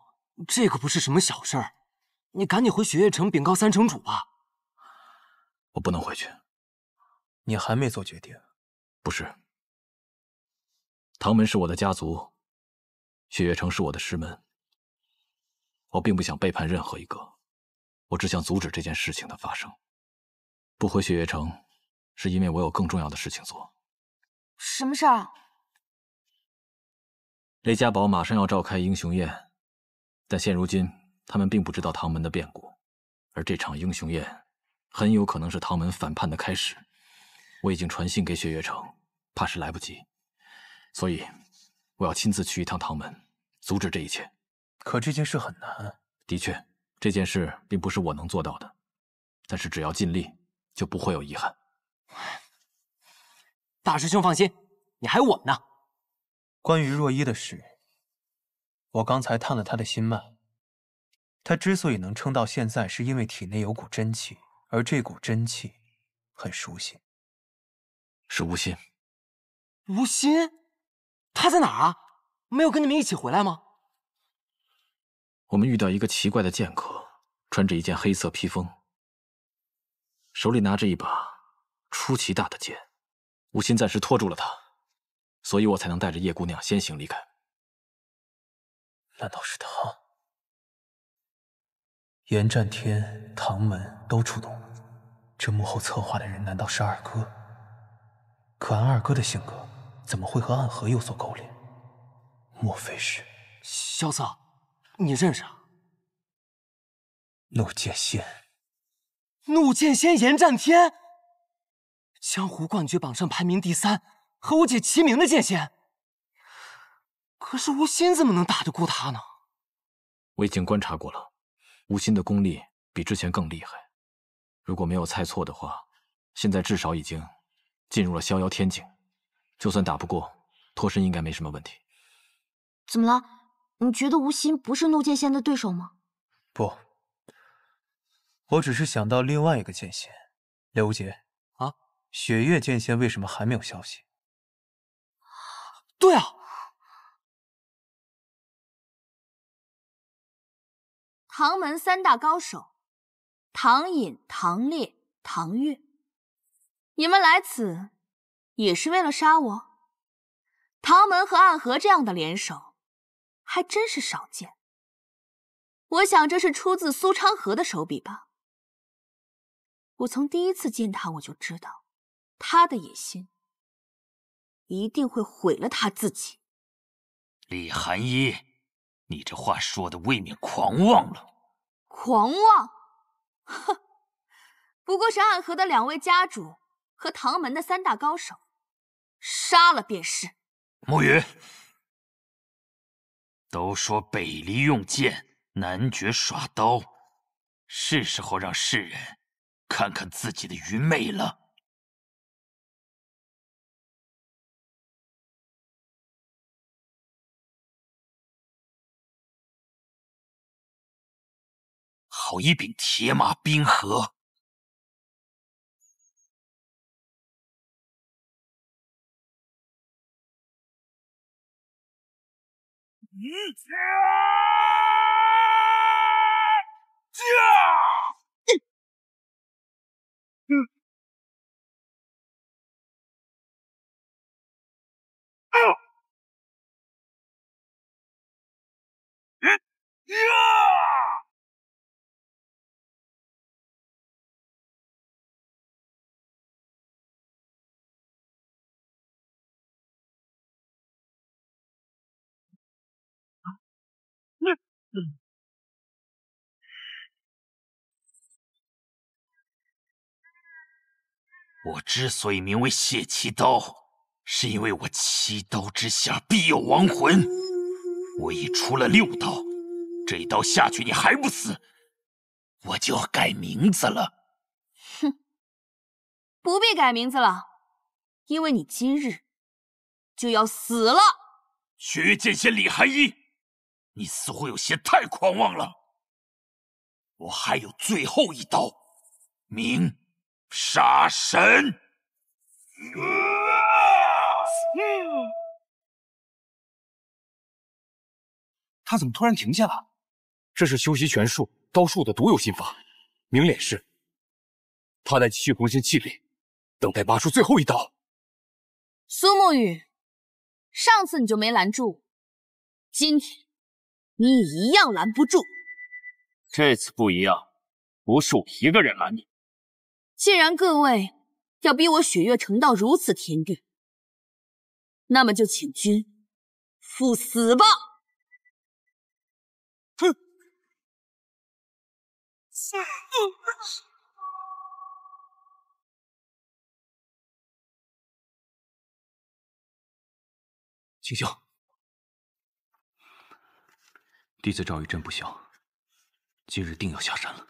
Speaker 3: 这可不是什么小事儿，你赶紧回雪月城禀告3城主吧。
Speaker 9: 我不能回去。
Speaker 4: 你还没做决定？
Speaker 9: 不是。唐门是我的家族，雪月城是我的师门。我并不想背叛任何一个，我只想阻止这件事情的发生。不回雪月城，是因为我有更重要的事情做。
Speaker 2: 什么事儿啊？
Speaker 9: 雷家堡马上要召开英雄宴，但现如今他们并不知道唐门的变故，而这场英雄宴很有可能是唐门反叛的开始。我已经传信给雪月城，怕是来不及，所以我要亲自去一趟唐门，阻止这一切。
Speaker 4: 可这件事很难。
Speaker 9: 的确，这件事并不是我能做到的，但是只要尽力，就不会有遗憾。
Speaker 3: 大师兄放心，你还有我们呢。
Speaker 4: 关于若依的事，我刚才探了她的心脉。她之所以能撑到现在，是因为体内有股真气，而这股真气很熟悉。
Speaker 9: 是无心。
Speaker 3: 无心？他在哪儿啊？没有跟你们一起回来吗？
Speaker 9: 我们遇到一个奇怪的剑客，穿着一件黑色披风，手里拿着一把出奇大的剑。无心暂时拖住了他，所以我才能带着叶姑娘先行离开。
Speaker 4: 难道是他？严战天、唐门都出动，这幕后策划的人难道是二哥？可按二哥的性格，怎么会和暗河有所勾连？莫非是……
Speaker 3: 萧瑟，你认识啊？
Speaker 4: 怒剑仙。
Speaker 3: 怒剑仙严战天，江湖冠绝榜上排名第3，和我姐齐名的剑仙。可是无心怎么能打得过他呢？
Speaker 9: 我已经观察过了，无心的功力比之前更厉害。如果没有猜错的话，现在至少已经进入了逍遥天境，就算打不过，脱身应该没什么问题。
Speaker 2: 怎么了？你觉得无心不是怒剑仙的对手吗？
Speaker 4: 不，我只是想到另外一个剑仙，刘无杰
Speaker 3: 啊，
Speaker 4: 雪月剑仙为什么还没有消息？
Speaker 3: 对啊，
Speaker 11: 唐门三大高手，唐寅、唐烈、唐月，你们来此也是为了杀我？唐门和暗河这样的联手，还真是少见。我想这是出自苏昌河的手笔吧。我从第一次见他，我就知道，他的野心一定会毁了他自己。
Speaker 14: 李寒衣，你这话说的未免狂妄了。
Speaker 11: 狂妄？哼，不过是暗河的2位家主和唐门的3大高手，杀了便是。
Speaker 14: 暮雨，都说北离用剑，南绝耍刀，是时候让世人看看自己的愚昧了。好一柄铁马冰河！我之所以名为血奇刀，是因为我7刀之下必有亡魂。我已出了6刀，这一刀下去你还不死，我就要改名字了。
Speaker 11: 哼，不必改名字了，因为你今日就要死了。
Speaker 14: 血月剑仙李寒衣，你似乎有些太狂妄了。我还有最后一刀，名杀神。
Speaker 1: 他怎么突然停下了？这是修习拳术、刀术的独有心法，明脸是。他在虚空心气里，等待拔出最后一刀。
Speaker 11: 苏沐雨，上次你就没拦住我，今天你一样拦不住。
Speaker 7: 这次不一样，不是我一个人拦你。
Speaker 11: 既然各位要逼我雪月成道如此田地，那么就请君赴死吧！
Speaker 14: 哼！
Speaker 1: 请笑。弟子赵玉真不孝，今日定要下山了。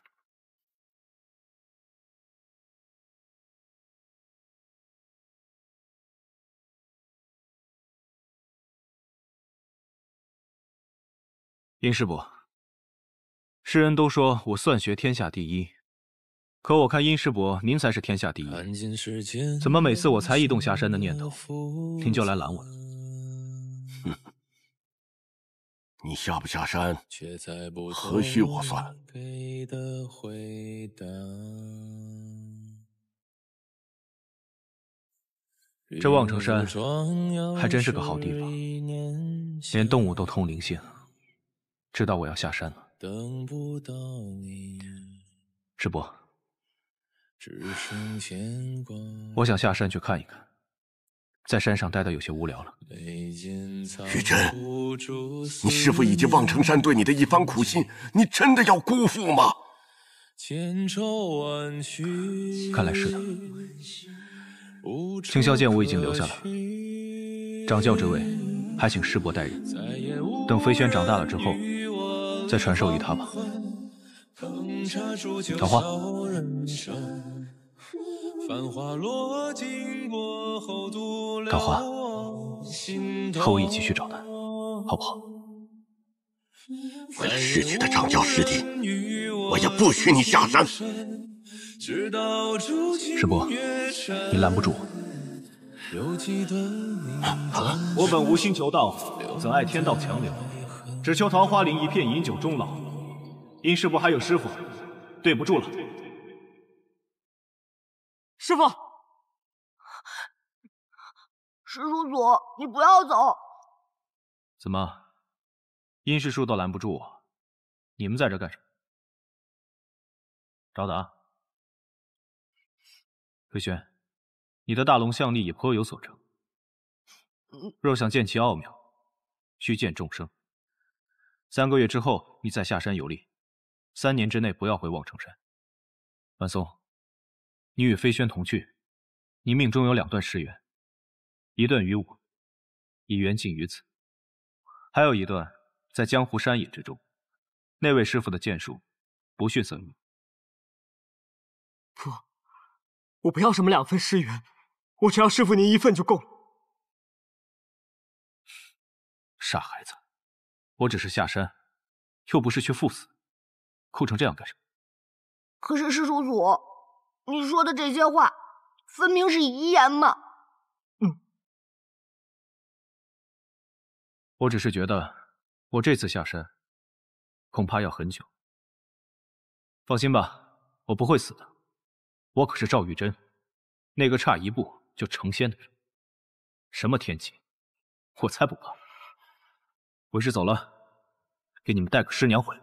Speaker 1: 殷师伯，世人都说我算学天下第一，可我看殷师伯您才是天下第一。怎么每次我才一动下山的念头，您就来拦我呢？
Speaker 23: 你下不下山，何须我算？
Speaker 1: 这望城山还真是个好地方，连动物都通灵性，知道我要下山了。师伯，我想下山去看一看，在山上待得有些无聊了。
Speaker 23: 玉真，你师父以及望城山对你的一番苦心，你真的要辜负吗？
Speaker 1: 看来是的。青霄剑我已经留下了，掌教之位还请师伯带人。等飞轩长大了之后，再传授于他吧。桃花，桃花，和我一起去找他，好不好？
Speaker 23: 为了是你的掌教师弟，我也不许你下山。
Speaker 1: 师伯，你拦不住我。
Speaker 9: 我本无心求道，怎爱天道强流？只求桃花岭一片饮酒终老。
Speaker 1: 殷师伯还有师傅，对不住了。
Speaker 15: 师傅，
Speaker 16: 石叔祖，你不要走！
Speaker 1: 怎么，殷师叔都拦不住我，你们在这干什么？找打。飞轩，你的大龙象力也颇有所成，若想见其奥妙，须见众生。3个月之后，你再下山游历，3年之内不要回望城山。万松，你与飞轩同去，你命中有2段誓缘，一段于我，以缘尽于此；还有一段在江湖山野之中，那位师傅的剑术不逊色于你。
Speaker 15: 不，我不要什么2份誓缘，我只要师傅您1份就够了。
Speaker 1: 傻孩子，我只是下山，又不是去赴死，哭成这样干什么？
Speaker 16: 可是师叔祖，你说的这些话，分明是遗言嘛。
Speaker 1: 我只是觉得，我这次下山，恐怕要很久。放心吧，我不会死的。我可是赵玉珍，那个差一步就成仙的人。什么天启，我才不怕。为师走了，给你们带个师娘回来。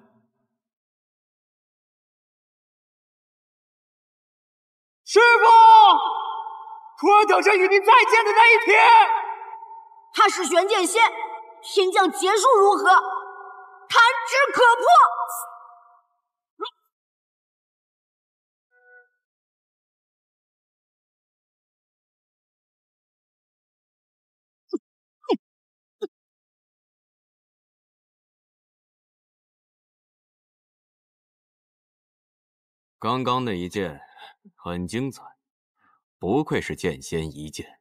Speaker 15: 师傅，徒儿等着与您再见的那一天。
Speaker 16: 他是玄剑仙，天降劫数如何？弹指可破。
Speaker 22: 刚刚那一剑很精彩，不愧是剑仙一剑。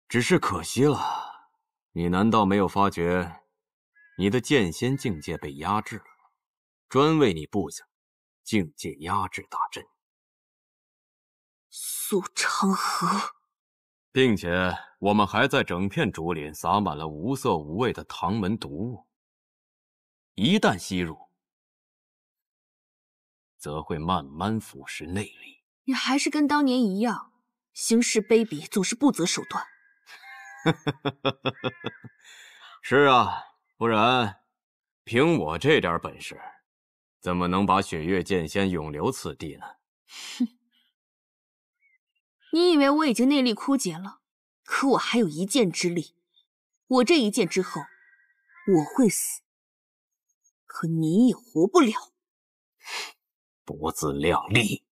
Speaker 22: 只是可惜了，你难道没有发觉，你的剑仙境界被压制了？专为你布下境界压制大阵。
Speaker 16: 苏长河，
Speaker 22: 并且我们还在整片竹林撒满了无色无味的唐门毒物，一旦吸入，则会慢慢腐蚀内力。
Speaker 11: 你还是跟当年一样，行事卑鄙，总是不择手段。
Speaker 22: 是啊，不然凭我这点本事，怎么能把雪月剑仙永留此地呢？
Speaker 11: 哼！你以为我已经内力枯竭了？可我还有一剑之力。我这一剑之后，我会死，可你也活不了。
Speaker 22: 不自量力！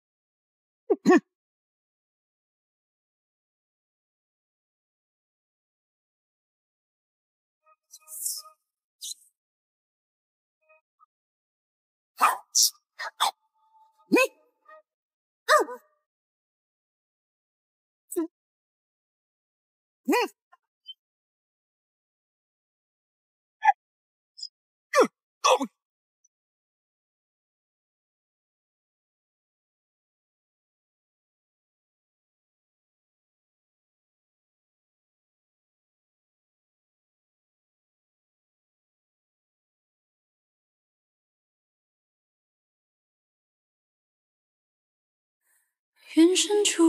Speaker 17: 云深处，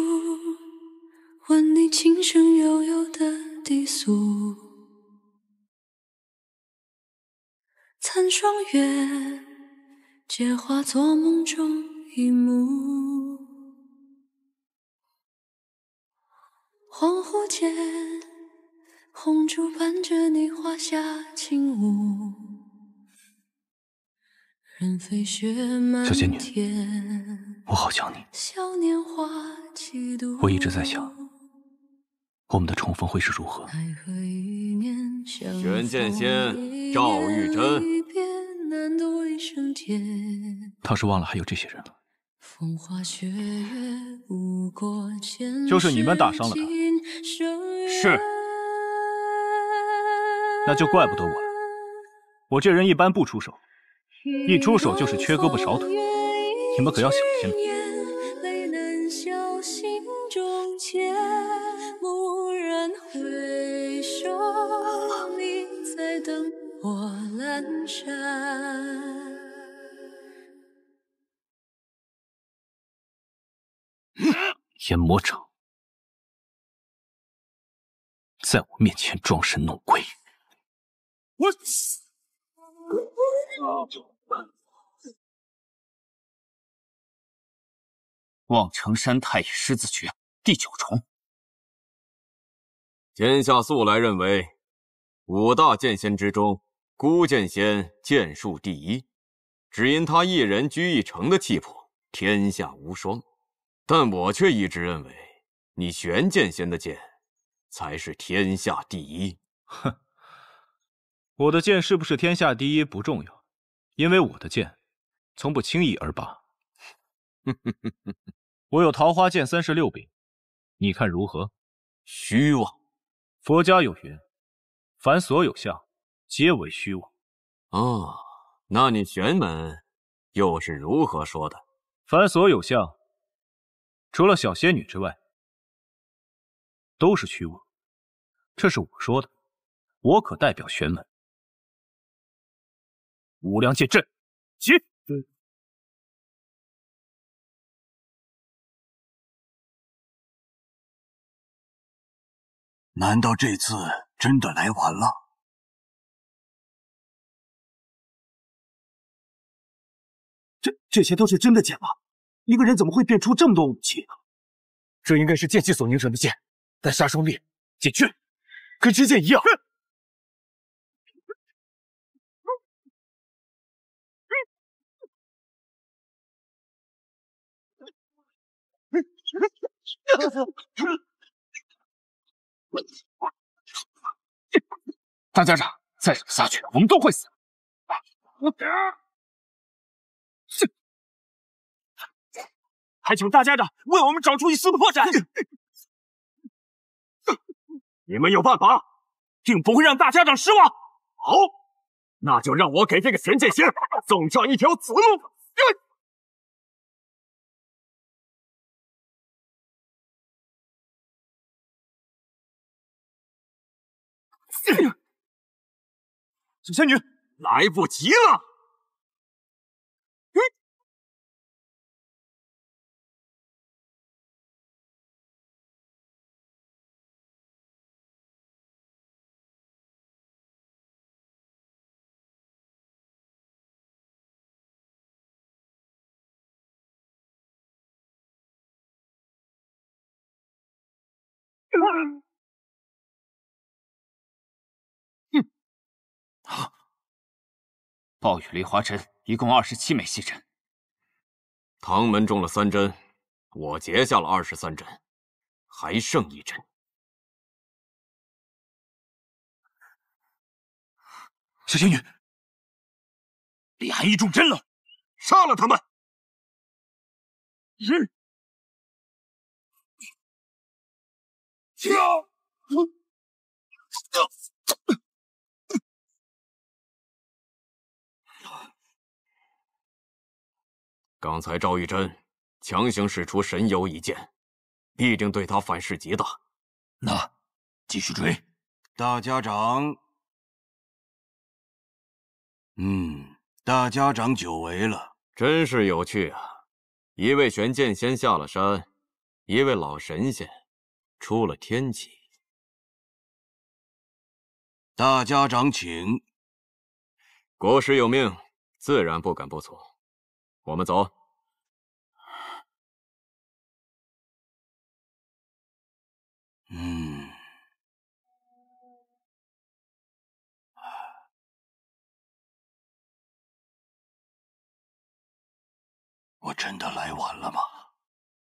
Speaker 17: 闻你轻声悠悠的低诉。残霜月，皆化作梦中一幕。恍惚间，红烛伴着你画下轻舞。人飞雪满天，
Speaker 1: 我好想你。
Speaker 17: 小年华几度，
Speaker 1: 我一直在想，我们的重逢会是如何。
Speaker 22: 玄剑仙赵玉珍，
Speaker 1: 倒是忘了还有这些人了。就是你们打伤了他。
Speaker 22: 是。
Speaker 1: 那就怪不得我了。我这人一般不出手，一出手就是缺胳膊少腿，你们可要小心了。
Speaker 17: 我阑珊。
Speaker 1: 阎魔者，在我面前装神弄鬼！
Speaker 17: 我。
Speaker 7: 望城山太乙狮子诀第9重。
Speaker 22: 天下素来认为，5大剑仙之中，孤剑仙剑术第一，只因他一人居一城的气魄，天下无双。但我却一直认为，你玄剑仙的剑才是天下第一。
Speaker 1: 哼，我的剑是不是天下第一不重要，因为我的剑从不轻易而拔。我有桃花剑36柄，你看如何？
Speaker 22: 虚妄！
Speaker 1: 佛家有云，凡所有相，皆为虚妄。
Speaker 22: 哦，那你玄门又是如何说的？
Speaker 1: 凡所有相，除了小仙女之外，都是虚妄。这是我说的，我可代表玄门。无量剑阵，起！
Speaker 13: 难道这次真的来晚了？
Speaker 18: 这些都是真的剑吗？一个人怎么会变出这么多武器？这应该是剑气所凝成的剑，但杀伤力减去，跟之剑一样。大家长，再这么下去，我们都会死。还请大家长为我们找出一丝破绽。你们有办法，定不会让大家长失望。好，那就让我给这个玄剑仙送上一条死路。小仙女，来不及了！
Speaker 7: 暴雨梨花针一共27枚细针，
Speaker 22: 唐门中了3针，我结下了23针，还剩1针。
Speaker 13: 小仙女，
Speaker 14: 李寒一中针了，杀了他们！
Speaker 22: 刚才赵玉珍强行使出神游一剑，必定对他反噬极大。
Speaker 14: 那继续追。
Speaker 13: 大家长，大家长久违了，
Speaker 22: 真是有趣啊！一位玄剑仙下了山，一位老神仙出了天启。
Speaker 13: 大家长请。
Speaker 22: 国师有命，自然不敢不从。我们走。
Speaker 13: 我真的来晚了吗？